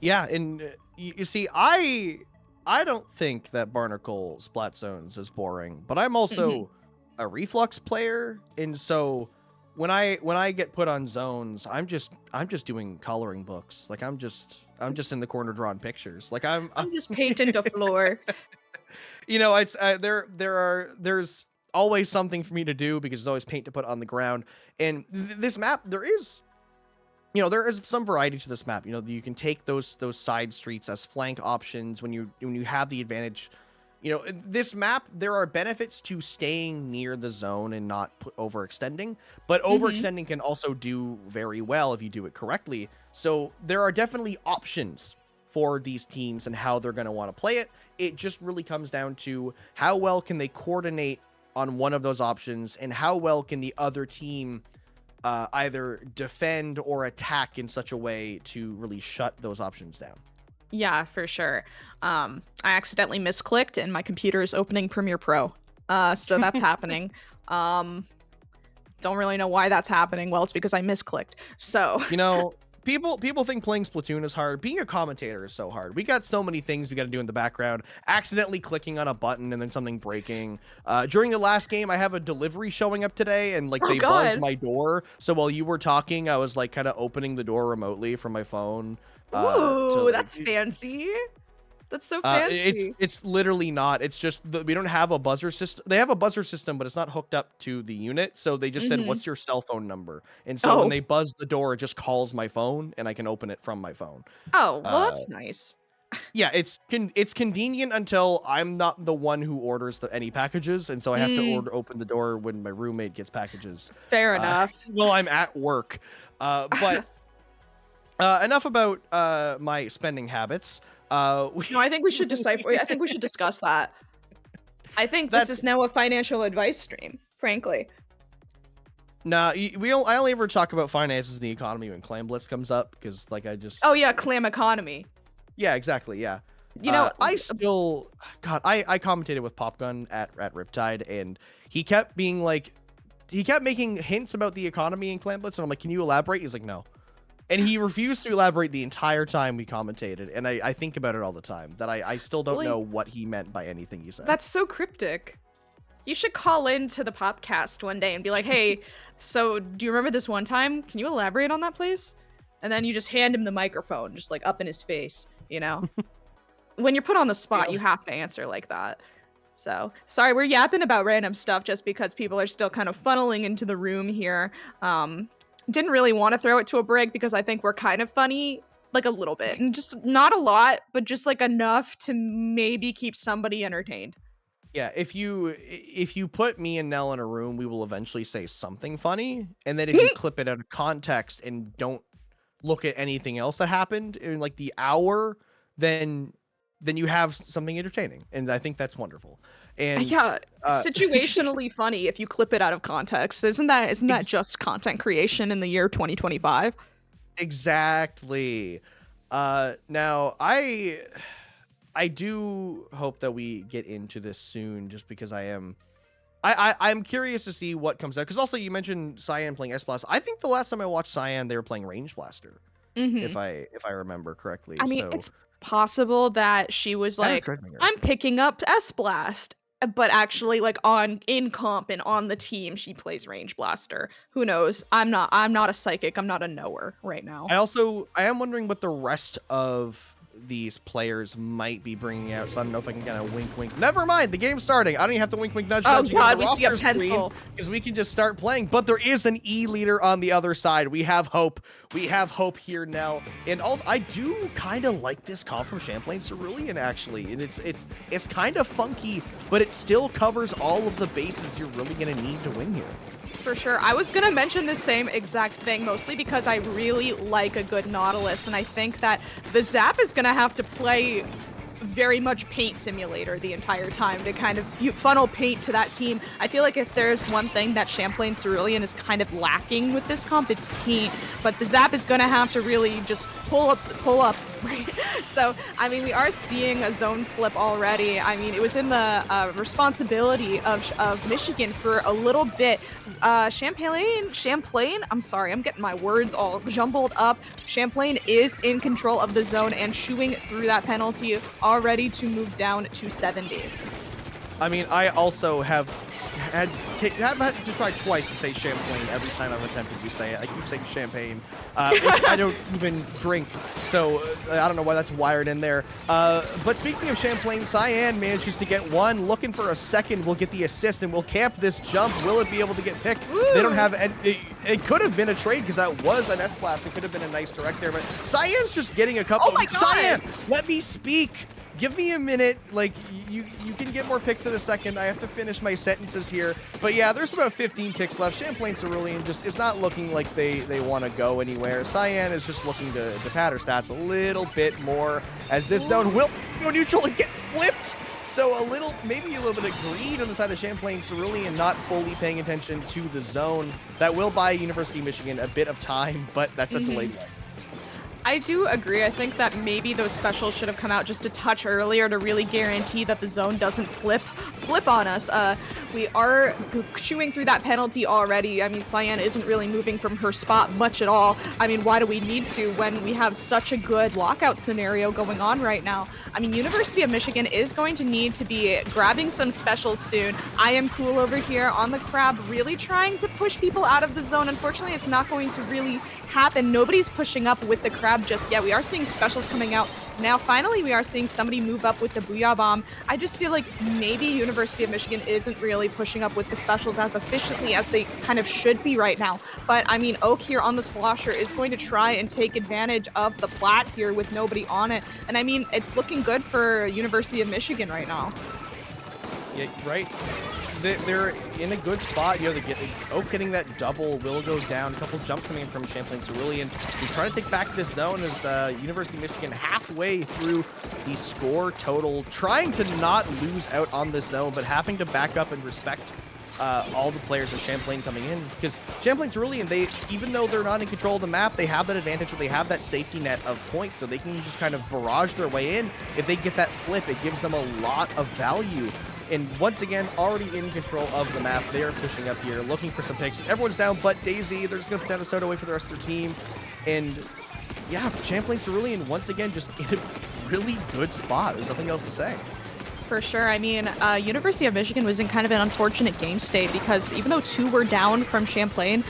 Yeah, and you see, I don't think that Barnacle Splat Zones is boring, but I'm also a Reflux player, and so when I get put on zones, I'm just doing coloring books. Like I'm just in the corner drawing pictures. Like I'm just painting the floor. You know, it's there's always something for me to do because there's always paint to put on the ground. And this map, there is some variety to this map. You know, you can take those side streets as flank options when you have the advantage. You know, this map, there are benefits to staying near the zone and not overextending, but overextending can also do very well if you do it correctly. So there are definitely options for these teams and how they're going to want to play it. It just really comes down to how well can they coordinate on one of those options and how well can the other team either defend or attack in such a way to really shut those options down. Yeah, for sure. I accidentally misclicked and my computer is opening Premiere Pro. So that's happening. Don't really know why that's happening. Well, it's because I misclicked. So, you know, people think playing Splatoon is hard. Being a commentator is so hard. We got so many things we got to do in the background. Accidentally clicking on a button and then something breaking. During the last game, I have a delivery showing up today, and like they buzzed my door. So while you were talking, I was like kind of opening the door remotely from my phone. Ooh, that's fancy. That's so fancy. It's literally not. It's just we don't have a buzzer system. They have a buzzer system, but it's not hooked up to the unit. So they just said, "What's your cell phone number?" And so when they buzz the door, it just calls my phone, and I can open it from my phone. Oh, well, that's nice. Yeah, it's convenient until I'm not the one who orders any packages, and so I have to open the door when my roommate gets packages. Fair enough. Well, I'm at work, but enough about my spending habits. No, I think we should decipher. I think we should discuss that. I think this is now a financial advice stream, frankly. Nah, I only ever talk about finances and the economy when Clam Blitz comes up, because like I just... Oh yeah, Clam economy. Yeah, exactly, yeah. You know, I commentated with Popgun at Riptide, and he kept being like... He kept making hints about the economy in Clam Blitz, and I'm like, can you elaborate? He's like, no. And he refused to elaborate the entire time we commentated, and I think about it all the time, that I still don't know what he meant by anything he said. That's so cryptic. You should call into the podcast one day and be like, hey, so do you remember this one time? Can you elaborate on that, please? And then you just hand him the microphone, just like up in his face, you know? when you're put on the spot, Yeah. you have to answer like that. So sorry, we're yapping about random stuff just because people are still kind of funneling into the room here. Didn't really want to throw it to a break because I think we're kind of funny, like a little bit, and just not a lot, but just like enough to maybe keep somebody entertained. Yeah, if you put me and Nell in a room, we will eventually say something funny, and then if you clip it out of context and don't look at anything else that happened in like the hour, then you have something entertaining, and I think that's wonderful. And Yeah, situationally funny if you clip it out of context. Isn't that just content creation in the year 2025? exactly. Now I do hope that we get into this soon, just because I'm curious to see what comes out. Because also you mentioned Cyan playing S Blast. I think the last time I watched Cyan, they were playing Range Blaster, if I remember correctly. I mean, So it's possible that she was Kind of like, triggering her. I'm picking up S Blast, but actually like in comp and on the team she plays Range Blaster. Who knows? I'm not a psychic. I'm not a knower right now. I am wondering what the rest of these players might be bringing out. So I don't know if I can kind of wink, wink. Never mind, the game's starting. I don't even have to wink, wink, nudge, Oh nudge. god, we see a pencil. Because we can just start playing. But there is an E leader on the other side. We have hope. We have hope here now. And also, I do kind of like this comp from Champlain Cerulean, actually. And it's kind of funky, but it still covers all of the bases you're really going to need to win here. For sure. I was gonna mention the same exact thing, mostly because I really like a good Nautilus, and I think that the Zap is gonna have to play very much paint simulator the entire time to kind of funnel paint to that team. I feel like if there's one thing that Champlain Cerulean is kind of lacking with this comp, it's paint, but the Zap is gonna have to really just pull up, right? So, I mean, we are seeing a zone flip already. I mean, it was in the responsibility of Michigan for a little bit. Champlain, I'm sorry, I'm getting my words all jumbled up. Champlain is in control of the zone and chewing through that penalty, already to move down to 70. I mean, I also have had to try twice to say Champlain every time I've attempted to say it. I keep saying champagne, which I don't even drink, so I don't know why that's wired in there. But speaking of Champlain, Cyan manages to get one, looking for a second, will get the assist, and will camp this jump. Will it be able to get picked? Woo! They don't have, it could have been a trade, because that was an S-Blast. It could have been a nice direct there, but Cyan's just getting a couple. Oh my God! Cyan, let me speak! Give me a minute. Like, you can get more picks in a second. I have to finish my sentences here. But yeah, there's about 15 ticks left. Champlain Cerulean just is not looking like they want to go anywhere. Cyan is just looking to pad her stats a little bit more, as this zone will go neutral and get flipped. So maybe a little bit of greed on the side of Champlain Cerulean, not fully paying attention to the zone. That will buy University of Michigan a bit of time, but that's a delayed one. I do agree. I think that maybe those specials should have come out just a touch earlier to really guarantee that the zone doesn't flip on us. We are chewing through that penalty already. I mean, Cyan isn't really moving from her spot much at all. I mean, why do we need to when we have such a good lockout scenario going on right now? I mean, University of Michigan is going to need to be grabbing some specials soon. I am cool over here on the crab, really trying to push people out of the zone. Unfortunately, it's not going to really happen. Nobody's pushing up with the crab just yet. We are seeing specials coming out. Now, finally, we are seeing somebody move up with the Booyah Bomb. I just feel like maybe University of Michigan isn't really pushing up with the specials as efficiently as they kind of should be right now. But, I mean, Oak here on the Slosher is going to try and take advantage of the plat here with nobody on it. And, I mean, it's looking good for University of Michigan right now. Yeah, right. They're in a good spot. You know, Oak getting that double will go down. A couple jumps coming in from Champlain Cerulean. He's trying to take back this zone as University of Michigan halfway through the score total, trying to not lose out on this zone, but having to back up and respect all the players of Champlain coming in, because Champlain Cerulean, even though they're not in control of the map, they have that advantage, or they have that safety net of points, so they can just kind of barrage their way in. If they get that flip, it gives them a lot of value. And once again, already in control of the map. They are pushing up here, looking for some picks. Everyone's down but Daisy. They're just going to put down a soda away for the rest of their team. And yeah, Champlain Cerulean, once again, just in a really good spot. There's nothing else to say. For sure. I mean, University of Michigan was in kind of an unfortunate game state because even though 2 were down from Champlain,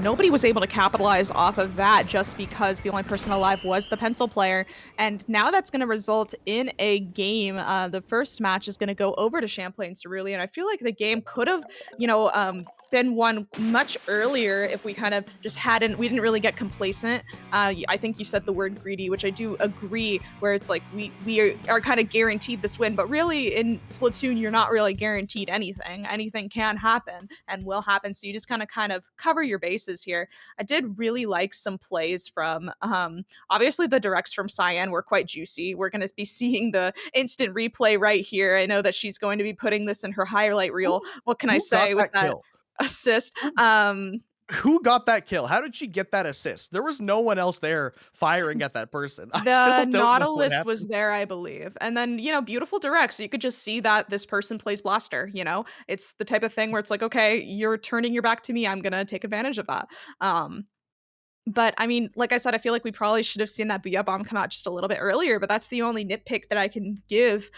nobody was able to capitalize off of that just because the only person alive was the pencil player. And now that's going to result in a game. The first match is going to go over to Champlain Cerulean. I feel like the game could have, been won much earlier if we kind of just we didn't really get complacent. I think you said the word greedy, which I do agree, where it's like we are kind of guaranteed this win, but really in Splatoon, you're not really guaranteed anything. Anything can happen and will happen. So you just kind of cover your bases here. I did really like some plays from, obviously the directs from Cyan were quite juicy. We're going to be seeing the instant replay right here. I know that she's going to be putting this in her highlight reel. What can I say with that assist? Who got that kill? How did she get that assist? There was no one else there firing at that person. The Nautilus was there, I believe. And then, beautiful direct. So you could just see that this person plays Blaster, It's the type of thing where it's like, okay, you're turning your back to me. I'm going to take advantage of that. But I mean, like I said, I feel like we probably should have seen that Booyah Bomb come out just a little bit earlier, but that's the only nitpick that I can give.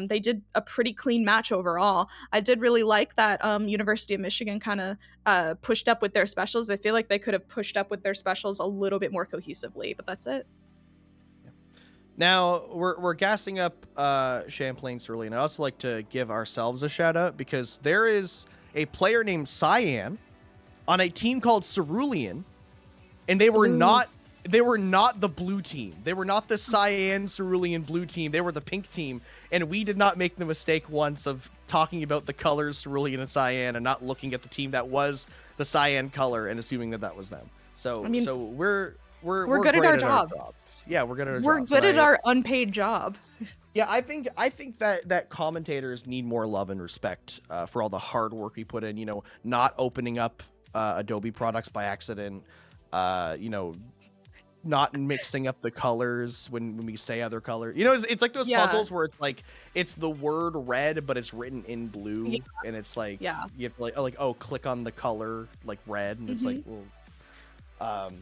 They did a pretty clean match overall. I did really like that University of Michigan kind of pushed up with their specials. I feel like they could have pushed up with their specials a little bit more cohesively, but that's it. Now, we're gassing up Champlain Cerulean. I'd also like to give ourselves a shout out because there is a player named Cyan on a team called Cerulean. And they were not the blue team. They were not the Cyan Cerulean blue team. They were the pink team. And we did not make the mistake once of talking about the colors Cerulean and Cyan and not looking at the team that was the Cyan color and assuming that was them. So we're good at our job. Yeah, we're good at our We're jobs. Good at our unpaid job. Yeah, I think that commentators need more love and respect for all the hard work we put in, not opening up Adobe products by accident. Not mixing up the colors when we say other color. It's like those puzzles where it's like it's the word red, but it's written in blue, and it's like you have to click on the color like red, and it's like, well,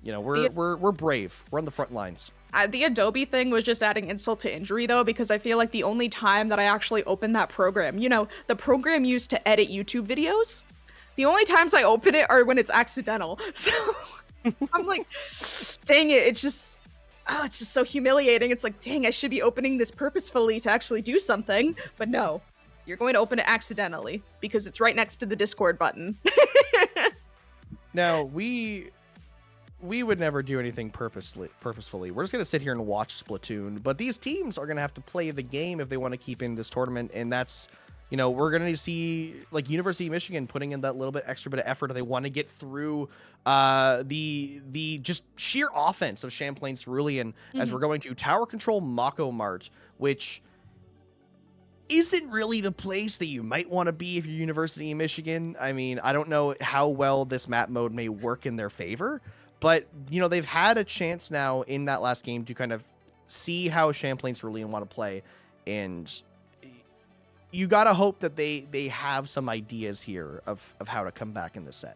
we're brave. We're on the front lines. The Adobe thing was just adding insult to injury, though, because I feel like the only time that I actually opened that program, the program used to edit YouTube videos. The only times I open it are when it's accidental. So I'm like, dang it. It's just so humiliating. It's like, dang, I should be opening this purposefully to actually do something. But no, you're going to open it accidentally because it's right next to the Discord button. Now, we would never do anything purposefully. We're just going to sit here and watch Splatoon. But these teams are going to have to play the game if they want to keep in this tournament. And that's, we're going to see like University of Michigan putting in that little bit extra bit of effort if they want to get through the just sheer offense of Champlain Cerulean as we're going to Tower Control Mako Mart, which isn't really the place that you might want to be if you're University of Michigan. I mean, I don't know how well this map mode may work in their favor, but they've had a chance now in that last game to kind of see how Champlain Cerulean want to play, and you gotta hope that they have some ideas here of how to come back in the set.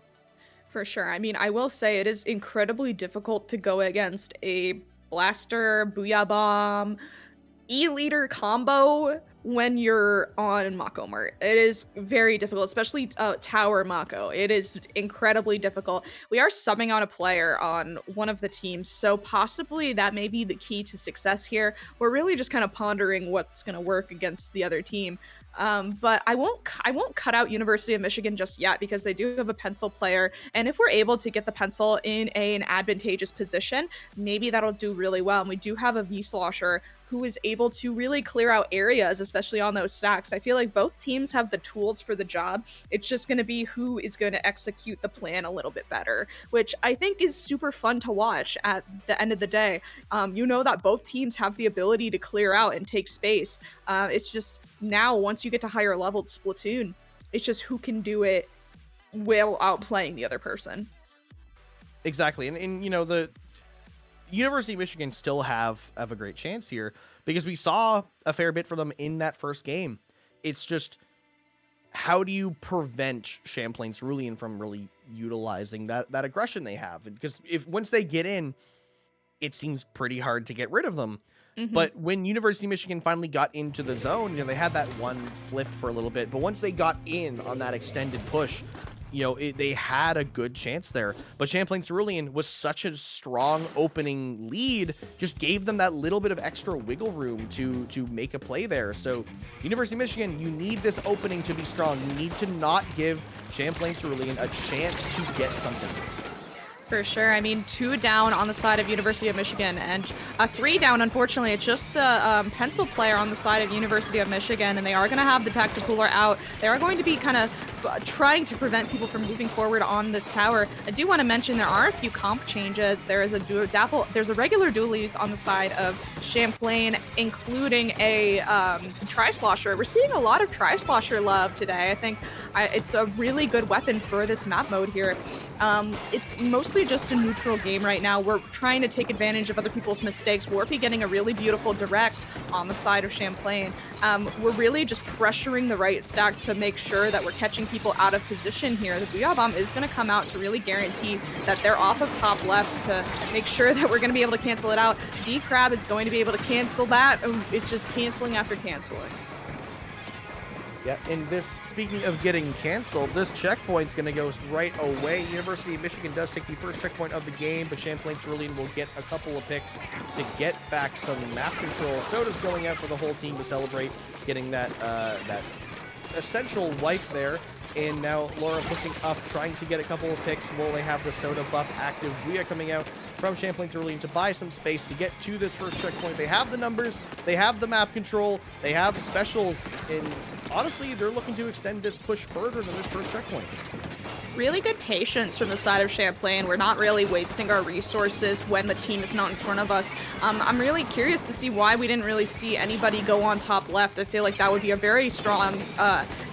For sure. I mean, I will say it is incredibly difficult to go against a Blaster, Booyah Bomb, E-Leader combo when you're on Mako Mart. It is very difficult, especially Tower Mako. It is incredibly difficult. We are subbing on a player on one of the teams, so possibly that may be the key to success here. We're really just kind of pondering what's going to work against the other team. But I won't cut out University of Michigan just yet because they do have a pencil player, and if we're able to get the pencil in an advantageous position, maybe that'll do really well. And we do have a V-Slosher who is able to really clear out areas, especially on those stacks. I feel like both teams have the tools for the job. It's just going to be who is going to execute the plan a little bit better, which I think is super fun to watch at the end of the day. That both teams have the ability to clear out and take space. It's just now, once you get to higher leveled Splatoon, it's just who can do it while outplaying the other person. Exactly. And the University of Michigan still have a great chance here because we saw a fair bit from them in that first game. It's just, how do you prevent Champlain Cerulean from really utilizing that aggression they have? Because once they get in, it seems pretty hard to get rid of them. But when University of Michigan finally got into the zone, they had that one flip for a little bit. But once they got in on that extended push, they had a good chance there. But Champlain Cerulean was such a strong opening lead, just gave them that little bit of extra wiggle room to make a play there. So University of Michigan, you need this opening to be strong. You need to not give Champlain Cerulean a chance to get something. For sure. I mean, 2 down on the side of University of Michigan, and 3 down, unfortunately. It's just the pencil player on the side of University of Michigan, and they are going to have the Tacticooler out. They are going to be kind of trying to prevent people from moving forward on this tower. I do want to mention there are a few comp changes. There is there's a regular dualies on the side of Champlain, including a Tri-Slosher. We're seeing a lot of Tri-Slosher love today. I think it's a really good weapon for this map mode here. It's mostly just a neutral game right now. We're trying to take advantage of other people's mistakes. Warpy getting a really beautiful direct on the side of Champlain. We're really just pressuring the right stack to make sure that we're catching people out of position here. The Booyah Bomb is going to come out to really guarantee that they're off of top left to make sure that we're going to be able to cancel it out. D-Crab is going to be able to cancel that. It's just canceling after canceling. Yeah, and speaking of getting canceled, this checkpoint's going to go right away. University of Michigan does take the first checkpoint of the game, but Champlain Cerulean will get a couple of picks to get back some map control. Soda's going out for the whole team to celebrate getting that essential wipe there. And now Laura pushing up, trying to get a couple of picks while they have the Soda buff active. Booyah coming out from Champlain Cerulean to buy some space to get to this first checkpoint. They have the numbers, they have the map control, they have specials, and honestly, they're looking to extend this push further than this first checkpoint. Really good patience from the side of Champlain. We're not really wasting our resources when the team is not in front of us. I'm really curious to see why we didn't really see anybody go on top left. I feel like that would be a very strong,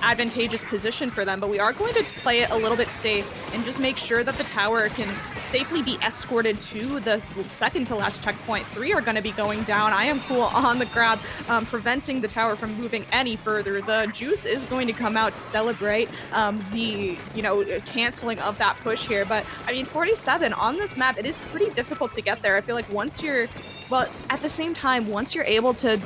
advantageous position for them, but we are going to play it a little bit safe and just make sure that the tower can safely be escorted to the second to last checkpoint. 3 are going to be going down. I am cool on the grab, preventing the tower from moving any further. The juice is going to come out to celebrate the, canceling of that push here. But I mean, 47 on this map, it is pretty difficult to get there. I feel like once you're able to,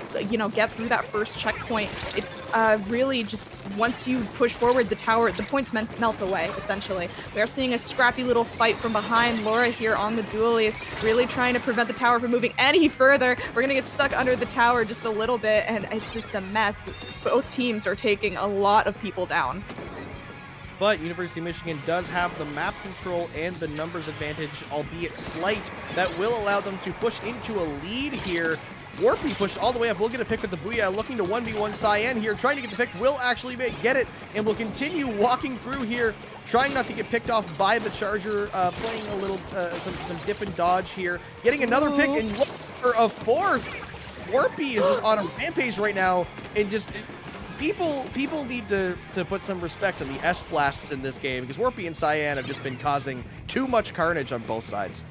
get through that first checkpoint, it's really just once you push forward the tower, the points melt away, essentially. We are seeing a scrappy little fight from behind Laura here on the dualies, really trying to prevent the tower from moving any further. We're gonna get stuck under the tower just a little bit, and it's just a mess. Both teams are taking a lot of people down. But University of Michigan does have the map control and the numbers advantage, albeit slight, that will allow them to push into a lead here. Warpy pushed all the way up. We'll get a pick with the Booyah, looking to 1v1 Cyan here, trying to get the pick, will actually get it, and will continue walking through here, trying not to get picked off by the Charger, playing a little, some dip and dodge here, getting another pick, and look for a fourth. Warpy is just on a rampage right now, and just... People need to put some respect on the S-blasts in this game, because Warpy and Cyan have just been causing too much carnage on both sides.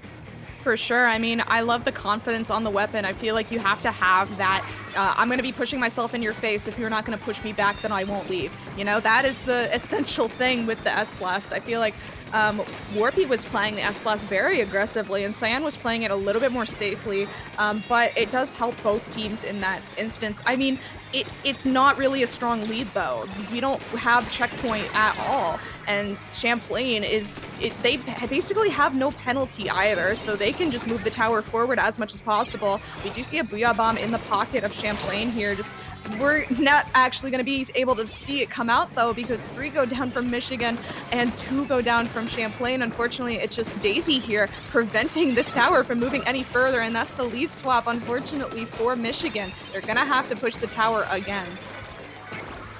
For sure. I mean, I love the confidence on the weapon. I feel like you have to have that, I'm going to be pushing myself in your face. If you're not going to push me back, then I won't leave. That is the essential thing with the S-Blast. I feel like Warpy was playing the S-Blast very aggressively, and Cyan was playing it a little bit more safely, but it does help both teams in that instance. I mean, it's not really a strong lead, though. We don't have checkpoint at all, and Champlain they basically have no penalty either, so they can just move the tower forward as much as possible. We do see a Booyah Bomb in the pocket of Champlain here. We're not actually going to be able to see it come out, though, because 3 go down from Michigan and 2 go down from Champlain. Unfortunately, it's just Daisy here preventing this tower from moving any further, and that's the lead swap, unfortunately, for Michigan. They're going to have to push the tower again.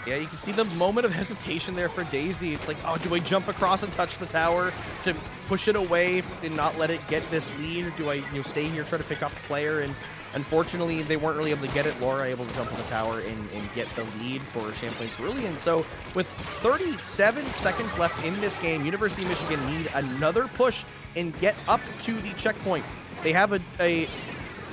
Yeah, you can see the moment of hesitation there for Daisy. It's like, oh, do I jump across and touch the tower to push it away and not let it get this lead, or do I stay here, try to pick up the player? And unfortunately, they weren't really able to get it. Laura able to jump on the tower and get the lead for Champlain Cerulean. So with 37 seconds left in this game, University of Michigan need another push and get up to the checkpoint. They have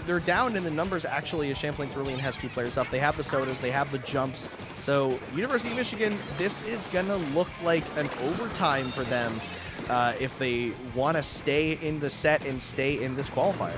they're down in the numbers, actually, as Champlain Cerulean has 2 players up. They have the Sodas, they have the jumps. So University of Michigan, this is going to look like an overtime for them if they want to stay in the set and stay in this qualifier.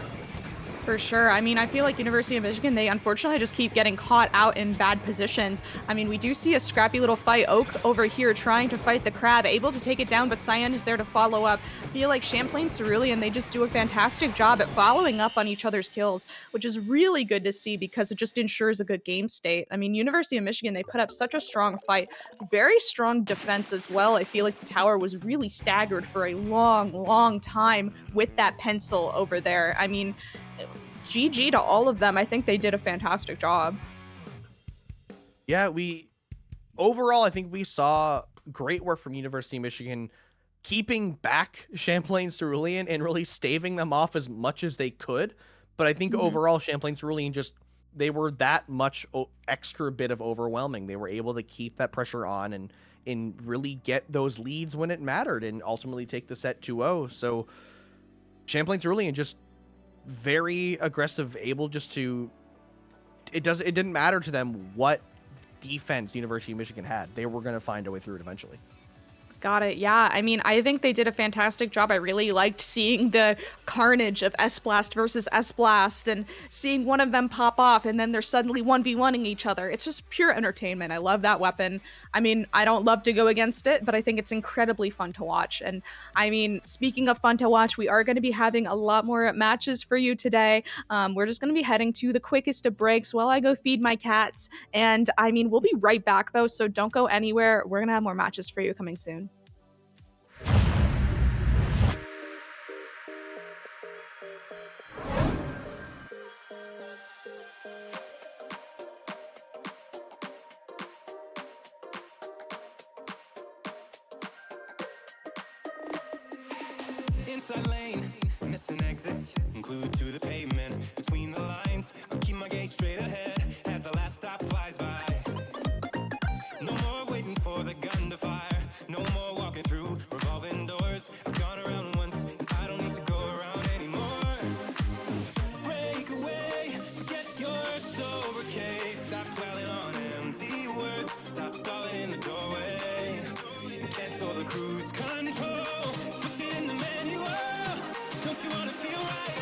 For sure. I mean, I feel like University of Michigan, they unfortunately just keep getting caught out in bad positions. I mean, we do see a scrappy little fight. Oak over here trying to fight the crab, able to take it down, but Cyan is there to follow up. I feel like Champlain, Cerulean, they just do a fantastic job at following up on each other's kills, which is really good to see because it just ensures a good game state. I mean, University of Michigan, they put up such a strong fight, very strong defense as well. I feel like the tower was really staggered for a long, long time with that pencil over there. I mean, GG to all of them. I think they did a fantastic job. Yeah, overall, I think we saw great work from University of Michigan keeping back Champlain Cerulean and really staving them off as much as they could. But I think overall, Champlain Cerulean they were that much extra bit of overwhelming. They were able to keep that pressure on and really get those leads when it mattered and ultimately take the set 2-0. So Champlain Cerulean just very aggressive, able just to it didn't matter to them what defense University of Michigan had. They were going to find a way through it eventually. Got it. Yeah. I mean, I think they did a fantastic job. I really liked seeing the carnage of S-Blast versus S-Blast and seeing one of them pop off and then they're suddenly 1v1ing each other. It's just pure entertainment. I love that weapon. I mean, I don't love to go against it, but I think it's incredibly fun to watch. And I mean, speaking of fun to watch, we are going to be having a lot more matches for you today. We're just going to be heading to the quickest of breaks while I go feed my cats. And I mean, we'll be right back though, so don't go anywhere. We're going to have more matches for you coming soon. Inside lane, missing exits, glued to the pavement. Between the lines, I'll keep my gaze straight ahead as the last stop flies by. No more waiting for the gun to fire. No more walking through revolving doors. I've gone around once, I don't need to go around anymore. Break away, forget your sober case. Stop dwelling on empty words. Stop stalling in the doorway. And cancel the cruise control. Switch it in the manual. Don't you wanna feel right?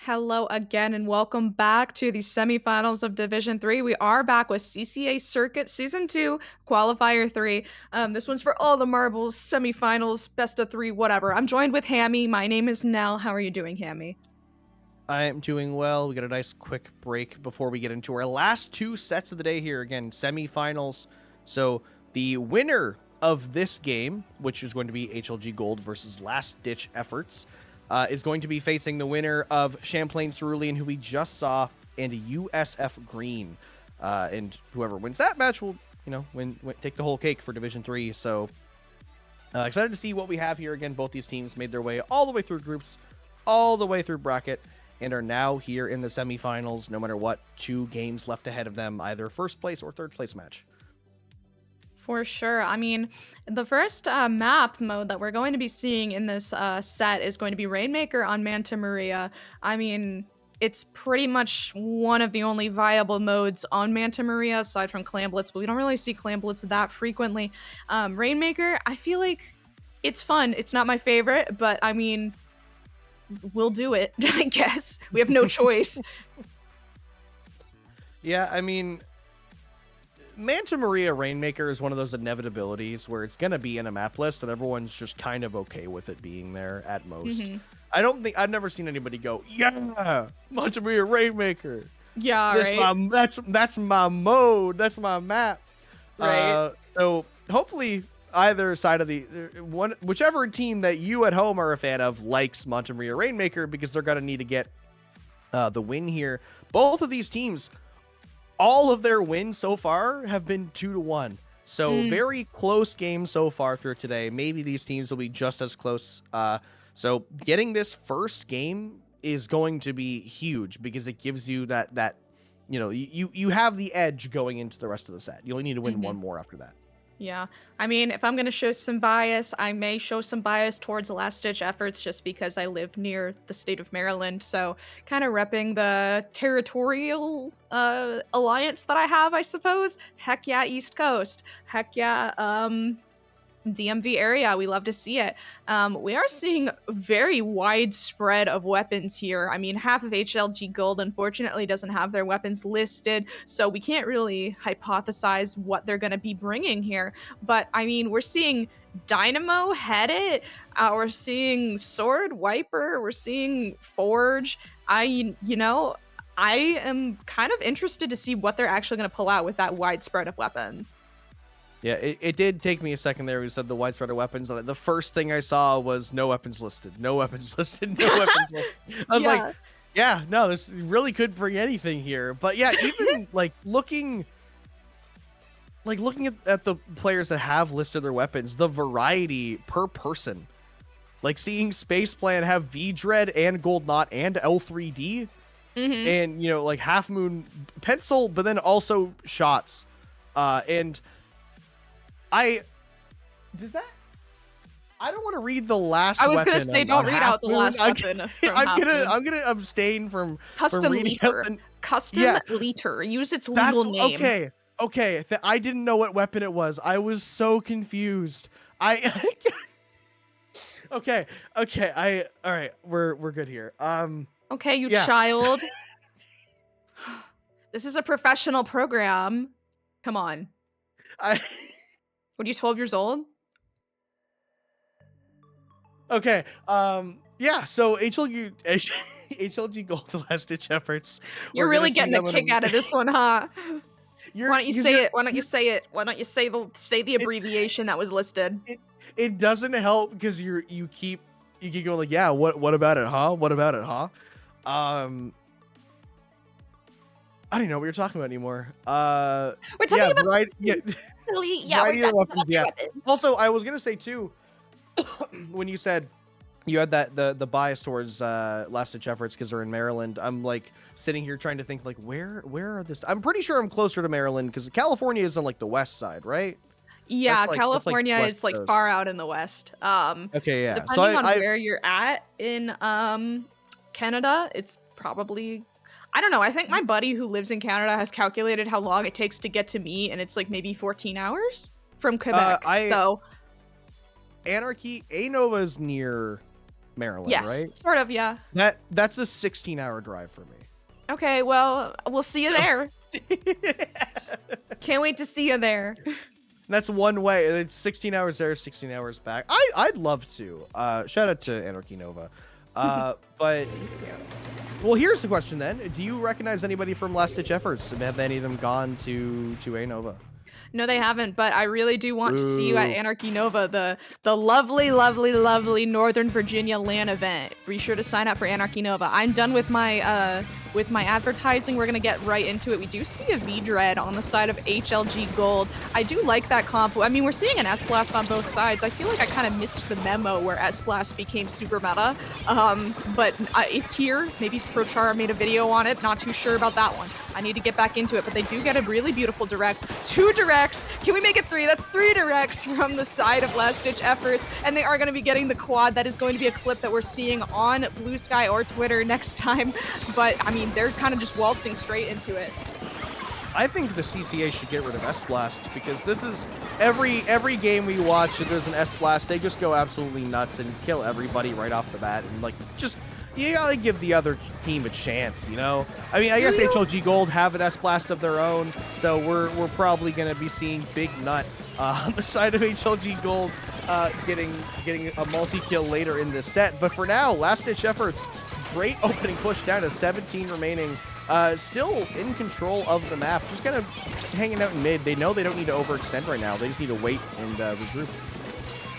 Hello again and welcome back to the semifinals of Division 3. We are back with CCA Circuit Season 2, Qualifier 3. This one's for all the marbles, semifinals, best of 3, whatever. I'm joined with Hammy. My name is Nell. How are you doing, Hammy? I am doing well. We got a nice quick break before we get into our last 2 sets of the day here. Again, semifinals. So the winner of this game, which is going to be HLG Gold versus Last Ditch Efforts, is going to be facing the winner of Champlain Cerulean, who we just saw, and USF Green. And whoever wins that match will, win take the whole cake for Division 3. So excited to see what we have here. Again, both these teams made their way all the way through groups, all the way through bracket, and are now here in the semifinals. No matter what, 2 games left ahead of them, either first place or third place match. For sure. I mean, the first map mode that we're going to be seeing in this set is going to be Rainmaker on Manta Maria. I mean, it's pretty much one of the only viable modes on Manta Maria aside from Clam Blitz, but we don't really see Clam Blitz that frequently. Rainmaker, I feel like it's fun. It's not my favorite, but I mean, we'll do it, I guess. We have no choice. Yeah, I mean, Manta Maria Rainmaker is one of those inevitabilities where it's going to be in a map list and everyone's just kind of okay with it being there at most. Mm-hmm. I've never seen anybody go, yeah, Manta Maria Rainmaker. Yeah, right. That's my mode. That's my map. Right. So hopefully either side of whichever team that you at home are a fan of likes Manta Maria Rainmaker, because they're going to need to get the win here. Both of these teams, all of their wins so far have been 2-1. So very close game so far through today. Maybe these teams will be just as close. So getting this first game is going to be huge because it gives you that you have the edge going into the rest of the set. You only need to win one more after that. Yeah. I mean, if I'm going to show some bias, I may show some bias towards Last Ditch Efforts just because I live near the state of Maryland. So kind of repping the territorial alliance that I have, I suppose. Heck yeah, East Coast. Heck yeah, DMV area. We love to see it. We are seeing very widespread of weapons here. I mean, half of HLG Gold unfortunately doesn't have their weapons listed, so we can't really hypothesize what they're going to be bringing here. But I mean, we're seeing Dynamo Headed, we're seeing Sword Wiper, we're seeing Forge. I am kind of interested to see what they're actually going to pull out with that widespread of weapons. Yeah, it did take me a second there. We said the widespread of weapons. The first thing I saw was no weapons listed. No weapons listed. No weapons listed. I was like, yeah, no, this really could bring anything here. But yeah, even looking at the players that have listed their weapons, the variety per person. Like seeing Space Plan have V-Dread and Gold Knot and L3D. And, Half Moon Pencil, but then also shots. And I don't want to read the last. I was gonna say, don't read out the last weapon. I'm gonna abstain from custom reading liter. Custom liter. Use its legal name. Okay. I didn't know what weapon it was. I was so confused. Okay. All right. We're good here. Okay, you child. This is a professional program. Come on. What are you, 12 years old? Okay. Yeah. So HLG Gold, the Last Ditch Efforts. You're really getting a kick out of this one, huh? Why don't you say it? Why don't you say it? Why don't you say the abbreviation that was listed? It doesn't help because you keep going like, yeah. What about it, huh? What about it, huh? I don't know what you're talking about anymore. We're talking about variety, weapons. Yeah. Also, I was gonna say too, when you said you had the bias towards Last Ditch Efforts because they're in Maryland, I'm like sitting here trying to think like where are this? I'm pretty sure I'm closer to Maryland because California is on the west side, right? Yeah, California is far out in the west. Okay, yeah. Depending on where you're at in Canada, it's probably. I don't know. I think my buddy who lives in Canada has calculated how long it takes to get to me, and it's maybe 14 hours from Quebec. Anarchy, A-Nova's near Maryland, Yes, right? sort of, yeah. That's a 16-hour drive for me. Okay, well, we'll see you there. Can't wait to see you there. That's one way. It's 16 hours there, 16 hours back. I'd love to. Shout out to Anarchy Nova. But well, here's the question then: do you recognize anybody from Last Ditch Efforts? Have any of them gone to A Nova? No, they haven't, but I really do want to see you at Anarchy Nova, the lovely, lovely, lovely Northern Virginia LAN event. Be sure to sign up for Anarchy Nova. I'm done with my advertising. We're gonna get right into it. We do see a V-Dread on the side of HLG Gold. I do like that comp. I mean, we're seeing an S-Blast on both sides. I feel like I kind of missed the memo where S-Blast became super meta, but it's here. Maybe ProChar made a video on it. Not too sure about that one. I need to get back into it, but they do get a really beautiful direct. 2 directs. Can we make it 3? That's 3 directs from the side of Last Ditch Efforts, and they are going to be getting the quad. That is going to be a clip that we're seeing on Blue Sky or Twitter next time, but I mean, they're kind of just waltzing straight into it. I think the CCA should get rid of S-Blast because this is every game we watch, if there's an S-Blast, they just go absolutely nuts and kill everybody right off the bat, and like, just, you gotta give the other team a chance, you know? I mean, I guess HLG Gold have an S-Blast of their own, so we're probably gonna be seeing Big Nut on the side of HLG Gold getting a multi-kill later in this set. But for now, Last Ditch Efforts, great opening push down to 17 remaining. Still in control of the map, just kind of hanging out in mid. They know they don't need to overextend right now. They just need to wait and regroup.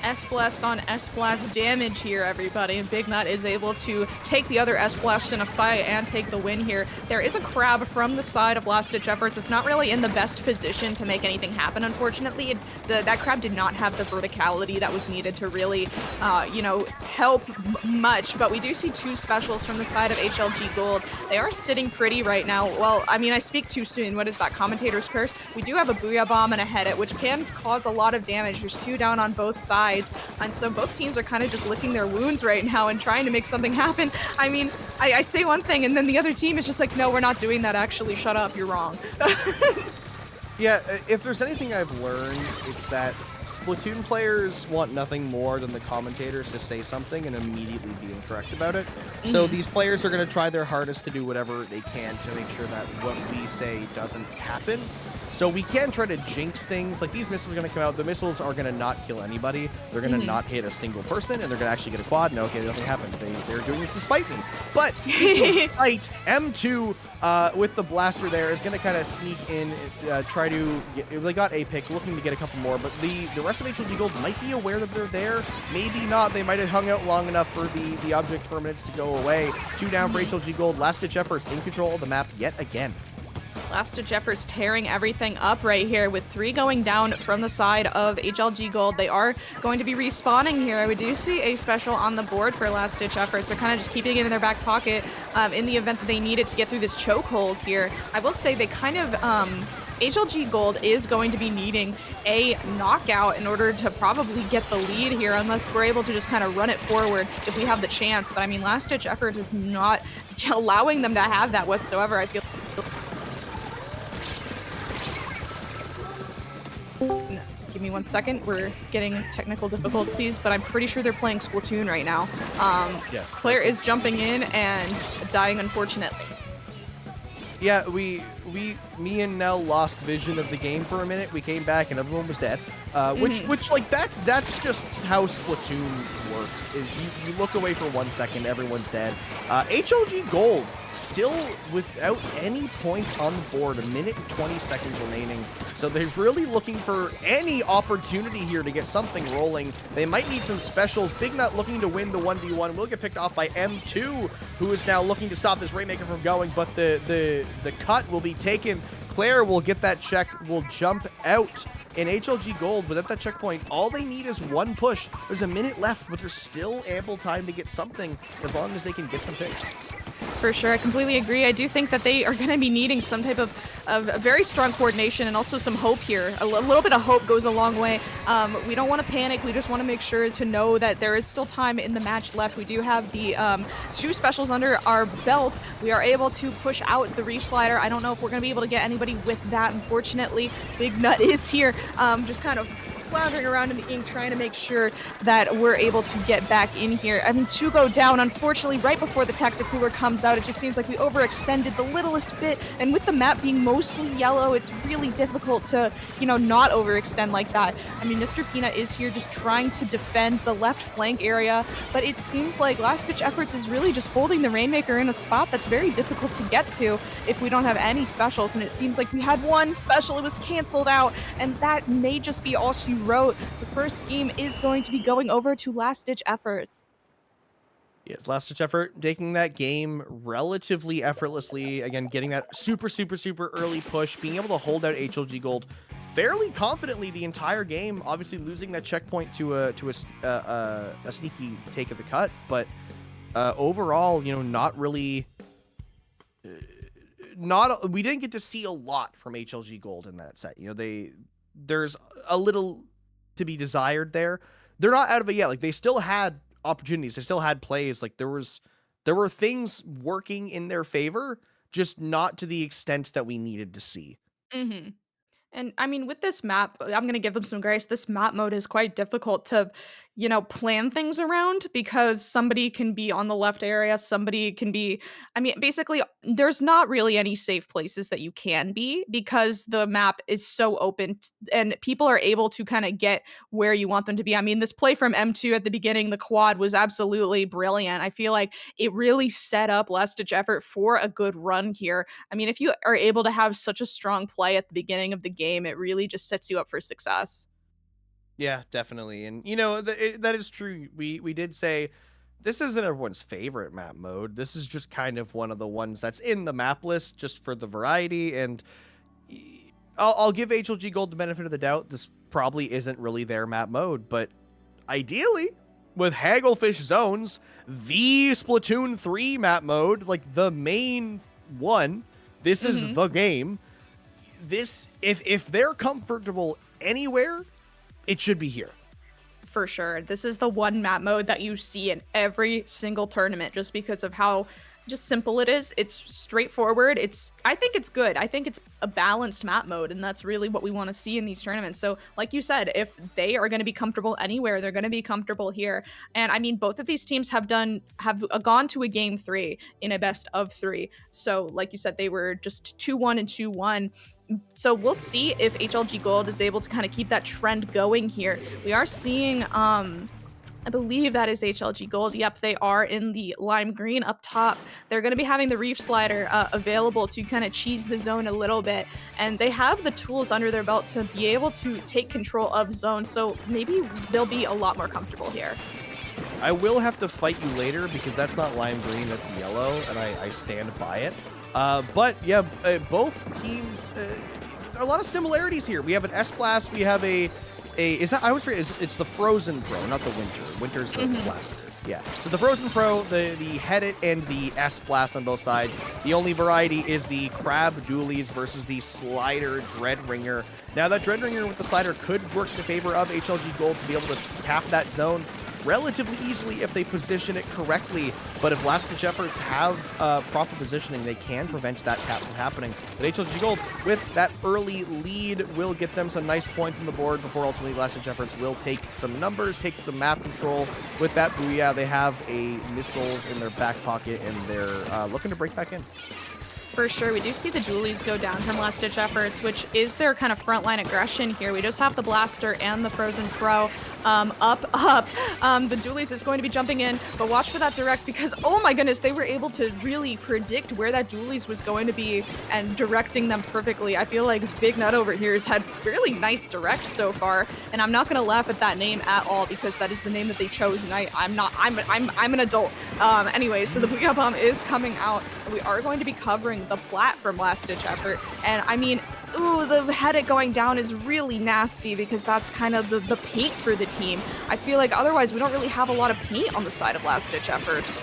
S-Blast on S-Blast damage here, everybody, and Big Nut is able to take the other S-Blast in a fight and take the win here. There is a crab from the side of Last Ditch Efforts. It's not really in the best position to make anything happen, unfortunately. That crab did not have the verticality that was needed to really, help much, but we do see 2 specials from the side of HLG Gold. They are sitting pretty right now. Well, I mean, I speak too soon. What is that? Commentator's curse? We do have a Booyah Bomb and a Head It, which can cause a lot of damage. There's 2 down on both sides. And so both teams are kind of just licking their wounds right now and trying to make something happen. I mean, I say one thing and then the other team is just like, no, we're not doing that, actually. Shut up, you're wrong. Yeah, if there's anything I've learned, it's that Splatoon players want nothing more than the commentators to say something and immediately be incorrect about it. So these players are going to try their hardest to do whatever they can to make sure that what we say doesn't happen. So we can try to jinx things. Like, these missiles are going to come out. The missiles are going to not kill anybody. They're going to not hit a single person, and they're going to actually get a quad. No, okay, nothing happened. They're doing this to spite me. But despite M2 with the blaster there is going to kind of sneak in, try to get, they got a pick, looking to get a couple more. But the rest of HLG Gold might be aware that they're there. Maybe not. They might have hung out long enough for the object permanents to go away. 2 down for HLG Gold. Last Ditch Efforts in control of the map yet again. Last Ditch Efforts tearing everything up right here with 3 going down from the side of HLG Gold. They are going to be respawning here. We do see a special on the board for Last Ditch Efforts. They're kind of just keeping it in their back pocket in the event that they need it to get through this chokehold here. I will say they kind of... HLG Gold is going to be needing a knockout in order to probably get the lead here, unless we're able to just kind of run it forward if we have the chance. But I mean, Last Ditch Effort is not allowing them to have that whatsoever. I feel... Give me 1 second. We're getting technical difficulties, but I'm pretty sure they're playing Splatoon right now. Yes. Claire is jumping in and dying, unfortunately. Yeah, me and Nell lost vision of the game for a minute. We came back and everyone was dead. Which like that's just how Splatoon works. Is you look away for 1 second, everyone's dead. HLG Gold still without any points on the board, 1 minute and 20 seconds remaining. So they're really looking for any opportunity here to get something rolling. They might need some specials. Big Nut looking to win the 1v1. Will get picked off by M2, who is now looking to stop this Rainmaker from going, but the cut will be taken. Claire will get that check, will jump out. In HLG Gold, without that checkpoint, all they need is 1 push. There's 1 minute left, but there's still ample time to get something as long as they can get some picks. For sure, I completely agree. I do think that they are going to be needing some type of very strong coordination and also some hope here. A little bit of hope goes a long way. We don't want to panic. We just want to make sure to know that there is still time in the match left. We do have the 2 specials under our belt. We are able to push out the reach slider. I don't know if we're going to be able to get anybody with that, unfortunately. Big Nut is here, just kind of floundering around in the ink, trying to make sure that we're able to get back in here. I mean, 2 go down, unfortunately, right before the Tacticooler comes out. It just seems like we overextended the littlest bit, and with the map being mostly yellow, it's really difficult to, not overextend like that. I mean, Mr. Peanut is here just trying to defend the left flank area, but it seems like Last Ditch Efforts is really just holding the Rainmaker in a spot that's very difficult to get to if we don't have any specials, and it seems like we had one special, it was canceled out, and that may just be all she wrote. The first game is going to be going over to Last Ditch Efforts. Yes, Last Ditch Effort taking that game relatively effortlessly. Again, getting that super early push, being able to hold out HLG Gold fairly confidently the entire game. Obviously, losing that checkpoint to a sneaky take of the cut, but overall, not really. We didn't get to see a lot from HLG Gold in that set. There's a little to be desired there. They're not out of it yet. Like, they still had opportunities, they still had plays. Like, there were things working in their favor, just not to the extent that we needed to see. Mm-hmm. And I mean, with this map, I'm going to give them some grace. This map mode is quite difficult to, plan things around, because somebody can be on the left area, somebody can be, I mean, basically, there's not really any safe places that you can be, because the map is so open and people are able to kind of get where you want them to be. I mean, this play from M2 at the beginning, the quad, was absolutely brilliant. I feel like it really set up Last Ditch Effort for a good run here. I mean, if you are able to have such a strong play at the beginning of the game, it really just sets you up for success. Yeah, definitely. And that is true. We did say this isn't everyone's favorite map mode. This is just kind of one of the ones that's in the map list just for the variety. And I'll give HLG Gold the benefit of the doubt. This probably isn't really their map mode, but ideally, with Hagglefish Zones, the Splatoon 3 map mode, like the main one, this is the game. This, if they're comfortable anywhere, it should be here. For sure. This is the one map mode that you see in every single tournament, just because of how just simple it is. It's straightforward. I think it's good. I think it's a balanced map mode, and that's really what we want to see in these tournaments. So like you said, if they are going to be comfortable anywhere, they're going to be comfortable here. And I mean, both of these teams have gone to a game 3 in a best of 3. So like you said, they were just 2-1 and 2-1. So we'll see if HLG Gold is able to kind of keep that trend going here. We are seeing, I believe that is HLG Gold. Yep, they are in the lime green up top. They're going to be having the Reef Slider available to kind of cheese the zone a little bit. And they have the tools under their belt to be able to take control of zone. So maybe they'll be a lot more comfortable here. I will have to fight you later, because that's not lime green, that's yellow, and I stand by it. But yeah, both teams, a lot of similarities here. We have an S-Blast, we have it's the Frozen Pro, not the Winter. Winter's the Blaster. Yeah, so the Frozen Pro, the Headit, and the S-Blast on both sides. The only variety is the Crab Dualies versus the Slider Dreadringer. Now, that Dreadringer with the Slider could work in favor of HLG Gold to be able to cap that zone relatively easily if they position it correctly. But if Last Ditch Efforts have proper positioning, they can prevent that cap from happening. But HLG Gold, with that early lead, will get them some nice points on the board before ultimately Last Ditch Efforts will take some numbers, take some map control. With that Booyah, they have a missiles in their back pocket, and they're looking to break back in. For sure, we do see the Dualies go down from Last Ditch Efforts, which is their kind of frontline aggression here. We just have the Blaster and the Frozen Pro up. The Dualies is going to be jumping in, but watch for that direct, because, oh my goodness, they were able to really predict where that Dualies was going to be and directing them perfectly. I feel like Big Nut over here has had really nice directs so far, and I'm not going to laugh at that name at all, because that is the name that they chose, and I'm an adult. Anyway, so the Booyah Bomb is coming out, and we are going to be covering the plat from Last Ditch Effort. And I mean, ooh, the Headit going down is really nasty, because that's kind of the paint for the team. I feel like otherwise we don't really have a lot of paint on the side of Last Ditch Efforts.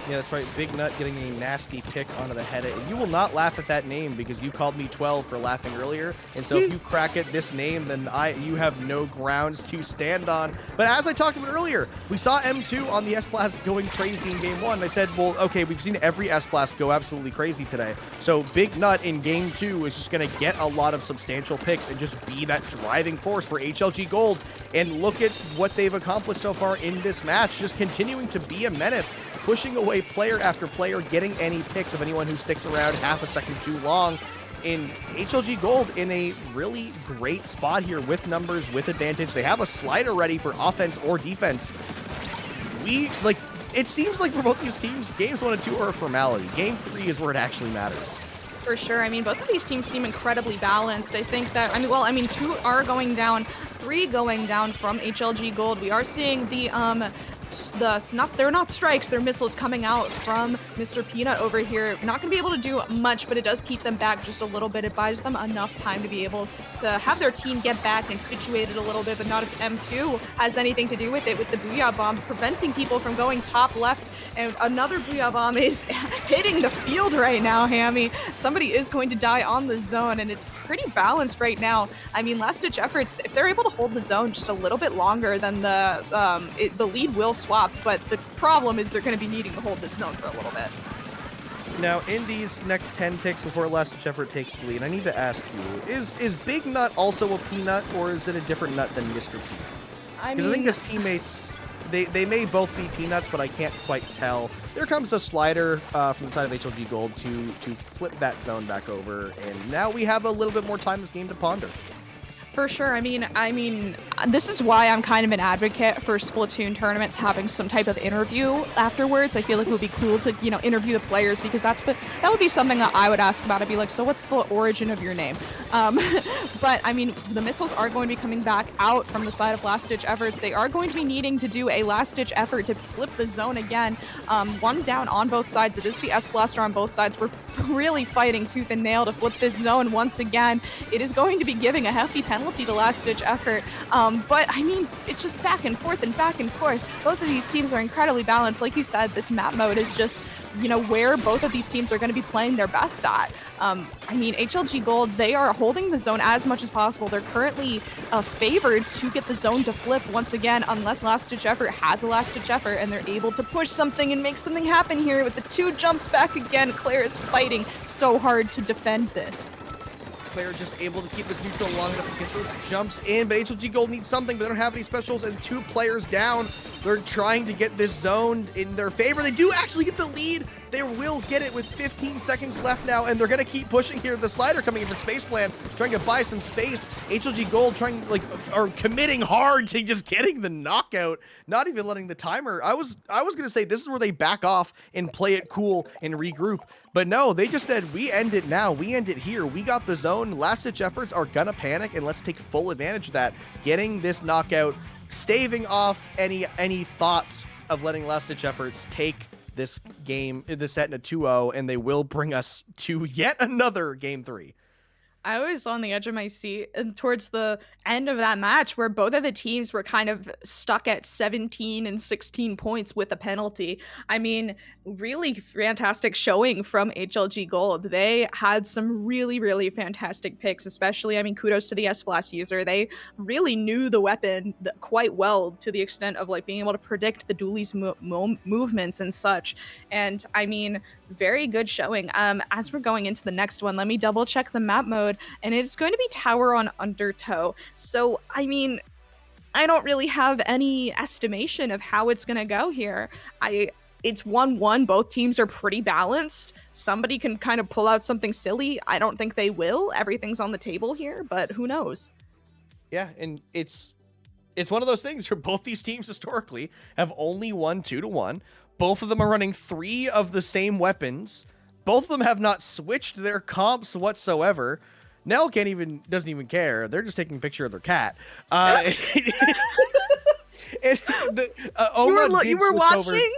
Yeah, that's right. Big Nut getting a nasty pick onto the head. And you will not laugh at that name because you called me 12 for laughing earlier. And so if you crack at this name, then you have no grounds to stand on. But as I talked about earlier, we saw M2 on the S-Blast going crazy in Game 1. I said, well, okay, we've seen every S-Blast go absolutely crazy today. So Big Nut in Game 2 is just going to get a lot of substantial picks and just be that driving force for HLG Gold. And look at what they've accomplished so far in this match, just continuing to be a menace, pushing away player after player, getting any picks of anyone who sticks around half a second too long. In HLG Gold in a really great spot here with numbers, with advantage. They have a slider ready for offense or defense. It seems like for both these teams, games 1 and 2 are a formality. Game 3 is where it actually matters. For sure. I mean, both of these teams seem incredibly balanced. I think that, 2 are going down, 3 going down from HLG Gold. We are seeing they're not strikes, they're missiles coming out from Mr. Peanut over here. Not going to be able to do much, but it does keep them back just a little bit. It buys them enough time to be able to have their team get back and situated a little bit, but not if M2 has anything to do with it, with the Booyah Bomb preventing people from going top left. And another Booyah Bomb is hitting the field right now, Hammy. Somebody is going to die on the zone, and it's pretty balanced right now. I mean, last-ditch efforts, if they're able to hold the zone just a little bit longer, then the lead will swap, but the problem is they're going to be needing to hold this zone for a little bit. Now, in these next 10 ticks before last-ditch effort takes the lead, I need to ask you, is Big Nut also a peanut, or is it a different nut than Mr. Peanut? Because I think his teammates, they may both be peanuts, but I can't quite tell. There comes a slider from the side of HLG Gold to flip that zone back over, and now we have a little bit more time in this game to ponder. For sure. I mean, this is why I'm kind of an advocate for Splatoon tournaments having some type of interview afterwards. I feel like it would be cool to, interview the players, because that would be something that I would ask about. I'd be like, so what's the origin of your name? But I mean, the missiles are going to be coming back out from the side of last-ditch efforts. They are going to be needing to do a last-ditch effort to flip the zone again. One down on both sides. It is the S-Blaster on both sides. We're really fighting tooth and nail to flip this zone once again. It is going to be giving a hefty penalty to last-ditch effort, but I mean, it's just back and forth and back and forth. Both of these teams are incredibly balanced. Like you said, this map mode is just, where both of these teams are going to be playing their best at. I mean, HLG Gold, they are holding the zone as much as possible. They're currently favored to get the zone to flip once again, unless last-ditch effort has a last-ditch effort and they're able to push something and make something happen here with the 2 jumps back again. Claire is fighting so hard to defend this. Claire just able to keep this neutral long enough to get those jumps in, but HLG Gold needs something, but they don't have any specials, and 2 players down. They're trying to get this zone in their favor. They do actually get the lead. They will get it with 15 seconds left now, and they're going to keep pushing here. The slider coming in from Space Plan, trying to buy some space. HLG Gold are committing hard to just getting the knockout, not even letting the timer. I was going to say this is where they back off and play it cool and regroup. But no, they just said, we end it now. We end it here. We got the zone. Last-ditch efforts are going to panic, and let's take full advantage of that. Getting this knockout, staving off any thoughts of letting last-ditch efforts take this game, this set in a 2-0, and they will bring us to yet another Game 3. I was on the edge of my seat and towards the end of that match where both of the teams were kind of stuck at 17 and 16 points with a penalty. I mean, really fantastic showing from HLG Gold. They had some really, really fantastic picks, especially, I mean, kudos to the S-Blast user. They really knew the weapon quite well, to the extent of being able to predict the dualies movements and such. And I mean, very good showing. As we're going into the next one, let me double check the map mode, and it's going to be Tower on Undertow. So, I mean, I don't really have any estimation of how it's going to go here. It's 1-1. Both teams are pretty balanced. Somebody can kind of pull out something silly. I don't think they will. Everything's on the table here, but who knows? Yeah, and it's one of those things where both these teams historically have only won 2-1. Both of them are running 3 of the same weapons. Both of them have not switched their comps whatsoever. Nell doesn't even care. They're just taking a picture of their cat. You were watching?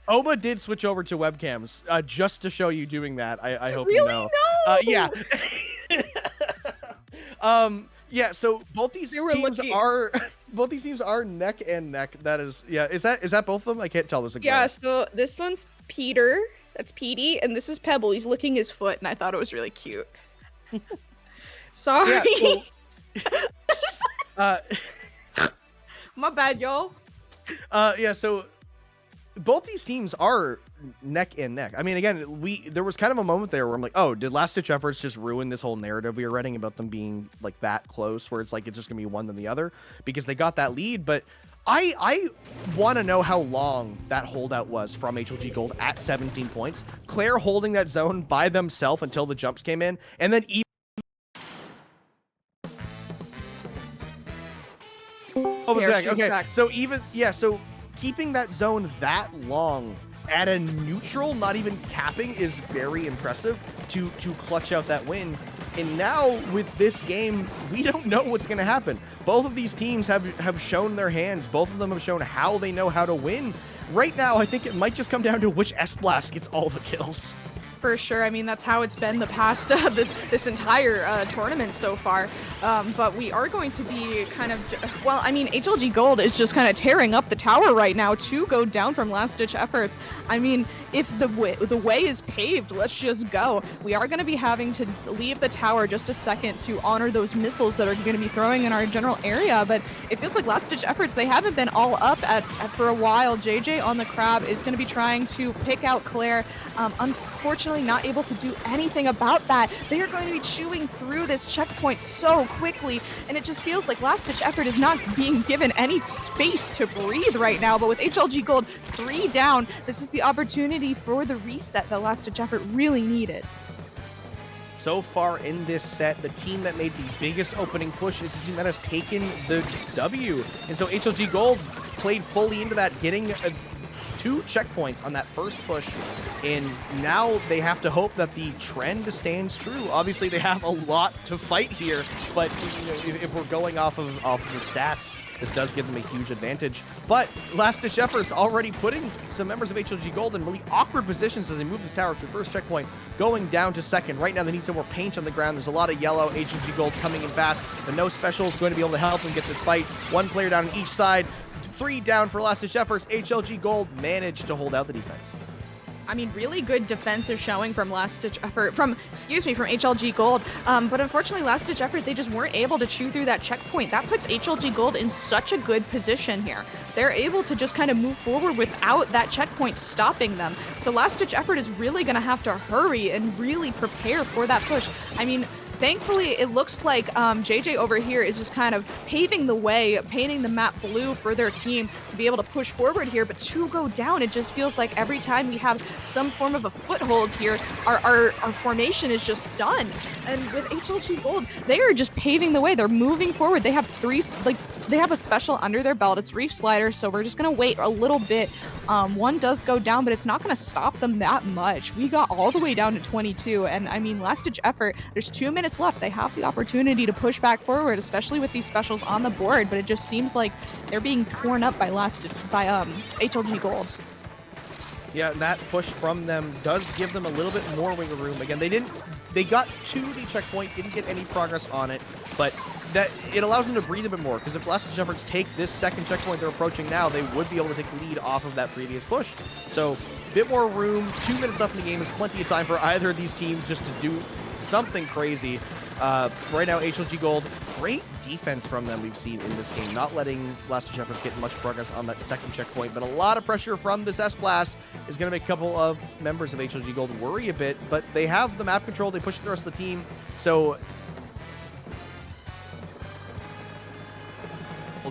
Oma did switch over to webcams just to show you doing that. I hope really? You know. No. Yeah. Yeah. So both these teams are both these teams are neck and neck. That is, yeah. Is that both of them? I can't tell. There's a Yeah, glare. so this one's Peter. That's Petey, and this is Pebble. He's licking his foot, and I thought it was really cute. Sorry. Yeah, so, My bad, y'all. yeah. So both these teams are neck and neck. I mean, again, there was kind of a moment there where I'm like, oh, did Last Ditch Efforts just ruin this whole narrative we were writing about them being like that close, where it's like it's just gonna be one than the other because they got that lead? But I want to know how long that holdout was from HLG Gold at 17 points. Claire holding that zone by themselves until the jumps came in, and then even. Oh, okay. So so keeping that zone that long at a neutral, not even capping, is very impressive to clutch out that win. And now with this game, we don't know what's going to happen. Both of these teams have shown their hands. Both of them have shown how they know how to win. Right now, I think it might just come down to which S-Blast gets all the kills. For sure. I mean, that's how it's been the past this entire tournament so far. But we are going to be kind of, well, I mean, HLG Gold is just kind of tearing up the tower right now to go down from last-ditch efforts. I mean, if the way is paved, let's just go. We are going to be having to leave the tower just a second to honor those missiles that are going to be throwing in our general area. But it feels like last-ditch efforts, they haven't been all up for a while. JJ on the crab is going to be trying to pick out Claire. Unfortunately, not able to do anything about that. They are going to be chewing through this checkpoint so quickly, and it just feels like last-ditch effort is not being given any space to breathe right now. But with HLG Gold 3 down, this is the opportunity for the reset that last-ditch effort really needed. So far in this set, the team that made the biggest opening push is the team that has taken the W. And so HLG Gold played fully into that, getting 2 checkpoints on that first push, and now they have to hope that the trend stands true. Obviously, they have a lot to fight here, but if we're going off of the stats, this does give them a huge advantage. But last-ditch efforts already putting some members of HLG Gold in really awkward positions as they move this tower to the first checkpoint, going down to second. Right now, they need some more paint on the ground. There's a lot of yellow. HLG Gold coming in fast. The no special is going to be able to help them get this fight. 1 player down on each side. 3 down for last-ditch efforts. HLG Gold managed to hold out the defense. I mean, really good defensive showing from last-ditch effort, from HLG Gold. But unfortunately, last-ditch effort, they just weren't able to chew through that checkpoint. That puts HLG Gold in such a good position here. They're able to just kind of move forward without that checkpoint stopping them. So last-ditch effort is really going to have to hurry and really prepare for that push. I mean, thankfully, it looks like JJ over here is just kind of paving the way, painting the map blue for their team to be able to push forward here. But to go down, it just feels like every time we have some form of a foothold here, our formation is just done. And with HLG Gold, they are just paving the way. They're moving forward. They have they have a special under their belt. It's Reef Slider, so we're just going to wait a little bit. 1 does go down, but it's not going to stop them that much. We got all the way down to 22, and I mean, last-ditch effort, there's 2 minutes left. They have the opportunity to push back forward, especially with these specials on the board, but it just seems like they're being torn up by HLG Gold. Yeah, that push from them does give them a little bit more wiggle room. Again, they got to the checkpoint, didn't get any progress on it, but that it allows them to breathe a bit more, because if last-ditch efforts take this second checkpoint they're approaching now, they would be able to take the lead off of that previous push. So, bit more room, 2 minutes left in the game is plenty of time for either of these teams just to do something crazy. Right now, HLG Gold, great defense from them we've seen in this game, not letting last-ditch efforts get much progress on that second checkpoint, but a lot of pressure from this S-Blast is going to make a couple of members of HLG Gold worry a bit, but they have the map control, they push the rest of the team, so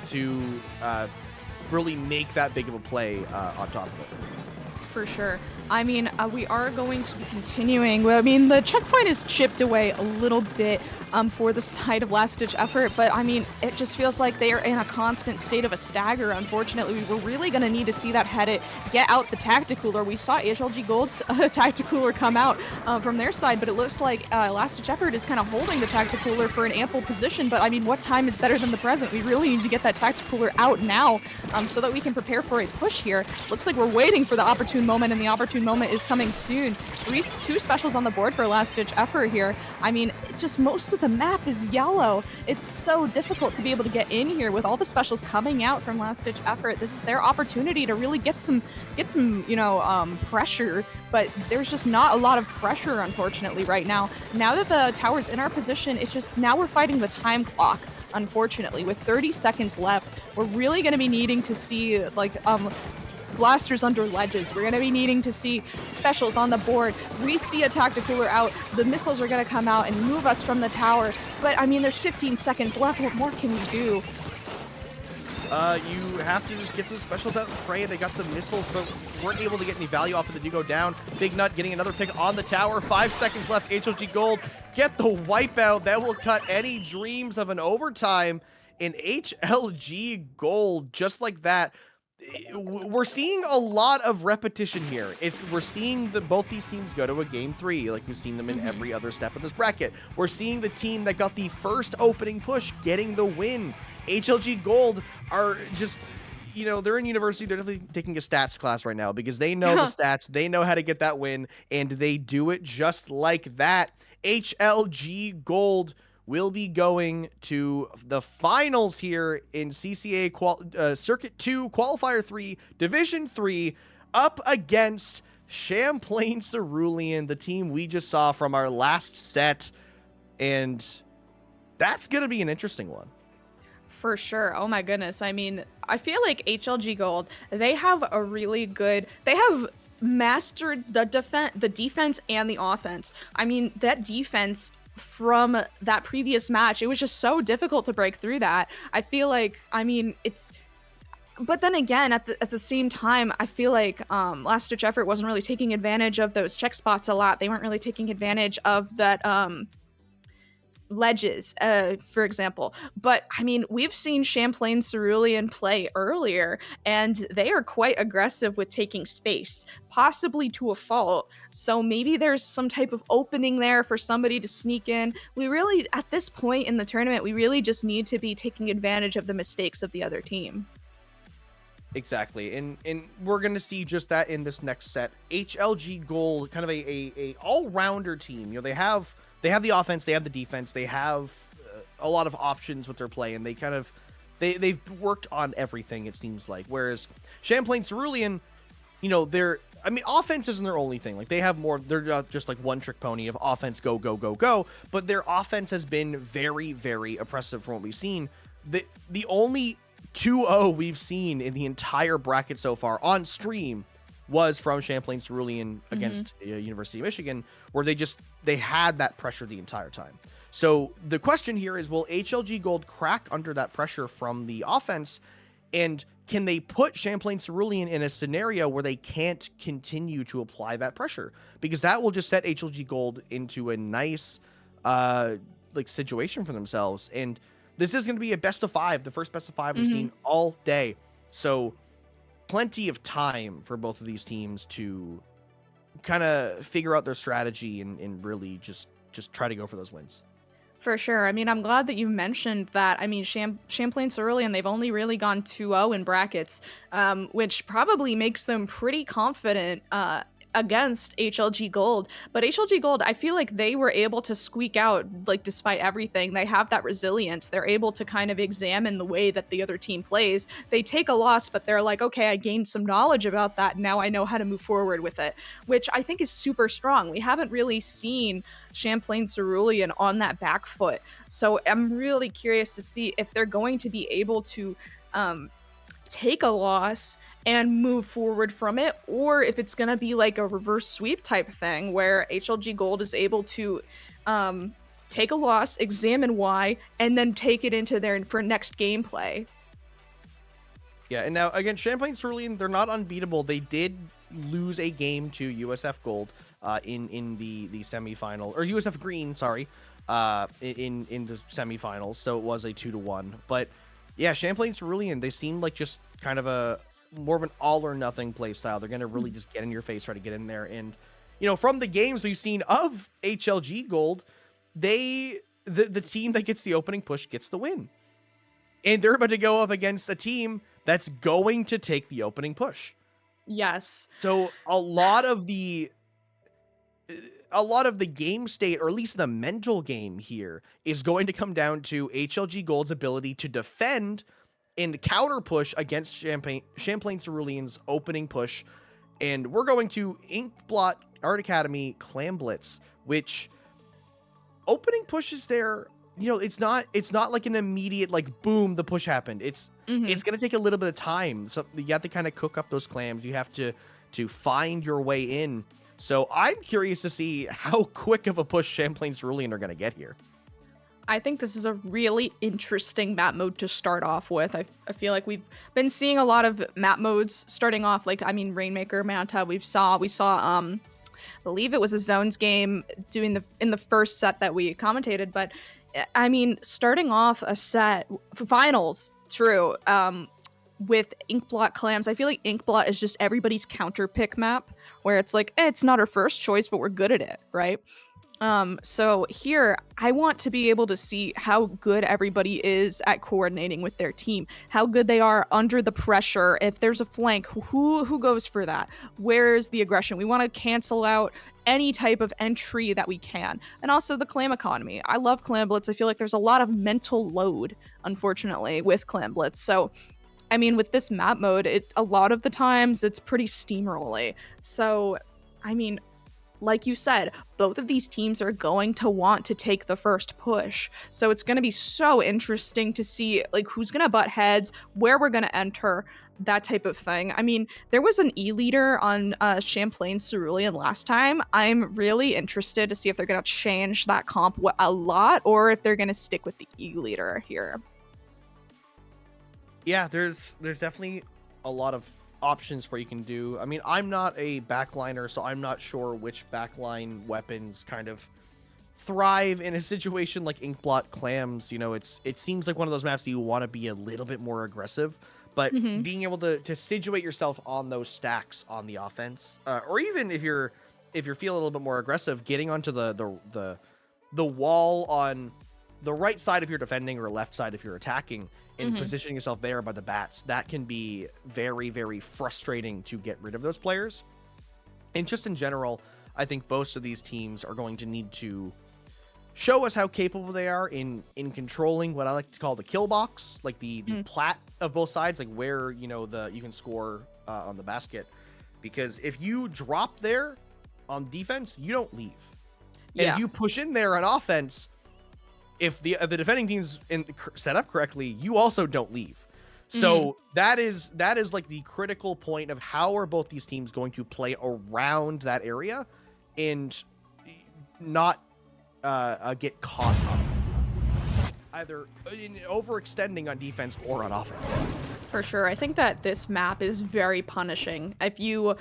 to really make that big of a play on top of it. For sure. I mean, we are going to be continuing. I mean, the checkpoint is chipped away a little bit for the side of last-ditch effort, but I mean, it just feels like they are in a constant state of a stagger. Unfortunately, we're really going to need to see that headed, get out the Tacticooler. We saw HLG Gold's Tacticooler come out from their side, but it looks like last-ditch effort is kind of holding the Tacticooler for an ample position, but I mean, what time is better than the present? We really need to get that Tacticooler out now so that we can prepare for a push here. Looks like we're waiting for the opportune moment and the opportune opportune moment is coming soon. Two specials on the board for last-ditch effort here. I mean, just most of the map is yellow. It's so difficult to be able to get in here with all the specials coming out from last-ditch effort. This is their opportunity to really get some pressure, but there's just not a lot of pressure, unfortunately, right now. Now that the tower's in our position, it's just now we're fighting the time clock. Unfortunately, with 30 seconds left, we're really going to be needing to see blasters under ledges. We're going to be needing to see specials on the board. We see a tacticooler out. The missiles are going to come out and move us from the tower. But I mean, there's 15 seconds left. What more can we do? You have to just get some specials out and pray. They got the missiles, but weren't able to get any value off of the do go down. Big Nut getting another pick on the tower. 5 seconds left. HLG Gold get the wipeout. That will cut any dreams of an overtime. And HLG Gold, just like that. We're seeing a lot of repetition here. We're seeing both these teams go to a game 3, like we've seen them in every other step of this bracket. We're seeing the team that got the first opening push getting the win. HLG Gold are just, they're in university. They're definitely taking a stats class right now because they know the stats. They know how to get that win, and they do it just like that. HLG Gold will be going to the finals here in CCA Circuit 2, Qualifier 3, Division 3, up against Champlain Cerulean, the team we just saw from our last set. And that's going to be an interesting one. For sure. Oh my goodness. I mean, I feel like HLG Gold, they have mastered the defense and the offense. I mean, that defense from that previous match, it was just so difficult to break through that. I feel like, but then again, at the same time, I feel like Last Ditch Effort wasn't really taking advantage of those check spots a lot. They weren't really taking advantage of that ledges, for example. But I mean, we've seen Champlain Cerulean play earlier, and they are quite aggressive with taking space, possibly to a fault. So maybe there's some type of opening there for somebody to sneak in. We really, at this point in the tournament, we really just need to be taking advantage of the mistakes of the other team. Exactly, and we're gonna see just that in this next set. HLG Gold, kind of a all-rounder team. They have the offense, they have the defense, they have a lot of options with their play, and they've worked on everything, it seems like. Whereas Champlain Cerulean, offense isn't their only thing. Like, they have more, they're not just like one trick pony of offense, go, go, go, go, but their offense has been very, very oppressive from what we've seen. The only 2-0 we've seen in the entire bracket so far on stream was from Champlain Cerulean against University of Michigan, where they had that pressure the entire time. So the question here is, will HLG Gold crack under that pressure from the offense, and can they put Champlain Cerulean in a scenario where they can't continue to apply that pressure? Because that will just set HLG Gold into a nice situation for themselves. And this is going to be a best of 5, the first best of 5 we've seen all day. So plenty of time for both of these teams to kind of figure out their strategy and really just try to go for those wins. For sure. I mean, I'm glad that you mentioned that. I mean, Champlain Cerulean, they've only really gone 2-0 in brackets, which probably makes them pretty confident against HLG Gold. But HLG Gold, I feel like they were able to squeak out, like, despite everything. They have that resilience. They're able to kind of examine the way that the other team plays. They take a loss, but they're like, okay, I gained some knowledge about that. Now I know how to move forward with it, which I think is super strong. We haven't really seen Champlain Cerulean on that back foot. So I'm really curious to see if they're going to be able to take a loss and move forward from it, or if it's going to be like a reverse sweep type thing where HLG Gold is able to take a loss, examine why, and then take it into their for next gameplay. Yeah, and now again, Champlain Cerulean, they're not unbeatable. They did lose a game to USF Gold in the semifinal, or USF Green, sorry, in the semifinals. So it was a 2-1. But yeah, Champlain Cerulean, they seem like just kind of more of an all or nothing play style. They're going to really just get in your face, try to get in there. And, from the games we've seen of HLG Gold, the team that gets the opening push gets the win. And they're about to go up against a team that's going to take the opening push. Yes. So a lot of the game state, or at least the mental game here, is going to come down to HLG Gold's ability to defend and counter push against Champlain Cerulean's opening push. And we're going to Inkblot Art Academy Clam Blitz, which opening pushes there, you know, it's not like an immediate, like, boom, the push happened. It's going to take a little bit of time. So you have to kind of cook up those clams. You have to find your way in. So I'm curious to see how quick of a push Champlain Cerulean are going to get here. I think this is a really interesting map mode to start off with. I feel like we've been seeing a lot of map modes starting off, like, I mean, Rainmaker, Manta, we saw, I believe it was a zones game in the first set that we commentated, but I mean, starting off a set for finals, true, with Inkblot clams, I feel like Inkblot is just everybody's counter pick map, where it's like, it's not our first choice, but we're good at it, right? So here, I want to be able to see how good everybody is at coordinating with their team, how good they are under the pressure. If there's a flank, who goes for that? Where's the aggression? We want to cancel out any type of entry that we can. And also the clam economy. I love Clam Blitz. I feel like there's a lot of mental load, unfortunately, with Clam Blitz. So, I mean, with this map mode, a lot of the times it's pretty steamrolly. So, I mean, like you said, both of these teams are going to want to take the first push. So it's going to be so interesting to see, like, who's going to butt heads, where we're going to enter, that type of thing. I mean, there was an E-leader on Champlain Cerulean last time. I'm really interested to see if they're going to change that comp a lot, or if they're going to stick with the E-leader here. Yeah, there's definitely a lot of options for you can do. I mean, I'm not a backliner, so I'm not sure which backline weapons kind of thrive in a situation like Inkblot Clams. You know, it seems like one of those maps that you want to be a little bit more aggressive, but being able to situate yourself on those stacks on the offense, or even if you're feeling a little bit more aggressive, getting onto the wall on the right side if you're defending, or left side if you're attacking, and positioning yourself there by the bats, that can be very, very frustrating to get rid of those players. And just in general, I think both of these teams are going to need to show us how capable they are in controlling what I like to call the kill box, like the plat of both sides, like where, you know, you can score on the basket. Because if you drop there on defense, you don't leave. And if you push in there on offense, if the defending team's set up correctly, you also don't leave. So that is like the critical point of how are both these teams going to play around that area and not get caught up either in overextending on defense or on offense. For sure. I think that this map is very punishing. If you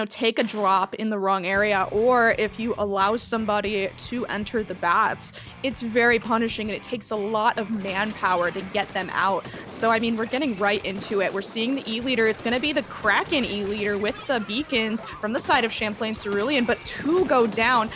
take a drop in the wrong area, or if you allow somebody to enter the bats, it's very punishing, and it takes a lot of manpower to get them out. So, I mean, we're getting right into it. We're seeing the E-leader. It's going to be the Kraken E-leader with the beacons from the side of Champlain Cerulean, but two go down.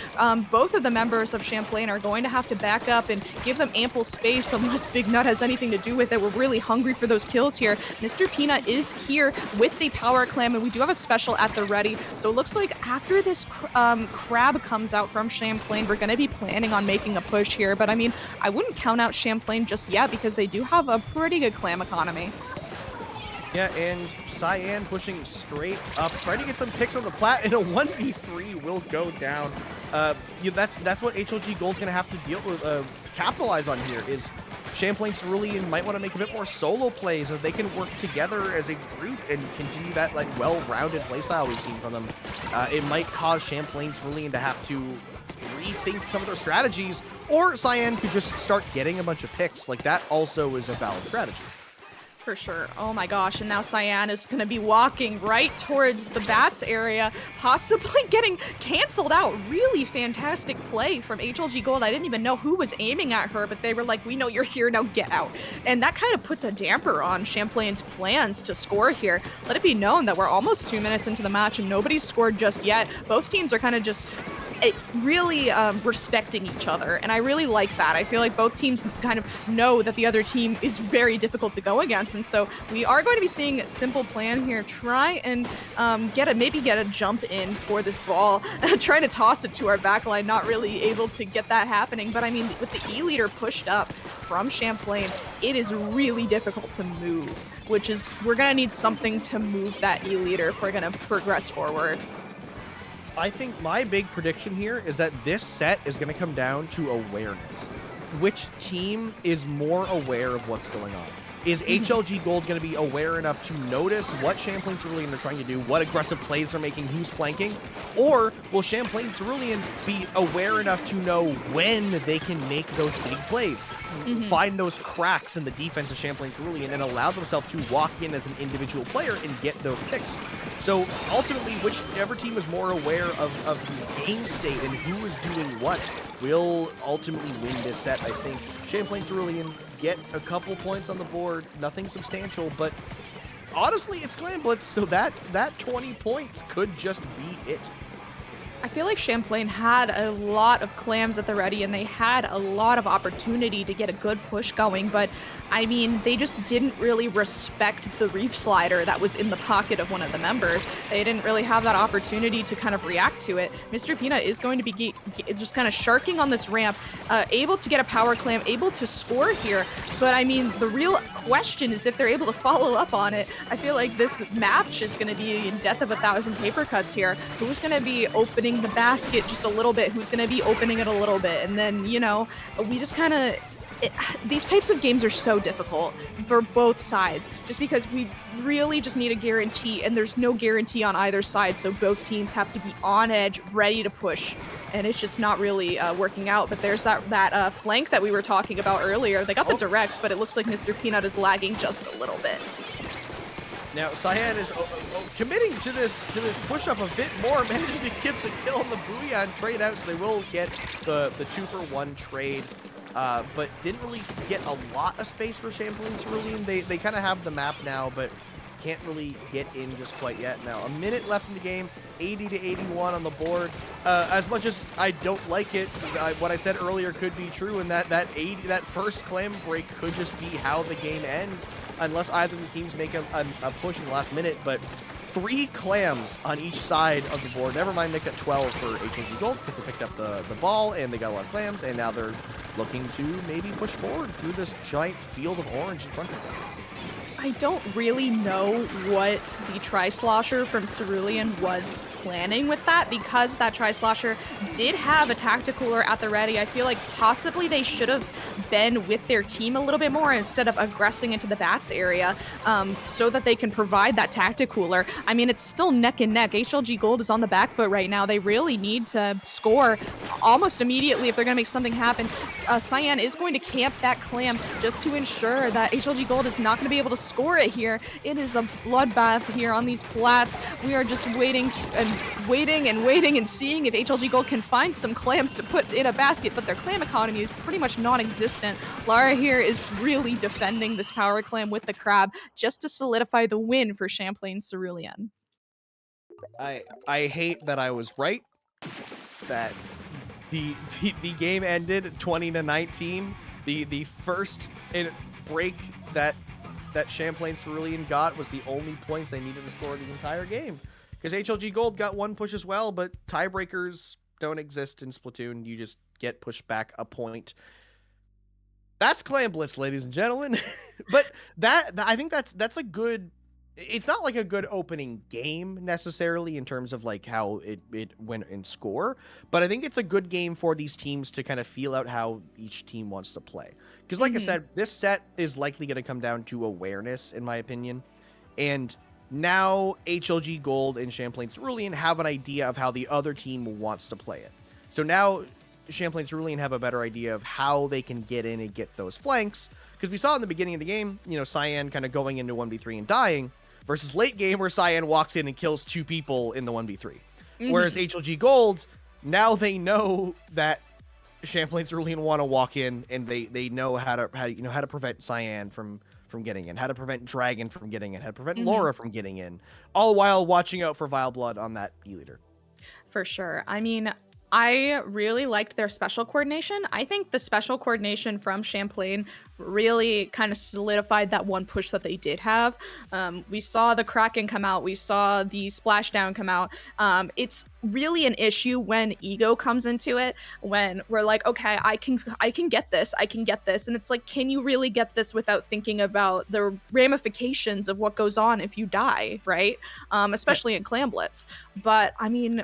Both of the members of Champlain are going to have to back up and give them ample space unless Big Nut has anything to do with it. We're really hungry for those kills here. Mr. Peanut is here with the power clam, and we do have a special at the ready. So it looks like after this crab comes out from Champlain, we're going to be planning on making a push here. But I mean, I wouldn't count out Champlain just yet, because they do have a pretty good clam economy. Yeah, and Cyan pushing straight up, trying to get some picks on the plat, and a 1v3 will go down. That's what HLG Gold's going to have to deal with, capitalize on here, is Champlain Cerulean might want to make a bit more solo plays so they can work together as a group and continue that, like, well-rounded playstyle we've seen from them. It might cause Champlain Cerulean to have to rethink some of their strategies, or Cyan could just start getting a bunch of picks. Like, that also is a valid strategy. For sure. Oh my gosh, and now Cyan is going to be walking right towards the bats area, possibly getting canceled out. Really fantastic play from HLG Gold. I didn't even know who was aiming at her, but they were like, we know you're here, now get out. And that kind of puts a damper on Champlain's plans to score here. Let it be known that we're almost 2 minutes into the match and nobody's scored just yet. Both teams are kind of just really respecting each other, and I really like that. I feel like both teams kind of know that the other team is very difficult to go against, and so we are going to be seeing a simple plan here. Try and maybe get a jump in for this ball, trying to toss it to our backline. Not really able to get that happening, but I mean, with the E leader pushed up from Champlain, it is really difficult to move, which is we're gonna need something to move that E leader if we're gonna progress forward. I think my big prediction here is that this set is going to come down to awareness. Which team is more aware of what's going on? Is HLG Gold going to be aware enough to notice what Champlain Cerulean are trying to do, what aggressive plays they're making, who's flanking? Or will Champlain Cerulean be aware enough to know when they can make those big plays? Find those cracks in the defense of Champlain Cerulean and allow themselves to walk in as an individual player and get those picks. So ultimately, whichever team is more aware of the game state and who is doing what will ultimately win this set. I think Champlain Cerulean get a couple points on the board, nothing substantial, but honestly, it's Clan Blitz, so that 20 points could just be it. I feel like Champlain had a lot of clams at the ready, and they had a lot of opportunity to get a good push going, but I mean, they just didn't really respect the reef slider that was in the pocket of one of the members. They didn't really have that opportunity to kind of react to it. Mr. Peanut is going to be just kind of sharking on this ramp, able to get a power clam, able to score here, but I mean, the real question is if they're able to follow up on it. I feel like this match is going to be in death of 1,000 paper cuts here. Who's going to be opening the basket just a little bit? Who's going to be opening it a little bit? And then, you know, we just kind of... these types of games are so difficult for both sides just because we really just need a guarantee, and there's no guarantee on either side, so both teams have to be on edge, ready to push, and it's just not really working out. But there's that flank that we were talking about earlier. They got the direct, but it looks like Mr. Peanut is lagging just a little bit. Now, Cyan is committing to this push-up a bit more, managing to get the kill on the Booyah trade out, so they will get the 2-for-1 trade. But didn't really get a lot of space for Champlain Cerulean. They kind of have the map now, but can't really get in just quite yet. Now, a minute left in the game, 80 to 81 on the board. As much as I don't like it, what I said earlier could be true, and that first clam break could just be how the game ends, unless either of these teams make a push in the last minute. But 3 clams on each side of the board. Never mind, make that 12 for HLG Gold because they picked up the ball and they got a lot of clams, and now they're looking to maybe push forward through this giant field of orange in front of them. I don't really know what the Tri-Slosher from Cerulean was planning with that, because that Tri-Slosher did have a tacticooler at the ready. I feel like possibly they should have been with their team a little bit more instead of aggressing into the bats area, so that they can provide that tacticooler. I mean, it's still neck and neck. HLG Gold is on the back foot right now. They really need to score almost immediately if they're going to make something happen. Cyan is going to camp that clam just to ensure that HLG Gold is not going to be able to score it here. It is a bloodbath here on these plats. We are just waiting and seeing if HLG Gold can find some clams to put in a basket, but their clam economy is pretty much non-existent. Lara here is really defending this power clam with the crab just to solidify the win for Champlain Cerulean. I hate that I was right, that the game ended 20 to 19. The first break that Champlain Cerulean got was the only points they needed to score the entire game. Because HLG Gold got 1 push as well, but tiebreakers don't exist in Splatoon. You just get pushed back a point. That's Clan Blitz, ladies and gentlemen. But I think that's a good... It's not like a good opening game necessarily in terms of like how it went in score, but I think it's a good game for these teams to kind of feel out how each team wants to play. Because like I said, this set is likely going to come down to awareness, in my opinion. And now HLG Gold and Champlain Cerulean have an idea of how the other team wants to play it. So now Champlain Cerulean have a better idea of how they can get in and get those flanks. Because we saw in the beginning of the game, you know, Cyan kind of going into 1v3 and dying, versus late game where Cyan walks in and kills 2 people in the 1v3. Whereas HLG Gold, now they know that Champlain Cerulean want to walk in, and they know how to prevent Cyan from getting in, how to prevent Dragon from getting in, how to prevent Laura from getting in, all while watching out for Vile Blood on that E-leader. For sure. I mean, I really liked their special coordination. I think the special coordination from Champlain really kind of solidified that one push that they did have. We saw the Kraken come out. We saw the Splashdown come out. It's really an issue when ego comes into it, when we're like, okay, I can get this. I can get this. And it's like, can you really get this without thinking about the ramifications of what goes on if you die, right? Especially in Clam Blitz. But I mean,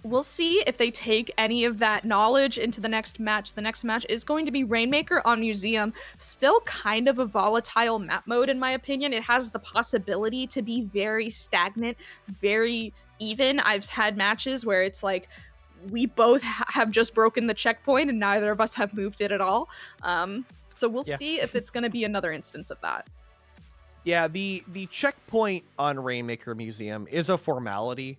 we'll see if they take any of that knowledge into the next match. The next match is going to be Rainmaker on Museum. Still kind of a volatile map mode, in my opinion. It has the possibility to be very stagnant, very even. I've had matches where it's like, we both have just broken the checkpoint and neither of us have moved it at all. So we'll see if it's going to be another instance of that. Yeah, the checkpoint on Rainmaker Museum is a formality.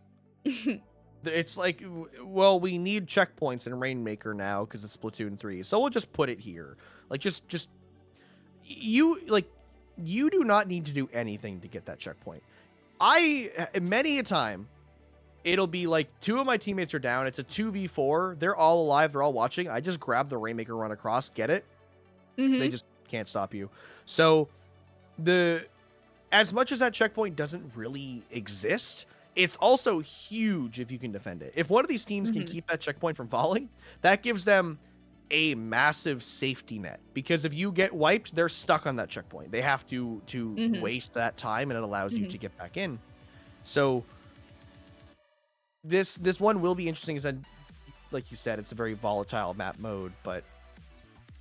It's like, well, we need checkpoints in Rainmaker now because it's Splatoon 3, so we'll just put it here. Like, just you do not need to do anything to get that checkpoint. Many a time, it'll be like 2 of my teammates are down. It's a 2v4. They're all alive. They're all watching. I just grab the Rainmaker, run across, get it. They just can't stop you. So as much as that checkpoint doesn't really exist, it's also huge if you can defend it. If one of these teams can keep that checkpoint from falling, that gives them a massive safety net. Because if you get wiped, they're stuck on that checkpoint. They have to waste that time, and it allows you to get back in. So this one will be interesting. Like you said, it's a very volatile map mode, but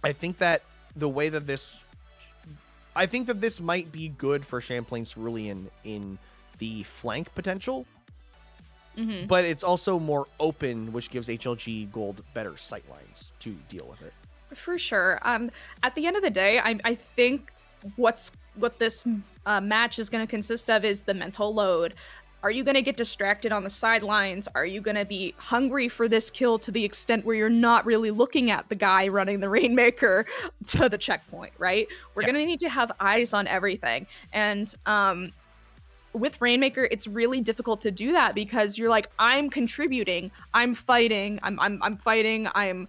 I think that the way that this might be good for Champlain Cerulean in the flank potential, but it's also more open, which gives HLG Gold better sightlines to deal with it. For sure. At the end of the day, I think what this match is going to consist of is the mental load. Are you going to get distracted on the sidelines? Are you going to be hungry for this kill to the extent where you're not really looking at the guy running the Rainmaker to the checkpoint, right? We're going to need to have eyes on everything. And with Rainmaker, it's really difficult to do that because you're like, I'm contributing, I'm fighting, I'm fighting, I'm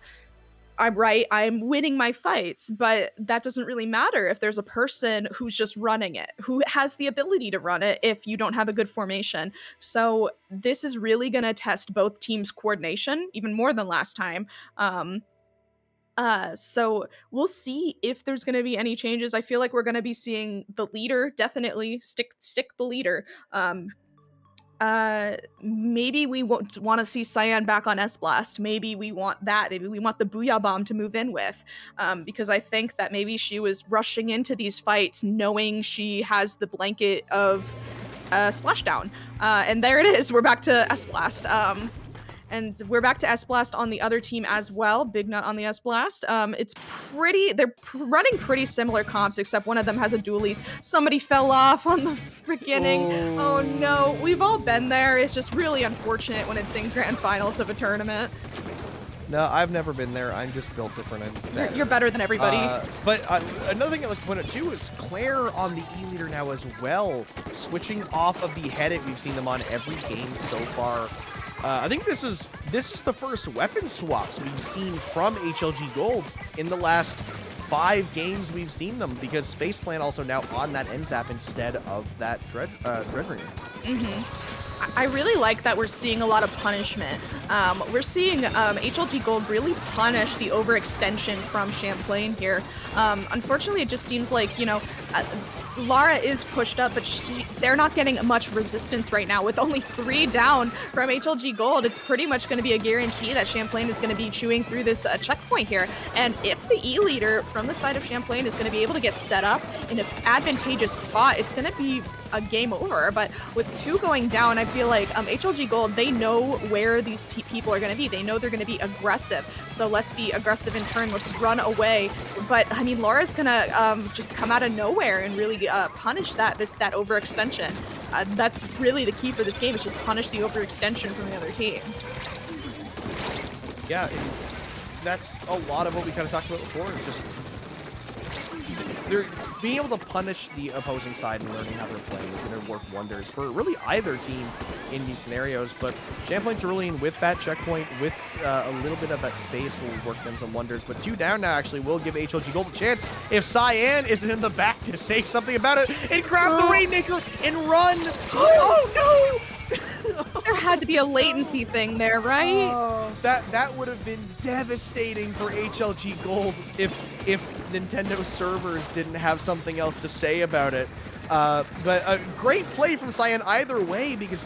right, I'm winning my fights, but that doesn't really matter if there's a person who's just running it, who has the ability to run it if you don't have a good formation. So this is really going to test both teams' coordination, even more than last time. So we'll see if there's going to be any changes. I feel like we're going to be seeing the leader definitely stick the leader. Maybe we won't want to see Cyan back on S-Blast. Maybe we want that. Maybe we want the Booyah Bomb to move in with, because I think that maybe she was rushing into these fights knowing she has the blanket of Splashdown. And there it is. We're back to S-Blast. And we're back to S-Blast on the other team as well. Big Nut on the S-Blast. They're running pretty similar comps, except one of them has a dualies. Somebody fell off on the beginning. Oh no, we've all been there. It's just really unfortunate when it's in grand finals of a tournament. No, I've never been there. I'm just built different. You're better than everybody. But another thing I'd like to point out too is Claire on the E-Leader now as well, switching off of the Headit. We've seen them on every game so far. I think this is the first weapon swaps we've seen from HLG Gold in the last 5 games we've seen them, because Space Plan also now on that NZAP instead of that Dread Ringer. I really like that we're seeing a lot of punishment. We're seeing HLG Gold really punish the overextension from Champlain here. Unfortunately, it just seems like, Lara is pushed up, but they're not getting much resistance right now. With only 3 down from HLG Gold, it's pretty much going to be a guarantee that Champlain is going to be chewing through this checkpoint here. And if the E-Leader from the side of Champlain is going to be able to get set up in an advantageous spot, it's going to be a game over. But with 2 going down, I feel like HLG Gold, they know where these people are going to be. They know they're going to be aggressive. So let's be aggressive in turn. Let's run away. But I mean, Laura's going to just come out of nowhere and really punish that overextension. That's really the key for this game, is just punish the overextension from the other team. Yeah, that's a lot of what we kind of talked about before, is just they're being able to punish the opposing side and learning how they're playing is going to work wonders for really either team in these scenarios. But Champlain Cerulean with that checkpoint, with a little bit of that space, will work them some wonders. But 2 down now actually will give HLG Gold a chance if Cyan isn't in the back to say something about it and grab the Rainmaker and run. Oh no! There had to be a latency thing there, right? That would have been devastating for HLG Gold if Nintendo servers didn't have something else to say about it. But a great play from Cyan either way, because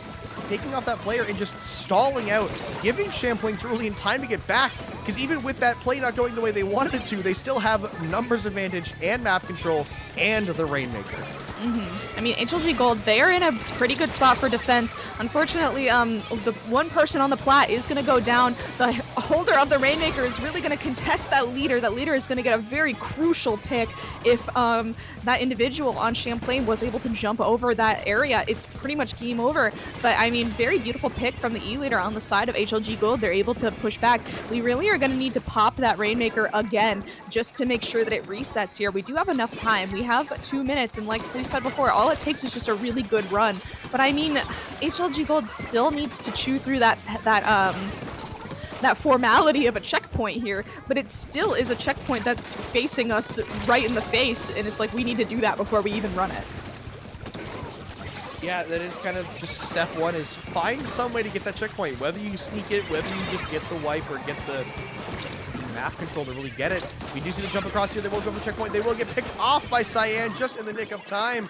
taking off that player and just stalling out, giving Champlain Cerulean time to get back, because even with that play not going the way they wanted it to, they still have numbers advantage and map control and the Rainmaker. I mean, HLG Gold, they are in a pretty good spot for defense. Unfortunately, the one person on the plat is going to go down. The holder of the Rainmaker is really going to contest that leader. That leader is going to get a very crucial pick. If that individual on Champlain was able to jump over that area, it's pretty much game over. But, I mean, very beautiful pick from the E-leader on the side of HLG Gold. They're able to push back. We really are going to need to pop that Rainmaker again just to make sure that it resets here. We do have enough time. We have 2 minutes, and like we said before, all it takes is just a really good run. But I mean, HLG Gold still needs to chew through that formality of a checkpoint here, but it still is a checkpoint that's facing us right in the face, and it's like we need to do that before we even run it. Yeah, that is kind of just step one, is find some way to get that checkpoint, whether you sneak it, whether you just get the wipe or get the map control to really get it. We do see the jump across here. They will go for checkpoint. They will get picked off by Cyan just in the nick of time.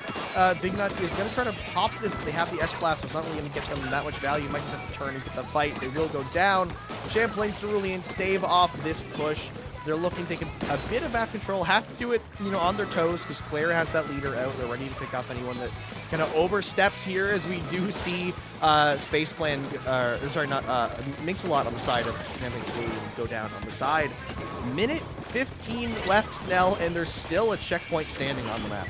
Big Nut is going to try to pop this, but they have the S-Blast, so it's not really going to get them that much value. Might just have to turn and get the fight. They will go down. Champlain Cerulean stave off this push. They're looking to take a bit of map control, have to do it, on their toes, because Claire has that leader out. They're ready to pick off anyone that kind of oversteps here, as we do see Space Plan, Mix-a-Lot on the side of Champlain Cerulean go down on the side. Minute 15 left, Nell, and there's still a checkpoint standing on the map.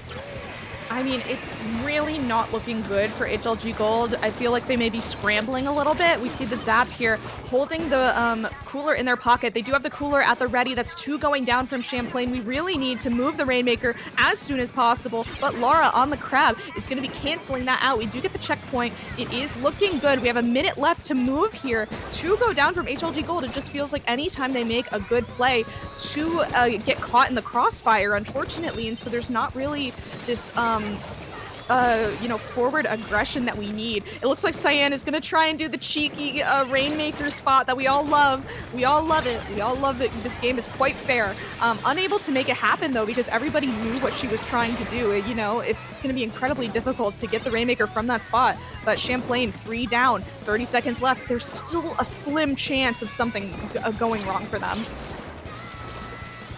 I mean, it's really not looking good for HLG Gold. I feel like they may be scrambling a little bit. We see the Zap here holding the cooler in their pocket. They do have the cooler at the ready. That's 2 going down from Champlain. We really need to move the Rainmaker as soon as possible. But Lara on the Crab is going to be canceling that out. We do get the checkpoint. It is looking good. We have a minute left to move here. 2 go down from HLG Gold. It just feels like anytime they make a good play, 2 get caught in the crossfire, unfortunately. And so there's not really this forward aggression that we need. It looks like Cyan is going to try and do the cheeky Rainmaker spot that we all love. We all love it. We all love it. This game is quite fair. Unable to make it happen, though, because everybody knew what she was trying to do. It's going to be incredibly difficult to get the Rainmaker from that spot. But Champlain, 3 down, 30 seconds left. There's still a slim chance of something going wrong for them.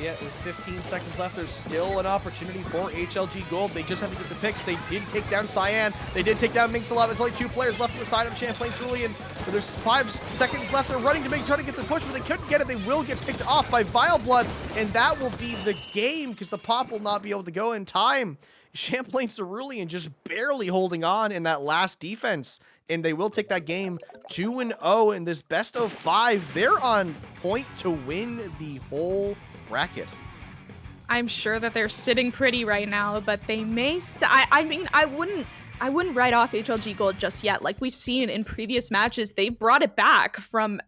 Yeah, with 15 seconds left, there's still an opportunity for HLG Gold. They just have to get the picks. They did take down Cyan. They did take down Mix-a-Lot. There's only 2 players left on the side of Champlain Cerulean. But there's 5 seconds left. They're running to try to get the push, but they couldn't get it. They will get picked off by Vile Blood, and that will be the game, because the pop will not be able to go in time. Champlain Cerulean just barely holding on in that last defense, and they will take that game 2-0 in this best of 5. They're on point to win the whole bracket. I'm sure that they're sitting pretty right now, but they may. I wouldn't write off HLG Gold just yet. Like we've seen in previous matches, they brought it back from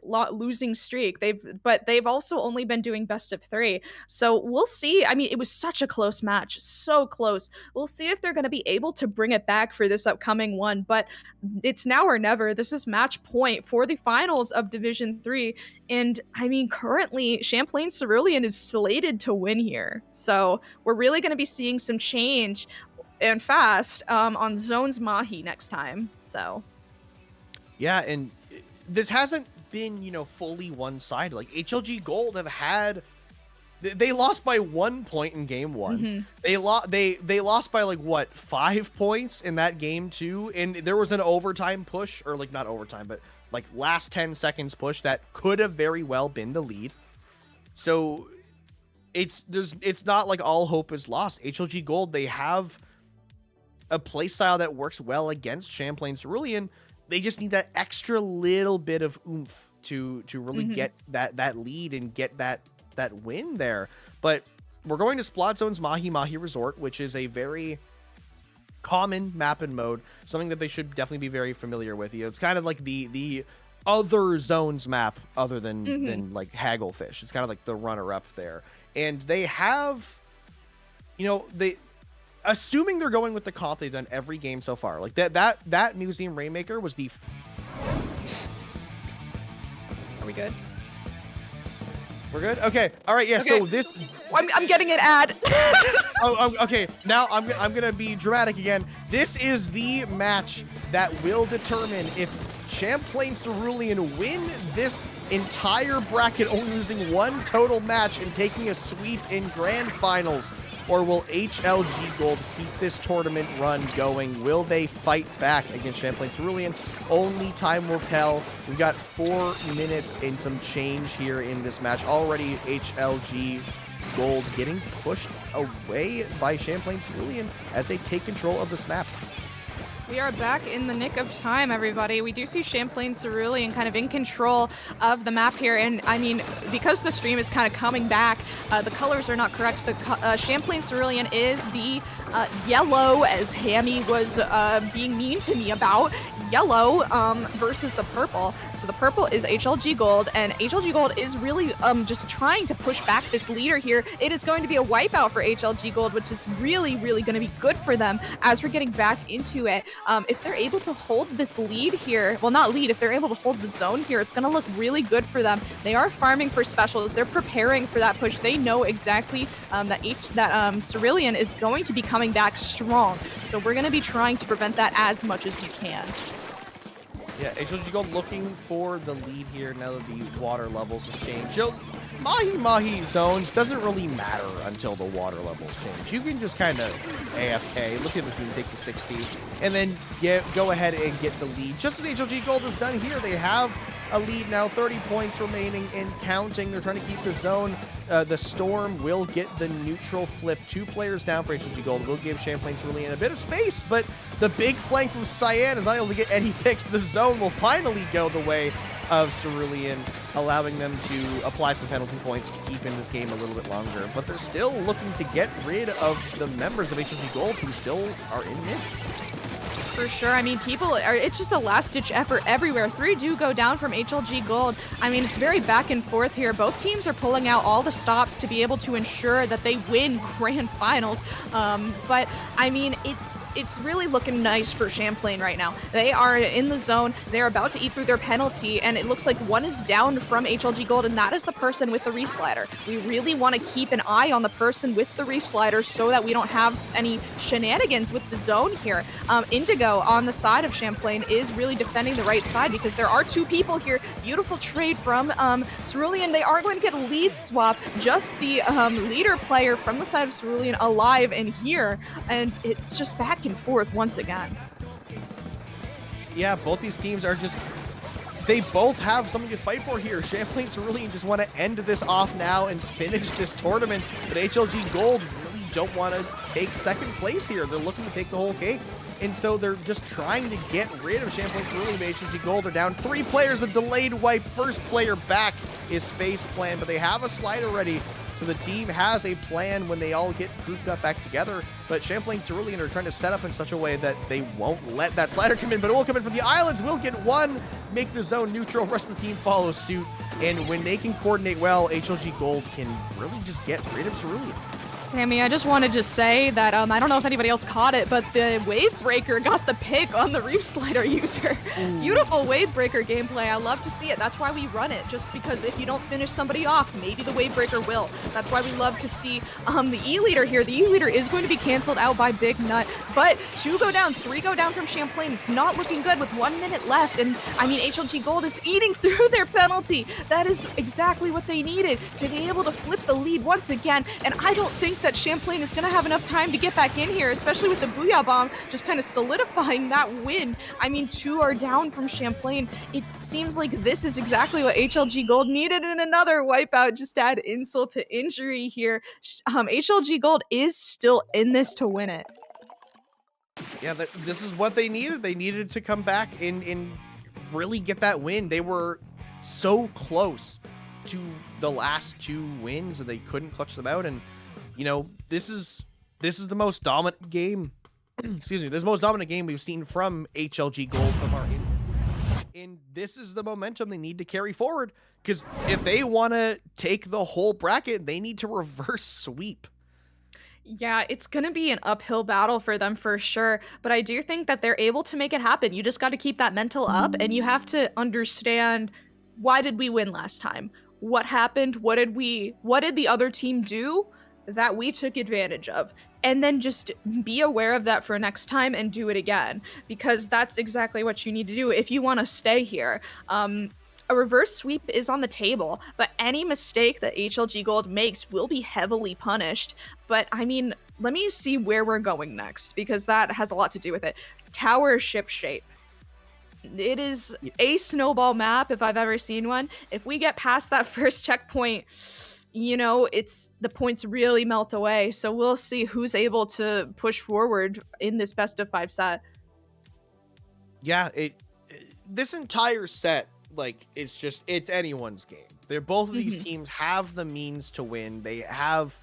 losing streak. They've also only been doing best of 3. So we'll see. I mean, it was such a close match, so close. We'll see if they're going to be able to bring it back for this upcoming one. But it's now or never. This is match point for the finals of Division 3. And I mean, currently Champlain Cerulean is slated to win here. So we're really going to be seeing some change and fast on Zones Mahi next time. So yeah, and this hasn't been fully one-sided. Like HLG Gold have had, they lost by 1 point in game 1. Mm-hmm. They lost by 5 points in that game 2, and there was an overtime push, or not overtime, but last 10 seconds push that could have very well been the lead. So it's not like all hope is lost. HLG Gold, they have a playstyle that works well against Champlain Cerulean. They just need that extra little bit of oomph to really get that lead and get that win there. But we're going to Splot Zone's Mahi Mahi Resort, which is a very common map and mode, something that they should definitely be very familiar with. It's kind of like the other zones map other than like Hagglefish. It's kind of like the runner-up there. And they have, they assuming they're going with the comp they've done every game so far. Like that Museum Rainmaker was the Are we good? We're good? Okay. All right. Yeah. Okay. So this. I'm getting an ad. Okay. Now I'm gonna be dramatic again. This is the match that will determine if Champlain Cerulean win this entire bracket, only losing one total match and taking a sweep in grand finals, or will HLG Gold keep this tournament run going? Will they fight back against Champlain Cerulean? Only time will tell. We've got 4 minutes and some change here in this match. Already HLG Gold getting pushed away by Champlain Cerulean as they take control of this map. We are back in the nick of time, everybody. We do see Champlain Cerulean kind of in control of the map here. And I mean, because the stream is kind of coming back, the colors are not correct. The Champlain Cerulean is the yellow, as Hammy was being mean to me about. Yellow versus the purple. So the purple is HLG Gold, and HLG Gold is really just trying to push back this leader here. It is going to be a wipeout for HLG Gold, which is really, really going to be good for them as we're getting back into it. If they're able to hold this lead here, well, not lead, if they're able to hold the zone here, it's going to look really good for them. They are farming for specials. They're preparing for that push. They know exactly that Cerulean is going to be coming back strong. So we're going to be trying to prevent that as much as we can. Yeah, HLG Gold looking for the lead here now that the water levels have changed. Mahi zones doesn't really matter until the water levels change. You can just kind of AFK, look at the team, take the 60, and then go ahead and get the lead. Just as HLG Gold has done here, they have a lead now, 30 points remaining and counting. They're trying to keep the zone. The Storm will get the neutral flip. 2 players down for HLG Gold. Will give Champlain Cerulean a bit of space, but the big flank from Cyan is not able to get any picks. The zone will finally go the way of Cerulean, allowing them to apply some penalty points to keep in this game a little bit longer. But they're still looking to get rid of the members of HLG Gold who still are in mid. For sure. I mean, it's just a last-ditch effort everywhere. 3 do go down from HLG Gold. I mean, it's very back and forth here. Both teams are pulling out all the stops to be able to ensure that they win grand finals. But, I mean, it's really looking nice for Champlain right now. They are in the zone. They're about to eat through their penalty, and it looks like one is down from HLG Gold, and that is the person with the reslider. We really want to keep an eye on the person with the reslider so that we don't have any shenanigans with the zone here. Indigo on the side of Champlain is really defending the right side because there are 2 people here. Beautiful trade from Cerulean. They are going to get a lead swap. Just the leader player from the side of Cerulean alive in here, and it's just back and forth once again. Yeah, both these teams are they both have something to fight for here. Champlain Cerulean just want to end this off now and finish this tournament, but HLG Gold really don't want to take second place here. They're looking to take the whole cake. And so they're just trying to get rid of Champlain Cerulean. HLG Gold. They're down 3 players, a delayed wipe. First player back is Space Plan, but they have a slider ready. So the team has a plan when they all get grouped up back together. But Champlain Cerulean are trying to set up in such a way that they won't let that slider come in. But it will come in from the islands. Will get 1, make the zone neutral. Rest of the team follow suit. And when they can coordinate well, HLG Gold can really just get rid of Cerulean. Tammy, I just wanted to say that I don't know if anybody else caught it, but the Wave Breaker got the pick on the Reef Slider user. Beautiful Wave Breaker gameplay. I love to see it. That's why we run it, just because if you don't finish somebody off, maybe the Wave Breaker will. That's why we love to see the E-Leader here. The E-Leader is going to be canceled out by Big Nut, but 2 go down, 3 go down from Champlain. It's not looking good with 1 minute left, and I mean, HLG Gold is eating through their penalty. That is exactly what they needed to be able to flip the lead once again, and I don't think that Champlain is going to have enough time to get back in here, especially with the Booyah Bomb just kind of solidifying that win. I mean, 2 are down from Champlain. It seems like this is exactly what HLG Gold needed in another wipeout. Just add insult to injury here. HLG Gold is still in this to win it. Yeah, this is what they needed. They needed to come back and really get that win. They were so close to the last 2 wins and they couldn't clutch them out. And you know, this is the most dominant game. Excuse me, this is the most dominant game we've seen from HLG Gold so far in this. And this is the momentum they need to carry forward, because if they want to take the whole bracket, they need to reverse sweep. Yeah, it's going to be an uphill battle for them for sure, but I do think that they're able to make it happen. You just got to keep that mental up, and you have to understand, why did we win last time? What happened? What did the other team do that we took advantage of? And then just be aware of that for next time and do it again, because that's exactly what you need to do if you want to stay here. A reverse sweep is on the table, but any mistake that HLG Gold makes will be heavily punished. But I mean, let me see where we're going next, because that has a lot to do with it. Tower ship shape. It is a snowball map if I've ever seen one. If we get past that first checkpoint, you know, the points really melt away. So we'll see who's able to push forward in this best of 5 set. Yeah, this entire set, like, it's anyone's game. Both of these teams have the means to win. They have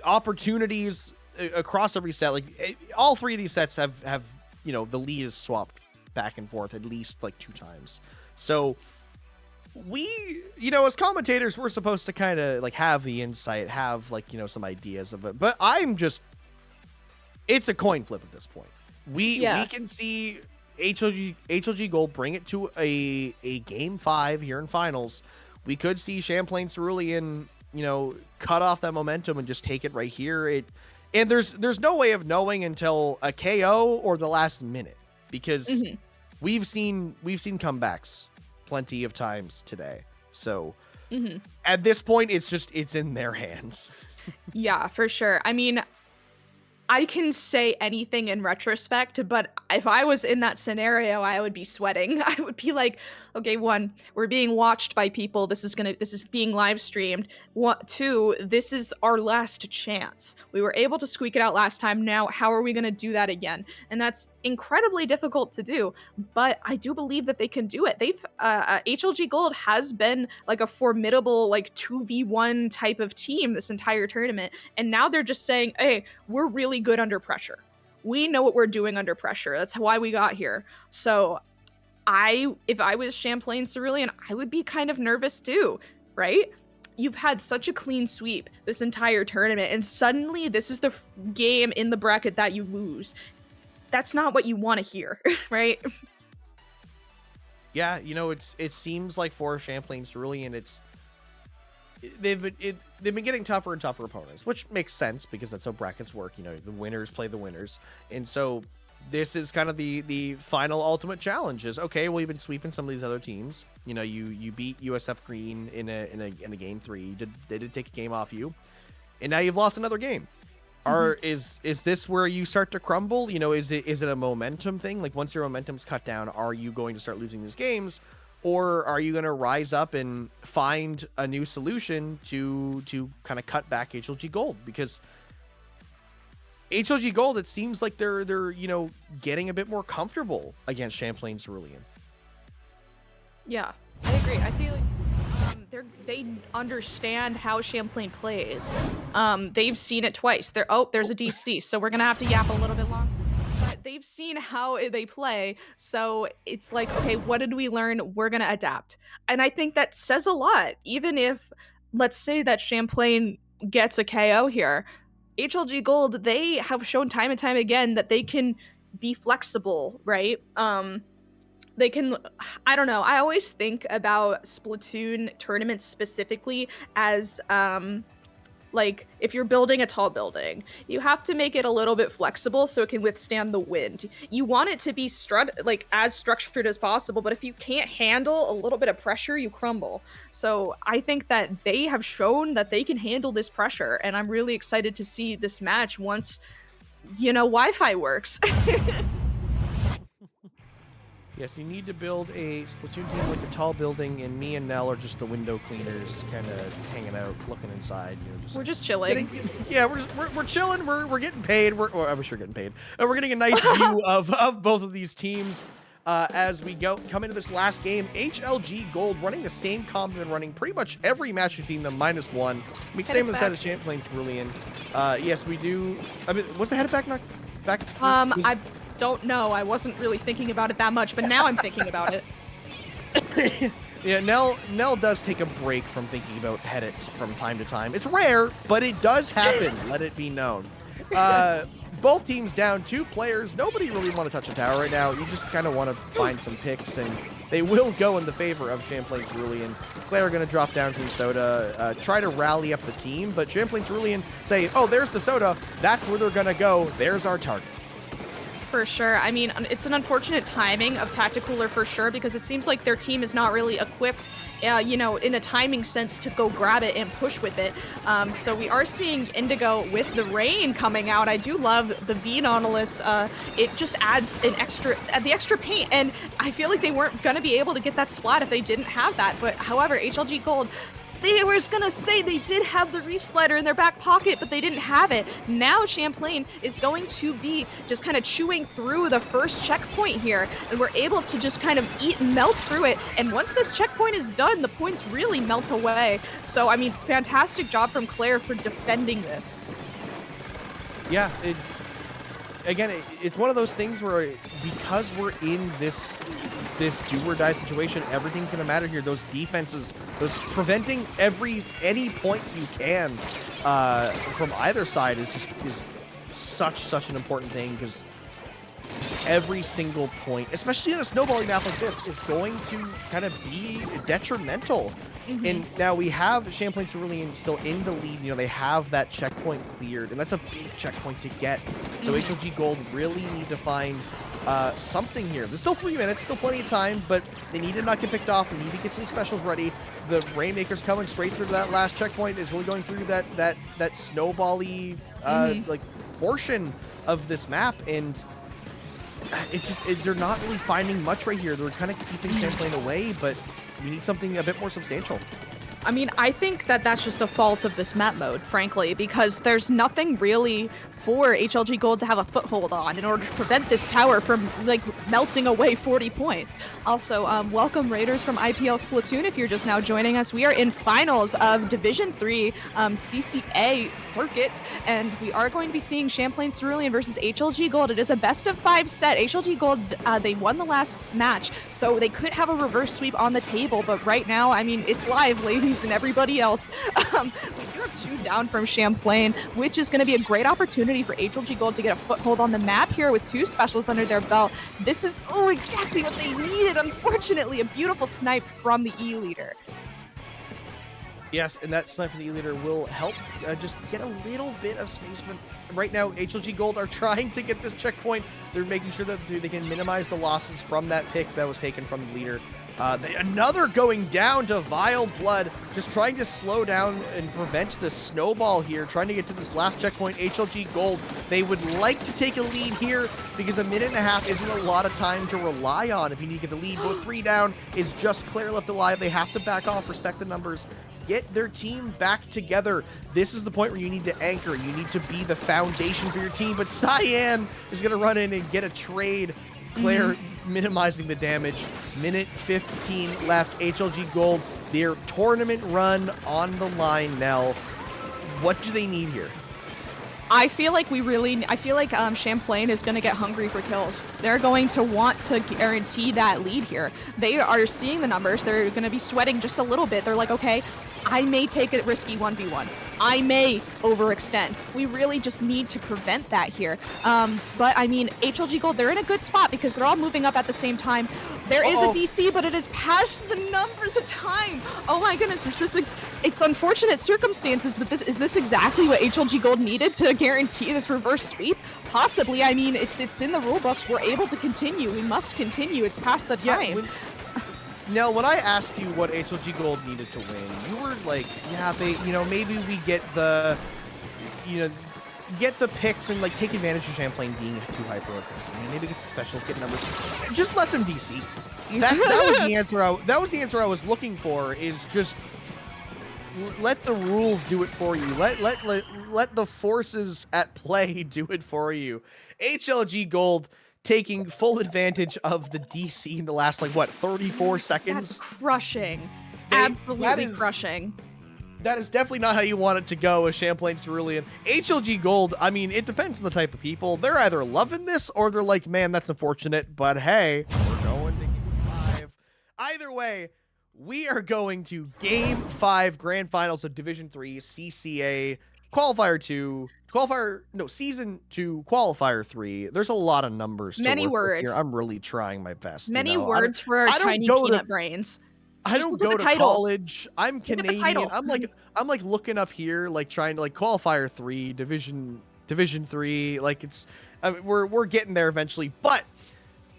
opportunities across every set. Like, all 3 of these sets have you know, the lead is swapped back and forth at least like 2 times. So we, you know, as commentators, we're supposed to kind of like have the insight, have like, you know, some ideas of it. But it's a coin flip at this point. We can see HLG Gold bring it to a game 5 here in finals. We could see Champlain Cerulean, you know, cut off that momentum and just take it right here. And there's no way of knowing until a KO or the last minute, because we've seen comebacks plenty of times today. So at this point, it's in their hands. Yeah, for sure. I mean, I can say anything in retrospect, but if I was in that scenario, I would be sweating. I would be like, okay, 1, we're being watched by people. This is being live streamed. 2, this is our last chance. We were able to squeak it out last time. Now, how are we going to do that again? And that's incredibly difficult to do, but I do believe that they can do it. HLG Gold has been like a formidable, like 2v1 type of team this entire tournament. And now they're just saying, hey, we're really good under pressure. We know what we're doing under pressure. That's why we got here. So if I was Champlain Cerulean, I would be kind of nervous too, right? You've had such a clean sweep this entire tournament, and suddenly this is the game in the bracket that you lose. That's not what you want to hear, right? Yeah, you know, it seems like for Champlain Cerulean, they've been getting tougher and tougher opponents, which makes sense because that's how brackets work. You know, the winners play the winners, and so this is kind of the final ultimate challenge. Is okay. Well, you've been sweeping some of these other teams. You know, you beat USF Green in a game 3. They did take a game off you, and now you've lost another game. Is this where you start to crumble? You know, is it a momentum thing? Like, once your momentum's cut down, are you going to start losing these games? Or are you going to rise up and find a new solution to kind of cut back HLG Gold? Because HLG Gold, it seems like they're you know, getting a bit more comfortable against Champlain Cerulean. Yeah, I agree. I feel like they understand how Champlain plays. They've seen it twice. There's a DC, so we're gonna have to yap a little bit longer. But they've seen how they play, so it's like, okay, what did we learn? We're gonna adapt. And I think that says a lot. Even if, let's say that Champlain gets a KO here, HLG Gold, they have shown time and time again that they can be flexible, right? They can, I don't know, I always think about Splatoon tournaments specifically as, like, if you're building a tall building, you have to make it a little bit flexible so it can withstand the wind. You want it to be as structured as possible, but if you can't handle a little bit of pressure, you crumble. So I think that they have shown that they can handle this pressure, and I'm really excited to see this match once, you know, Wi-Fi works. Yes, you need to build a Splatoon team like a tall building, and me and Nell are just the window cleaners, kind of hanging out, looking inside. You know, we're just chilling. We're chilling. We're getting paid. I'm sure getting paid. And we're getting a nice view of both of these teams. as we come into this last game. HLG Gold running the same comp they've been running pretty much every match we've seen them, -1. I mean, same as that of Champlain Cerulean. Yes, we do. I mean, was the head back knocked back? I don't know. I wasn't really thinking about it that much, but now I'm thinking about it. Yeah, Nell does take a break from thinking about Headit from time to time. It's rare, but it does happen. Let it be known. Both teams down 2 players. Nobody really want to touch a tower right now. You just kind of want to find some picks, and they will go in the favor of Champlain Cerulean. Claire are going to drop down some soda, try to rally up the team, but Champlain Cerulean say, oh, there's the soda. That's where they're going to go. There's our target. For sure. I mean, it's an unfortunate timing of Tacticooler for sure, because it seems like their team is not really equipped, you know, in a timing sense to go grab it and push with it. So we are seeing Indigo with the rain coming out. I do love the V Nautilus. It just adds the extra paint, and I feel like they weren't going to be able to get that splat if they didn't have that. But however, HLG Gold, they were gonna say they did have the Reef Slider in their back pocket, but they didn't have it. Now Champlain is going to be just kind of chewing through the first checkpoint here, and we're able to just kind of eat and melt through it. And once this checkpoint is done, the points really melt away. So, I mean, fantastic job from Claire for defending this. Yeah, it's one of those things where, because we're in this do or die situation, everything's going to matter here. Those defenses, those preventing any points you can from either side is such an important thing, because every single point, especially in a snowballing map like this, is going to kind of be detrimental. And now we have Champlain Cerulean still in the lead. You know, they have that checkpoint cleared, and that's a big checkpoint to get. So HLG Gold really need to find something here. There's still 3 minutes, still plenty of time, but they need to not get picked off. They need to get some specials ready. The Rainmaker's coming straight through that last checkpoint. Is really going through that snowbally like portion of this map, and they're not really finding much right here. They're kind of keeping Champlain away, but you need something a bit more substantial. I mean, I think that that's just a fault of this map mode, frankly, because there's nothing really for HLG Gold to have a foothold on in order to prevent this tower from, like, melting away 40 points. Also, welcome Raiders from IPL Splatoon if you're just now joining us. We are in finals of Division 3 CCA Circuit, and we are going to be seeing Champlain Cerulean versus HLG Gold. It is a best of 5 set. HLG Gold, they won the last match, so they could have a reverse sweep on the table, but right now, I mean, it's live, ladies and everybody else. We do have 2 down from Champlain, which is going to be a great opportunity for HLG Gold to get a foothold on the map here with 2 specials under their belt. This is, exactly what they needed. Unfortunately, a beautiful snipe from the E-leader. Yes, and that snipe from the E-leader will help just get a little bit of space. But right now, HLG Gold are trying to get this checkpoint. They're making sure that they can minimize the losses from that pick that was taken from the leader. Another going down to Vile Blood, just trying to slow down and prevent the snowball here, trying to get to this last checkpoint. HLG Gold, they would like to take a lead here, because a minute and a half isn't a lot of time to rely on if you need to get the lead. Both 3 down is just Claire left alive. They have to back off, respect the numbers, get their team back together. This is the point where you need to anchor. You need to be the foundation for your team, but Cyan is going to run in and get a trade. Claire minimizing the damage. Minute 15 left. HLG Gold, their tournament run on the line now. What do they need here? I feel like Champlain is going to get hungry for kills. They're going to want to guarantee that lead here. They are seeing the numbers. They're going to be sweating just a little bit. They're like, okay, I may take a risky 1v1. I may overextend. We really just need to prevent that here. But I mean, HLG Gold, they're in a good spot because they're all moving up at the same time. There is a DC, but it is past the time. Oh my goodness, it's unfortunate circumstances, but is this exactly what HLG Gold needed to guarantee this reverse sweep? Possibly. I mean, it's in the rule books. We're able to continue. We must continue. It's past the time. Now, when I asked you what HLG Gold needed to win, you were like, yeah, maybe we get the picks and, like, take advantage of Champlain being too hyper-focused. Maybe get some specials, get numbers. Just let them DC. That was the answer. That was the answer I was looking for. Is just let the rules do it for you. Let the forces at play do it for you. HLG Gold taking full advantage of the DC in the last, like, what, 34 seconds? That's crushing. That Absolutely is- crushing. That is definitely not how you want it to go with Champlain Cerulean. HLG Gold, I mean, it depends on the type of people. They're either loving this or they're like, man, that's unfortunate, but hey, we're going to Game 5. Either way, we are going to Game 5 Grand Finals of Division 3 CCA Season 2 Qualifier 3. There's a lot of numbers to Many work with words. here. I'm really trying my best. Many you know? words for our I don't tiny go to- peanut brains. I Just don't look at go the to title. college. I'm Look at the Canadian. title. I'm like looking up here, like trying to like Qualifier 3, Division 3. Like we're getting there eventually. But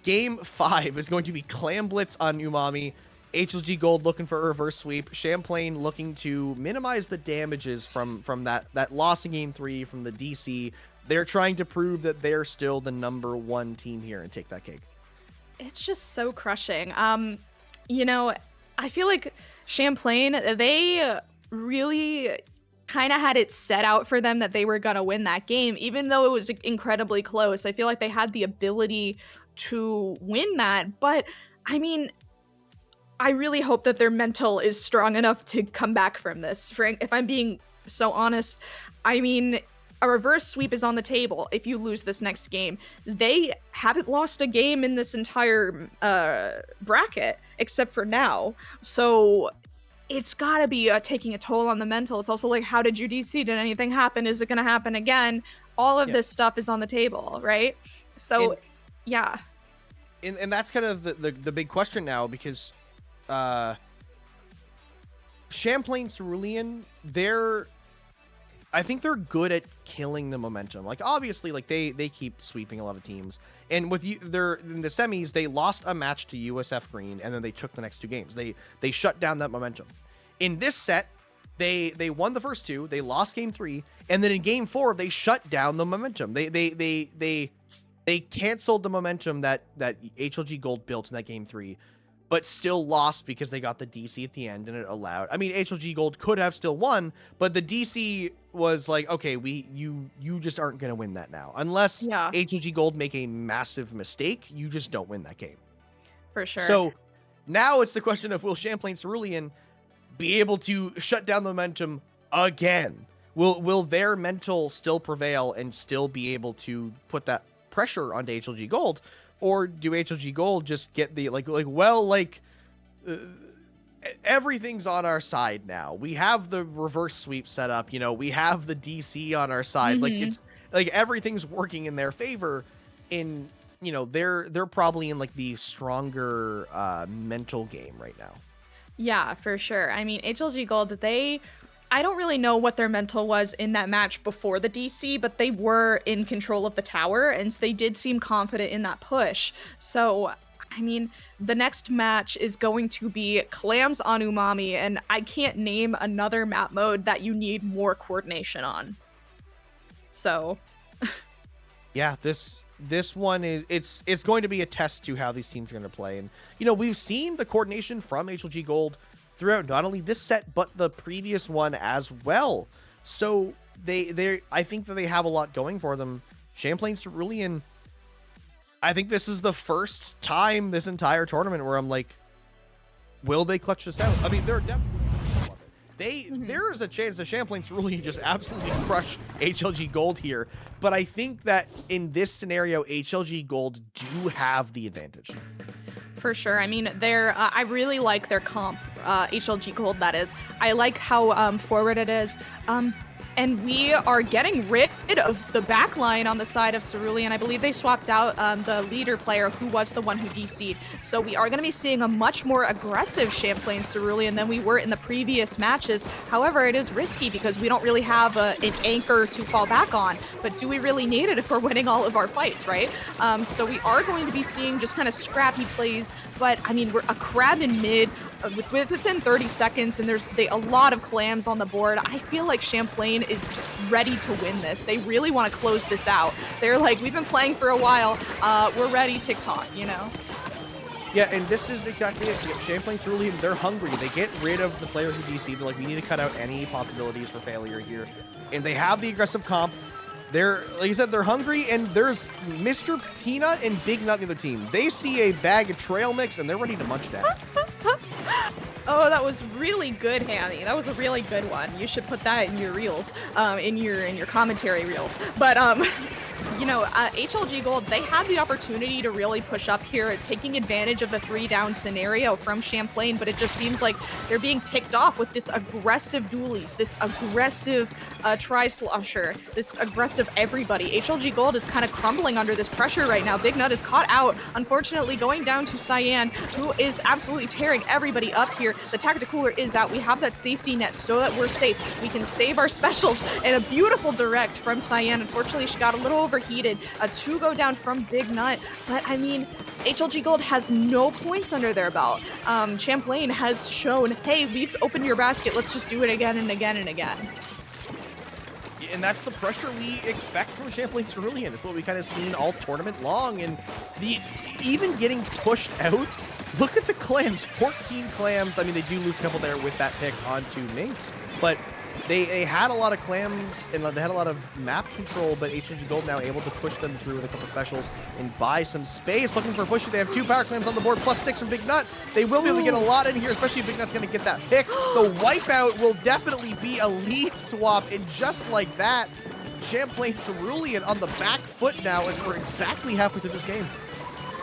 Game 5 is going to be Clam Blitz on Umami. HLG Gold looking for a reverse sweep. Champlain looking to minimize the damages from that loss in Game 3 from the DC. They're trying to prove that they're still the #1 team here and take that cake. It's just so crushing. You know, I feel like Champlain, they really kind of had it set out for them that they were going to win that game, even though it was incredibly close. I feel like they had the ability to win that, but I mean, I really hope that their mental is strong enough to come back from this. Frank, if I'm being so honest, I mean, a reverse sweep is on the table if you lose this next game. They haven't lost a game in this entire bracket, except for now. So it's gotta be taking a toll on the mental. It's also like, how did you DC? Did anything happen? Is it gonna happen again? All of this stuff is on the table, right? So, yeah. And that's kind of the big question now, because Champlain Cerulean, I think they're good at killing the momentum. Like, obviously, like they keep sweeping a lot of teams. And with they're in the semis, they lost a match to USF Green, and then they took the next 2 games. They shut down that momentum. In this set, they won the first 2, they lost Game 3, and then in Game 4 they shut down the momentum. They canceled the momentum that HLG Gold built in that Game 3. But still lost because they got the DC at the end, and it allowed. I mean, HLG Gold could have still won, but the DC was like, okay, you just aren't going to win that now. Unless HLG Gold make a massive mistake, you just don't win that game. For sure. So now it's the question of, will Champlain Cerulean be able to shut down the momentum again? Will their mental still prevail and still be able to put that pressure onto HLG Gold? Or do HLG Gold just get the everything's on our side now. We have the reverse sweep set up, you know, we have the DC on our side. Like, it's like everything's working in their favor. In, you know, they're probably in like the stronger mental game right now. Yeah, for sure. I mean, HLG Gold, I don't really know what their mental was in that match before the DC, but they were in control of the tower, and so they did seem confident in that push. So, I mean, the next match is going to be Clams on Umami, and I can't name another map mode that you need more coordination on. So, yeah, this one is it's going to be a test to how these teams are going to play. And, you know, we've seen the coordination from HLG Gold throughout not only this set but the previous one as well. So I think that they have a lot going for them. Champlain Cerulean, I think this is the first time this entire tournament where I'm like, will they clutch this out? I mean, they're definitely there is a chance that Champlain Cerulean just absolutely crush HLG Gold here, but I think that in this scenario HLG Gold do have the advantage. For sure. I mean, I really like their comp, HLG Gold, that is. I like how forward it is. And we are getting rid of the backline on the side of Cerulean. I believe they swapped out the leader player who was the one who DC'd. So we are going to be seeing a much more aggressive Champlain Cerulean than we were in the previous matches. However, it is risky because we don't really have an anchor to fall back on. But do we really need it if we're winning all of our fights, right? So we are going to be seeing just kind of scrappy plays. But, I mean, we're a crab in mid within 30 seconds, and there's a lot of clams on the board. I feel like Champlain is ready to win this. They really want to close this out. They're like, we've been playing for a while. We're ready, TikTok, you know? Yeah, and this is exactly it. Champlain Cerulean, they're hungry. They get rid of the player who DC'd. They're like, we need to cut out any possibilities for failure here. And they have the aggressive comp. They're, like you said, they're hungry, and there's Mr. Peanut and Big Nut in the other team. They see a bag of trail mix, and they're ready to munch that. Oh, that was really good, Hammy. That was a really good one. You should put that in your reels, in your commentary reels. But you know, HLG Gold, they had the opportunity to really push up here, taking advantage of the 3-down scenario from Champlain, but it just seems like they're being picked off with this aggressive dualies, this aggressive tri-slosher, this aggressive everybody. HLG Gold is kind of crumbling under this pressure right now. Big Nut is caught out, unfortunately going down to Cyan, who is absolutely tearing everybody up here. The Tacticooler is out. We have that safety net so that we're safe. We can save our specials, and a beautiful direct from Cyan. Unfortunately, she got a little overheated. A 2 go down from Big Nut, but I mean, HLG Gold has no points under their belt. Champlain has shown, hey, we've opened your basket, let's just do it again and again and again. And that's the pressure we expect from Champlain Cerulean. It's what we kind of seen all tournament long, and even getting pushed out. Look at the clams, 14 clams. I mean, they do lose a couple there with that pick onto Minx, but they had a lot of clams and they had a lot of map control, but HLG Gold now able to push them through with a couple specials and buy some space. Looking for a push. They have 2 power clams on the board, plus 6 from Big Nut. They will be able to get a lot in here, especially if Big Nut's going to get that pick. The wipeout will definitely be a lead swap, and just like that, Champlain Cerulean on the back foot now as we're exactly halfway through this game.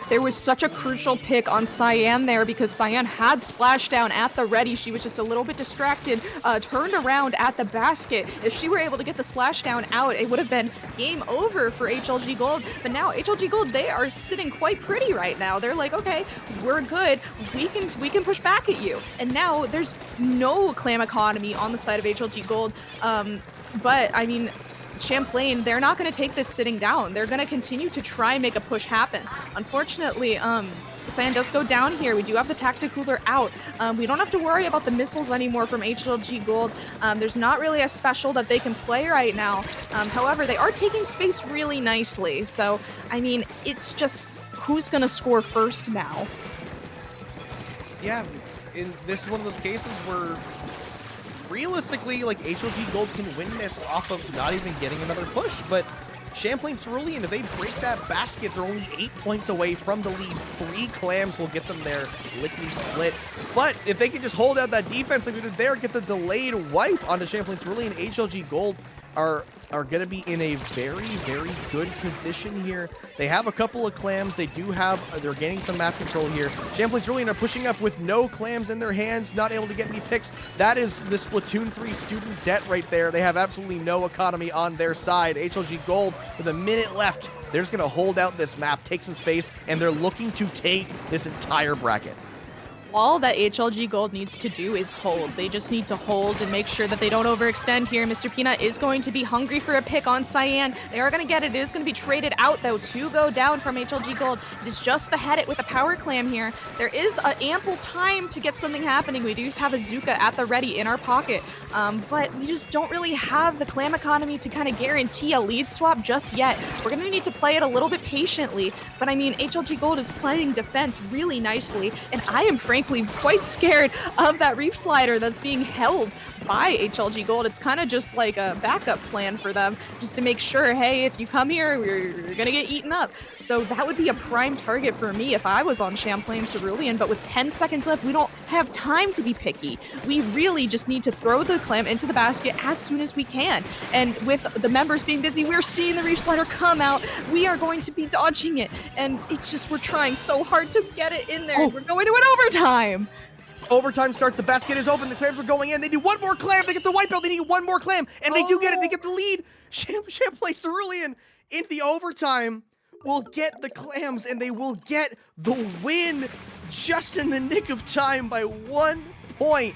There was such a crucial pick on Cyan there because Cyan had splashdown at the ready. She was just a little bit distracted, turned around at the basket. If she were able to get the splashdown out, it would have been game over for HLG Gold. But now HLG Gold, they are sitting quite pretty right now. They're like, okay, we're good. We can push back at you. And now there's no clam economy on the side of HLG Gold. But I mean, Champlain, they're not going to take this sitting down. They're going to continue to try and make a push happen. Unfortunately, Cyan does go down here. We do have the Tacticooler out. We don't have to worry about the missiles anymore from HLG Gold. There's not really a special that they can play right now. However, they are taking space really nicely. So, I mean, it's just who's going to score first now. Yeah, this is one of those cases where realistically, like, HLG Gold can win this off of not even getting another push, but Champlain Cerulean, if they break that basket, they're only 8 points away from the lead. 3 clams will get them their lickety split. But if they can just hold out that defense like they did there, get the delayed wipe onto Champlain Cerulean, HLG Gold are going to be in a very, very good position here. They have a couple of clams. They're gaining some map control here. Champlain Cerulean are pushing up with no clams in their hands, not able to get any picks. That is the Splatoon 3 student debt right there. They have absolutely no economy on their side. HLG Gold, with a minute left, they're just going to hold out this map, take some space, and they're looking to take this entire bracket. All that HLG Gold needs to do is hold. They just need to hold and make sure that they don't overextend here. Mr. Peanut is going to be hungry for a pick on Cyan. They are going to get it. It is going to be traded out, though. 2 go down from HLG Gold. It is just the Head It with a power clam here. There is ample time to get something happening. We do have a Zuka at the ready in our pocket, but we just don't really have the clam economy to kind of guarantee a lead swap just yet. We're going to need to play it a little bit patiently, but I mean, HLG Gold is playing defense really nicely, and I am frankly quite scared of that reef slider that's being held by HLG Gold. It's kind of just like a backup plan for them, just to make sure, hey, if you come here, you're gonna get eaten up. So that would be a prime target for me if I was on Champlain Cerulean, but with 10 seconds left, we don't have time to be picky. We really just need to throw the clam into the basket as soon as we can. And with the members being busy, we're seeing the reef slider come out. We are going to be dodging it, and it's just, we're trying so hard to get it in there. We're going to an overtime. Overtime starts, the basket is open, the clams are going in, they do one more clam, they get the wipeout, they need one more clam, and they do get it, they get the lead. Champlain Cerulean in the overtime will get the clams, and they will get the win just in the nick of time by 1 point.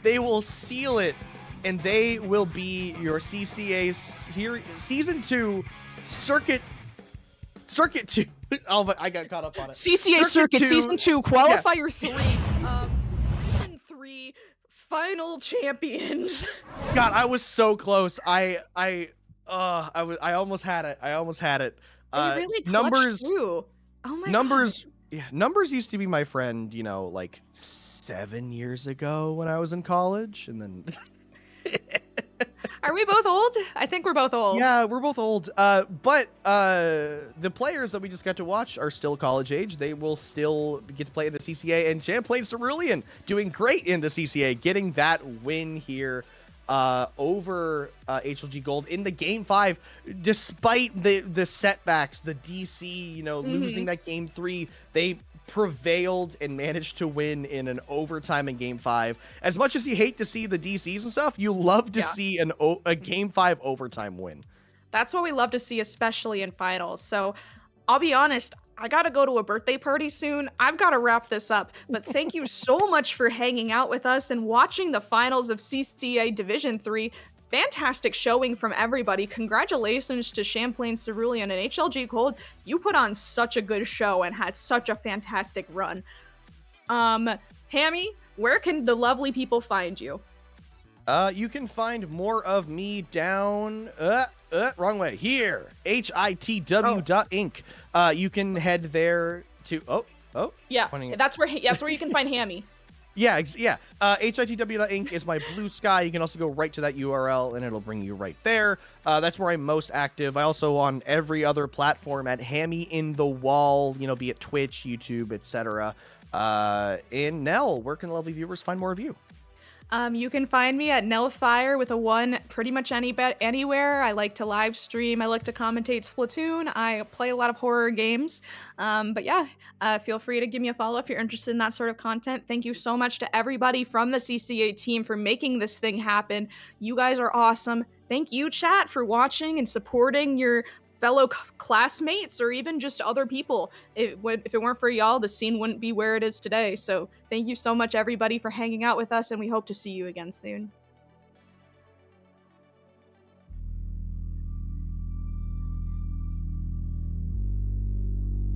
They will seal it, and they will be your CCA Season 2 Circuit 2. Oh, I got caught up on it. CCA Circuit 2, Season 2, Qualifier 3. Season 3, final champions. God, I was so close. I almost had it. They really Numbers. through. Oh my Numbers. God. Yeah, Numbers used to be my friend. You know, like 7 years ago when I was in college, and then. Are we both old? I think we're both old. Yeah, we're both old. But the players that we just got to watch are still college age. They will still get to play in the CCA, and Champlain Cerulean doing great in the CCA, getting that win here over HLG Gold in the game 5, despite the setbacks, the DC, losing that game 3. They prevailed and managed to win in an overtime in game 5. As much as you hate to see the DCs and stuff, you love to see a game 5 overtime win. That's what we love to see, especially in finals. So I'll be honest, I gotta go to a birthday party soon. I've gotta wrap this up, but thank you so much for hanging out with us and watching the finals of CCA Division 3. Fantastic showing from everybody. Congratulations to Champlain, Cerulean, and HLG Gold. You put on such a good show and had such a fantastic run. Hammy, where can the lovely people find you? You can find more of me down, wrong way, here, hitw.inc. You can head there to, Yeah, that's where you can find Hammy. Yeah. hitw.inc is my blue sky. You can also go right to that URL and it'll bring you right there. That's where I'm most active. I also on every other platform at Hammy in the Wall, be it Twitch, YouTube, etc. And Nell, where can lovely viewers find more of you? You can find me at Nellfire with a 1 pretty much anywhere. I like to live stream. I like to commentate Splatoon. I play a lot of horror games. But yeah, feel free to give me a follow if you're interested in that sort of content. Thank you so much to everybody from the CCA team for making this thing happen. You guys are awesome. Thank you, chat, for watching and supporting your fellow classmates or even just other people. If it weren't for y'all, the scene wouldn't be where it is today. So thank you so much, everybody, for hanging out with us, and we hope to see you again soon.